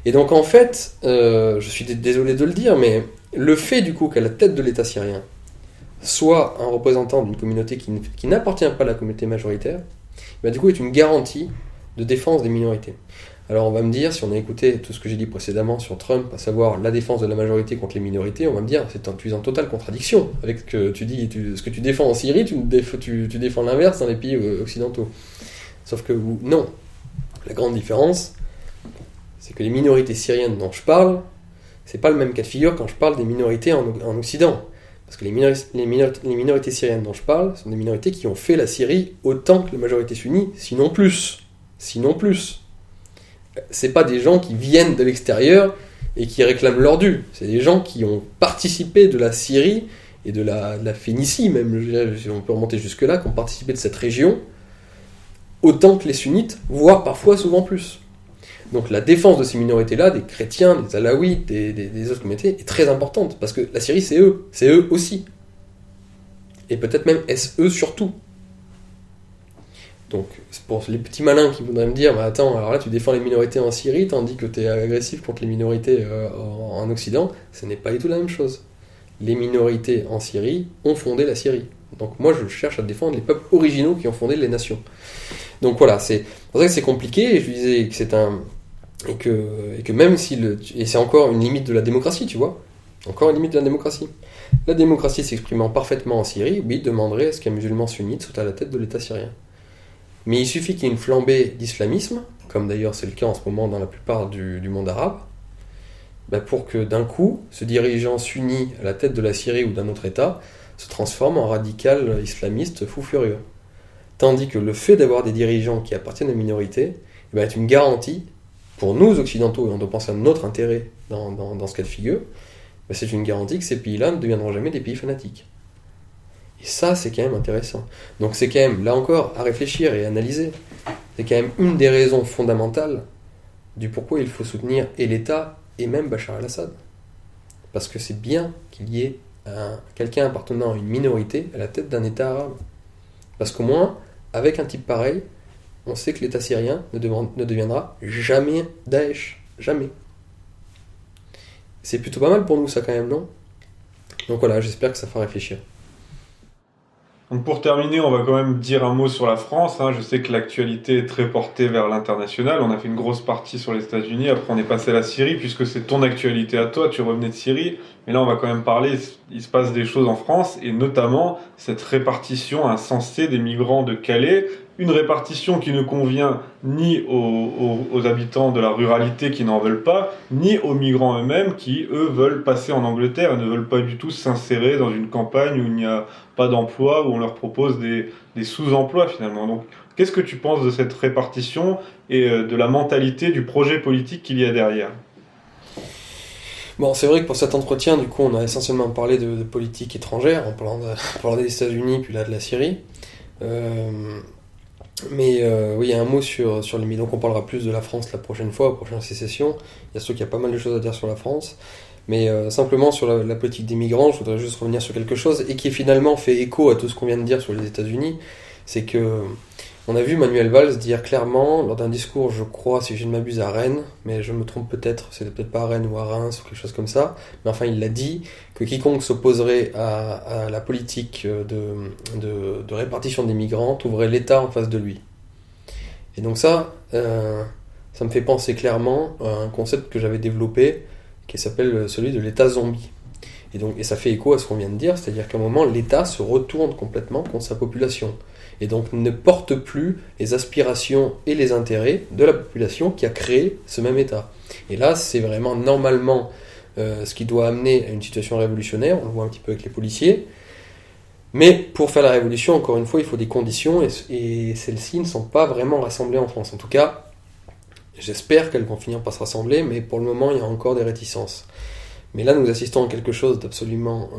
Et donc en fait, je suis désolé de le dire, mais le fait du coup qu'à la tête de l'État syrien soit un représentant d'une communauté qui n'appartient pas à la communauté majoritaire, bah, du coup est une garantie de défense des minorités. Alors on va me dire, si on a écouté tout ce que j'ai dit précédemment sur Trump, à savoir la défense de la majorité contre les minorités, on va me dire, tu es en totale contradiction avec ce que tu dis, ce que tu défends en Syrie, tu défends l'inverse dans les pays occidentaux. Sauf que non, la grande différence, c'est que les minorités syriennes dont je parle, c'est pas le même cas de figure quand je parle des minorités en Occident. Parce que les minorités syriennes dont je parle sont des minorités qui ont fait la Syrie autant que la majorité sunnie, sinon plus. C'est pas des gens qui viennent de l'extérieur et qui réclament leur dû. C'est des gens qui ont participé de la Syrie et de la Phénicie même, si on peut remonter jusque-là, qui ont participé de cette région autant que les sunnites, voire parfois souvent plus. Donc la défense de ces minorités-là, des chrétiens, des alaouites, des autres communautés, est très importante, parce que la Syrie, c'est eux aussi. Et peut-être même est-ce eux surtout. Donc pour les petits malins qui voudraient me dire, bah attends, alors là tu défends les minorités en Syrie, tandis que tu es agressif contre les minorités en Occident, ce n'est pas du tout la même chose. Les minorités en Syrie ont fondé la Syrie. Donc moi je cherche à défendre les peuples originaux qui ont fondé les nations. Donc voilà, c'est pour ça que c'est compliqué, et je disais que c'est et que même si et c'est encore une limite de la démocratie, tu vois, encore une limite de la démocratie. La démocratie s'exprimant parfaitement en Syrie, oui, demanderait à ce qu'un musulman sunnite soit à la tête de l'État syrien. Mais il suffit qu'il y ait une flambée d'islamisme, comme d'ailleurs c'est le cas en ce moment dans la plupart du monde arabe, pour que d'un coup, ce dirigeant sunni à la tête de la Syrie ou d'un autre État se transforme en radical islamiste fou furieux. Tandis que le fait d'avoir des dirigeants qui appartiennent à une minorité est une garantie, pour nous occidentaux, et on doit penser à notre intérêt dans ce cas de figure, c'est une garantie que ces pays-là ne deviendront jamais des pays fanatiques. Et ça, c'est quand même intéressant. Donc c'est quand même, là encore, à réfléchir et à analyser. C'est quand même une des raisons fondamentales du pourquoi il faut soutenir et l'État et même Bachar el-Assad. Parce que c'est bien qu'il y ait quelqu'un appartenant à une minorité à la tête d'un État arabe. Parce qu'au moins, avec un type pareil, on sait que l'État syrien ne deviendra jamais Daesh. Jamais. C'est plutôt pas mal pour nous, ça, quand même, non ? Donc voilà, j'espère que ça fera réfléchir. Donc pour terminer, on va quand même dire un mot sur la France. Je sais que l'actualité est très portée vers l'international. On a fait une grosse partie sur les États-Unis. Après, on est passé à la Syrie, puisque c'est ton actualité à toi. Tu revenais de Syrie. Mais là, on va quand même parler. Il se passe des choses en France, et notamment cette répartition insensée des migrants de Calais. Une répartition qui ne convient ni aux habitants de la ruralité qui n'en veulent pas, ni aux migrants eux-mêmes qui, eux, veulent passer en Angleterre et ne veulent pas du tout s'insérer dans une campagne où il n'y a pas d'emploi, où on leur propose des sous-emplois finalement. Donc, qu'est-ce que tu penses de cette répartition et de la mentalité du projet politique qu'il y a derrière ? Bon, c'est vrai que pour cet entretien, du coup, on a essentiellement parlé de politique étrangère, en parlant des États-Unis, puis là de la Syrie. Mais oui, il y a un mot sur les migrants. Donc on parlera plus de la France la prochaine fois, la prochaine sécession. Il y a sûr qu'il y a pas mal de choses à dire sur la France. Mais simplement sur la politique des migrants, je voudrais juste revenir sur quelque chose et qui finalement fait écho à tout ce qu'on vient de dire sur les États-Unis. C'est que on a vu Manuel Valls dire clairement lors d'un discours, je crois, si je ne m'abuse, à Rennes, mais je me trompe peut-être, c'est peut-être pas à Rennes ou à Reims ou quelque chose comme ça, mais enfin il l'a dit, que quiconque s'opposerait à la politique de répartition des migrants trouverait l'État en face de lui. Et donc ça me fait penser clairement à un concept que j'avais développé qui s'appelle celui de l'État zombie. Et ça fait écho à ce qu'on vient de dire, c'est-à-dire qu'à un moment, l'État se retourne complètement contre sa population. Et donc ne porte plus les aspirations et les intérêts de la population qui a créé ce même État. Et là, c'est vraiment normalement ce qui doit amener à une situation révolutionnaire, on le voit un petit peu avec les policiers. Mais pour faire la révolution, encore une fois, il faut des conditions, et celles-ci ne sont pas vraiment rassemblées en France. En tout cas, j'espère qu'elles vont finir par se rassembler, mais pour le moment, il y a encore des réticences. Mais là, nous assistons à quelque chose d'absolument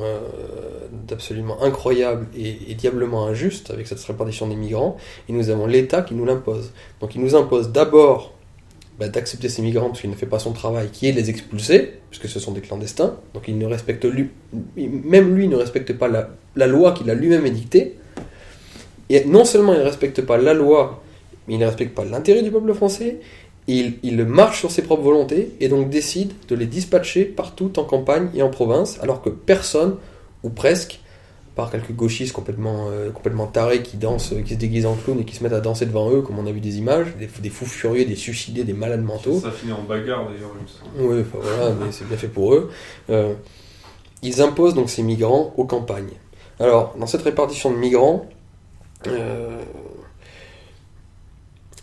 incroyable et diablement injuste avec cette répartition des migrants, et nous avons l'État qui nous l'impose. Donc il nous impose d'abord d'accepter ces migrants parce qu'il ne fait pas son travail, qui est de les expulser, puisque ce sont des clandestins, donc il ne respecte même lui ne respecte pas la loi qu'il a lui-même édictée, et non seulement il ne respecte pas la loi, mais il ne respecte pas l'intérêt du peuple français. Il marche sur ses propres volontés et donc décide de les dispatcher partout en campagne et en province, alors que personne, ou presque, par quelques gauchistes complètement tarés qui dansent, qui se déguisent en clown et qui se mettent à danser devant eux, comme on a vu des images, des fous furieux, des suicidés, des malades mentaux. Ça finit en bagarre d'ailleurs, il me semble. Oui, enfin, voilà, mais c'est bien fait pour eux. Ils imposent donc ces migrants aux campagnes. Alors, dans cette répartition de migrants,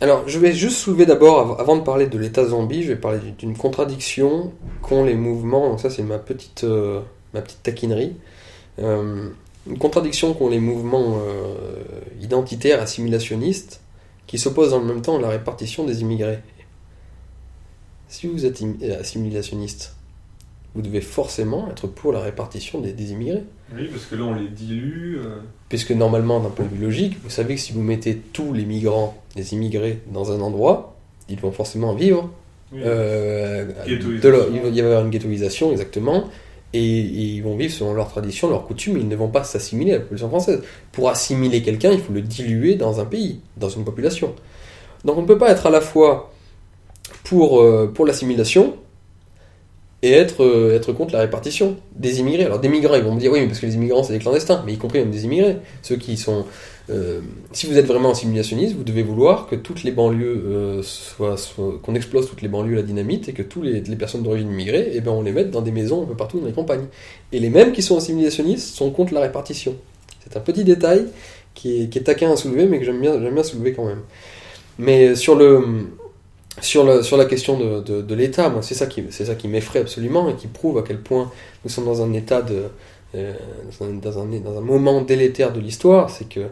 alors, je vais juste soulever d'abord, avant de parler de l'État zombie, je vais parler d'une contradiction qu'ont les mouvements, donc ça c'est ma petite taquinerie, une contradiction qu'ont les mouvements identitaires, assimilationnistes, qui s'opposent en même temps à la répartition des immigrés. Si vous êtes assimilationniste, vous devez forcément être pour la répartition des immigrés. Oui, parce que là on les dilue. Puisque normalement, d'un point de vue logique, vous savez que si vous mettez tous les migrants, les immigrés, dans un endroit, ils vont forcément vivre. Oui. Il va y avoir une ghettoisation, exactement, et ils vont vivre selon leurs traditions, leurs coutumes, ils ne vont pas s'assimiler à la population française. Pour assimiler quelqu'un, il faut le diluer dans un pays, dans une population. Donc on ne peut pas être à la fois pour l'assimilation, et être contre la répartition des immigrés. Alors des migrants, ils vont me dire, oui, mais parce que les immigrants, c'est des clandestins, mais y compris même des immigrés. Ceux qui sont... si vous êtes vraiment assimilationniste, vous devez vouloir que toutes les banlieues qu'on explose toutes les banlieues à la dynamite, et que toutes les personnes d'origine immigrée, eh ben, on les mette dans des maisons un peu partout dans les campagnes. Et les mêmes qui sont assimilationnistes sont contre la répartition. C'est un petit détail qui est taquin à soulever, mais que j'aime bien soulever quand même. Mais sur la question de l'État, moi, c'est ça qui m'effraie absolument et qui prouve à quel point nous sommes dans un état dans un moment délétère de l'histoire, c'est que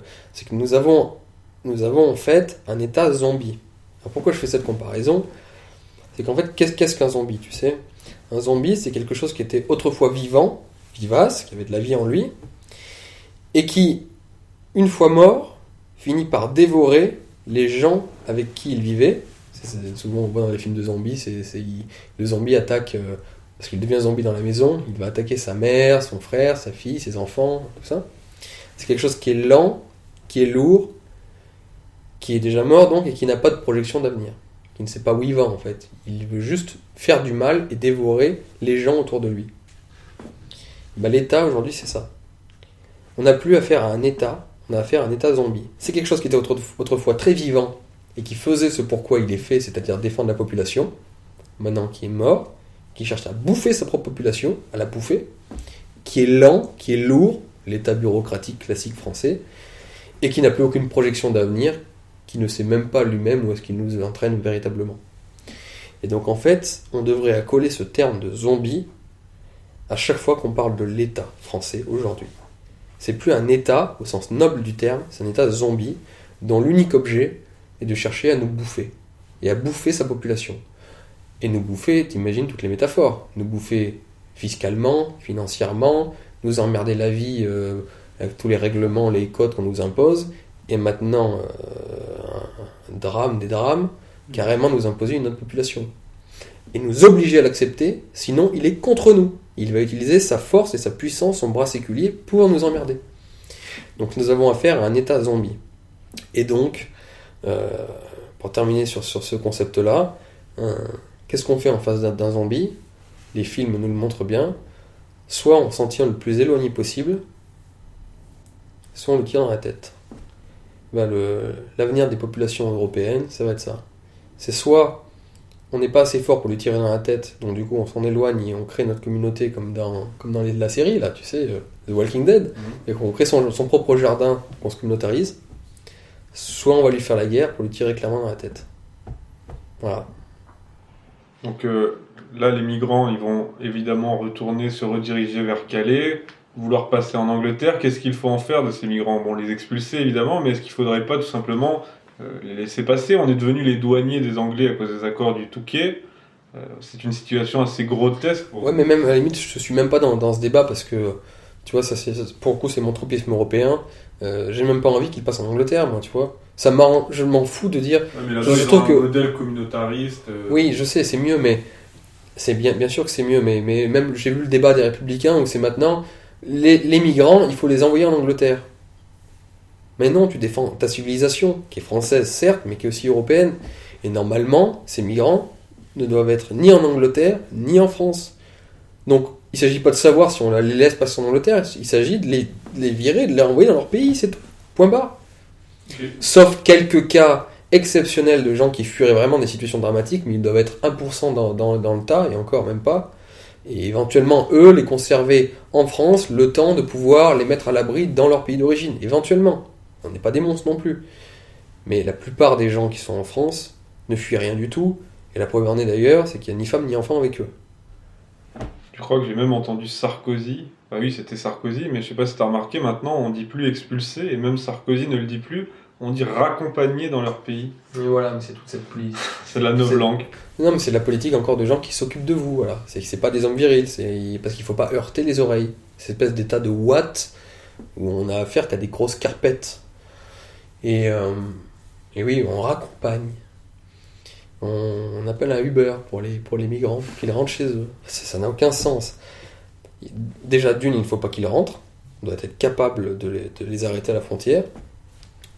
nous avons en fait un état zombie. Alors pourquoi je fais cette comparaison ? C'est qu'en fait, qu'est-ce qu'un zombie, tu sais ? Un zombie, c'est quelque chose qui était autrefois vivant, vivace, qui avait de la vie en lui, et qui, une fois mort, finit par dévorer les gens avec qui il vivait. Souvent on voit dans les films de zombies, le zombie attaque, parce qu'il devient zombie dans la maison, il va attaquer sa mère, son frère, sa fille, ses enfants, tout ça. C'est quelque chose qui est lent, qui est lourd, qui est déjà mort donc, et qui n'a pas de projection d'avenir, qui ne sait pas où il va en fait. Il veut juste faire du mal et dévorer les gens autour de lui. L'État aujourd'hui c'est ça. On n'a plus affaire à un État, on a affaire à un État zombie. C'est quelque chose qui était autrefois très vivant, et qui faisait ce pourquoi il est fait, c'est-à-dire défendre la population, maintenant qui est mort, qui cherche à bouffer sa propre population, à la bouffer, qui est lent, qui est lourd, l'état bureaucratique classique français, et qui n'a plus aucune projection d'avenir, qui ne sait même pas lui-même où est-ce qu'il nous entraîne véritablement. Et donc en fait, on devrait accoler ce terme de zombie à chaque fois qu'on parle de l'État français aujourd'hui. C'est plus un État au sens noble du terme, c'est un État zombie dont l'unique objet et de chercher à nous bouffer, et à bouffer sa population. Et nous bouffer, t'imagines toutes les métaphores, nous bouffer fiscalement, financièrement, nous emmerder la vie avec tous les règlements, les codes qu'on nous impose, et maintenant un drame des drames, carrément nous imposer une autre population. Et nous obliger à l'accepter, sinon il est contre nous. Il va utiliser sa force et sa puissance, son bras séculier, pour nous emmerder. Donc nous avons affaire à un état zombie. Et donc, pour terminer sur ce concept-là, qu'est-ce qu'on fait en face d'un zombie ? Les films nous le montrent bien. Soit on s'en tient le plus éloigné possible, soit on le tire dans la tête. L'avenir des populations européennes, ça va être ça. C'est soit on n'est pas assez fort pour lui tirer dans la tête, donc du coup on s'en éloigne et on crée notre communauté comme dans la série, là, tu sais, The Walking Dead, et qu'on crée son propre jardin, qu'on se communautarise, soit on va lui faire la guerre pour lui tirer clairement dans la tête. Voilà. Donc là, les migrants, ils vont évidemment se rediriger vers Calais, vouloir passer en Angleterre. Qu'est-ce qu'il faut en faire de ces migrants ? Bon, les expulser évidemment, mais est-ce qu'il ne faudrait pas tout simplement les laisser passer ? On est devenus les douaniers des Anglais à cause des accords du Touquet. C'est une situation assez grotesque. Ouais, mais même à la limite, je suis même pas dans ce débat parce que, tu vois, pour le coup, c'est mon tropisme européen. J'ai même pas envie qu'il passe en Angleterre, moi, tu vois. Je m'en fous de dire. Ouais, mais là, je c'est trouve un que modèle communautariste. Oui, je sais, c'est mieux, mais c'est bien sûr que c'est mieux, mais même j'ai vu le débat des Républicains où c'est maintenant les migrants, il faut les envoyer en Angleterre. Mais non, tu défends ta civilisation, qui est française certes, mais qui est aussi européenne. Et normalement, ces migrants ne doivent être ni en Angleterre, ni en France. Donc, il ne s'agit pas de savoir si on les laisse passer en Angleterre, il s'agit de les virer, de les renvoyer dans leur pays, c'est tout. Point barre. Okay. Sauf quelques cas exceptionnels de gens qui fuiraient vraiment des situations dramatiques, mais ils doivent être 1% dans le tas, et encore même pas. Et éventuellement, eux, les conserver en France, le temps de pouvoir les mettre à l'abri dans leur pays d'origine. Éventuellement. On n'est pas des monstres non plus. Mais la plupart des gens qui sont en France ne fuient rien du tout. Et la preuve en est d'ailleurs, c'est qu'il n'y a ni femme ni enfant avec eux. Je crois que j'ai même entendu Sarkozy. Ah oui, c'était Sarkozy, mais je sais pas si tu as remarqué, maintenant on dit plus expulsé, et même Sarkozy ne le dit plus, on dit raccompagner dans leur pays. Mais voilà, mais c'est toute cette politique. C'est la novlangue. Non, mais c'est la politique encore de gens qui s'occupent de vous, voilà. C'est pas des hommes virils, parce qu'il faut pas heurter les oreilles. Cette espèce d'état de Watt où on a affaire qu'à des grosses carpettes. Et oui, on raccompagne. On appelle un Uber pour les migrants, pour qu'ils rentrent chez eux. Ça n'a aucun sens. Déjà, d'une, il ne faut pas qu'ils rentrent. On doit être capable de les arrêter à la frontière.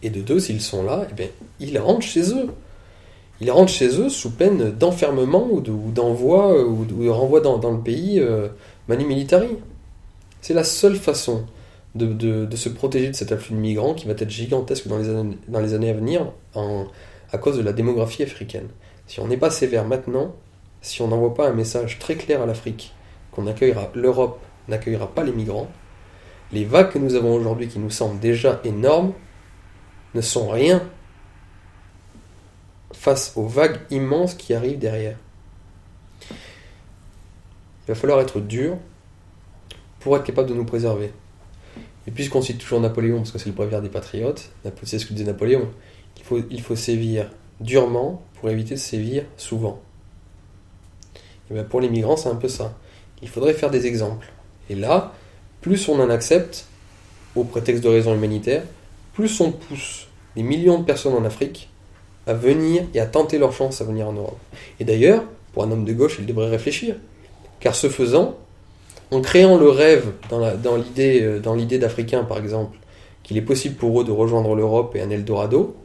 Et de deux, s'ils sont là, eh bien, ils rentrent chez eux. Ils rentrent chez eux sous peine d'enfermement ou d'envoi ou de renvoi dans le pays manu militari. C'est la seule façon de se protéger de cet afflux de migrants qui va être gigantesque dans les années à venir à cause de la démographie africaine. Si on n'est pas sévère maintenant, si on n'envoie pas un message très clair à l'Afrique l'Europe n'accueillera pas les migrants, les vagues que nous avons aujourd'hui qui nous semblent déjà énormes ne sont rien face aux vagues immenses qui arrivent derrière. Il va falloir être dur pour être capable de nous préserver. Et puisqu'on cite toujours Napoléon, parce que c'est le bréviaire des patriotes, c'est ce que disait Napoléon, il faut sévir durement pour éviter de sévir souvent. Et bien pour les migrants, c'est un peu ça. Il faudrait faire des exemples. Et là, plus on en accepte, au prétexte de raisons humanitaires, plus on pousse des millions de personnes en Afrique à venir et à tenter leur chance à venir en Europe. Et d'ailleurs, pour un homme de gauche, il devrait réfléchir. Car ce faisant, en créant le rêve dans l'idée d'Africains, par exemple, qu'il est possible pour eux de rejoindre l'Europe et un Eldorado,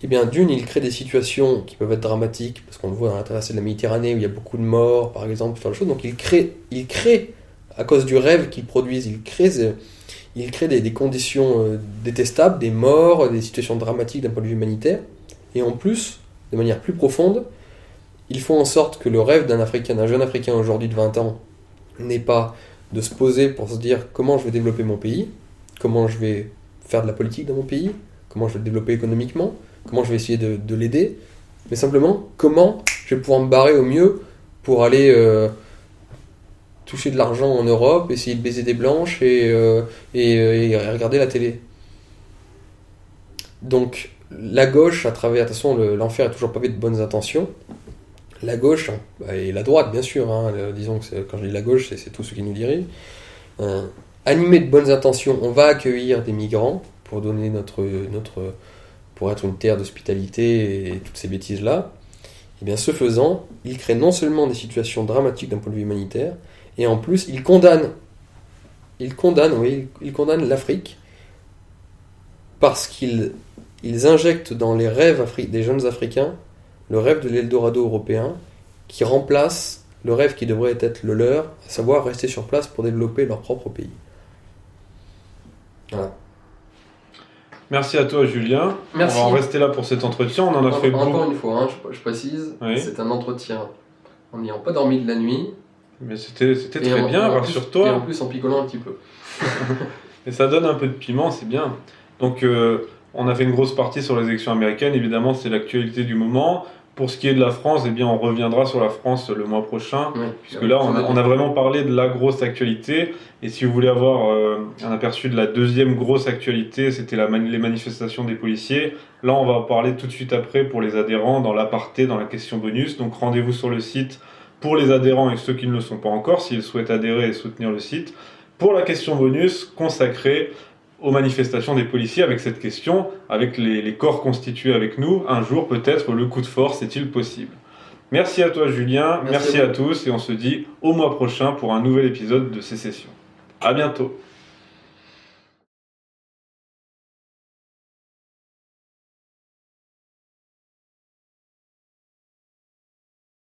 eh bien, d'une, il crée des situations qui peuvent être dramatiques, parce qu'on le voit dans la traversée de la Méditerranée, où il y a beaucoup de morts, par exemple, ce genre de choses. Donc il crée, à cause du rêve qu'ils produisent, il crée des conditions détestables, des morts, des situations dramatiques d'un point de vue humanitaire. Et en plus, de manière plus profonde, ils font en sorte que le rêve d'un jeune Africain aujourd'hui de 20 ans, n'est pas de se poser pour se dire comment je vais développer mon pays, comment je vais faire de la politique dans mon pays, comment je vais le développer économiquement, comment je vais essayer de l'aider, mais simplement comment je vais pouvoir me barrer au mieux pour aller toucher de l'argent en Europe, essayer de baiser des blanches et regarder la télé. Donc la gauche, à travers, de toute façon l'enfer est toujours pavé de bonnes intentions. La gauche, et la droite bien sûr, disons que quand je dis la gauche, c'est tous ceux qui nous dirigent, animés de bonnes intentions, on va accueillir des migrants pour donner pour être une terre d'hospitalité et toutes ces bêtises-là. Et bien, ce faisant, il crée non seulement des situations dramatiques d'un point de vue humanitaire, et en plus, il condamne l'Afrique parce qu'ils injectent dans les rêves des jeunes Africains le rêve de l'Eldorado européen qui remplace le rêve qui devrait être le leur, à savoir rester sur place pour développer leur propre pays. Voilà. Merci à toi, Julien. Merci. On va en rester là pour cet entretien. On en a fait beaucoup. Encore une fois, hein, je précise, Oui. c'est un entretien en n'ayant pas dormi de la nuit. Mais c'était Et très bien, Et en rassure-toi. plus en picolant un petit peu. Et ça donne un peu de piment, c'est bien. Donc, on a fait une grosse partie sur les élections américaines. Évidemment, c'est l'actualité du moment. Pour ce qui est de la France, eh bien, on reviendra sur la France le mois prochain. Ouais, Puisque là, on a vraiment parlé de la grosse actualité. Et si vous voulez avoir un aperçu de la deuxième grosse actualité, c'était les manifestations des policiers. Là, on va en parler tout de suite après pour les adhérents, dans l'aparté, dans la question bonus. Donc, rendez-vous sur le site pour les adhérents et ceux qui ne le sont pas encore, s'ils souhaitent adhérer et soutenir le site, pour la question bonus consacrée aux manifestations des policiers, avec cette question, avec les corps constitués avec nous, un jour peut-être le coup de force est-il possible? Merci à toi Julien, merci à tous et on se dit au mois prochain pour un nouvel épisode de Sécession. À bientôt.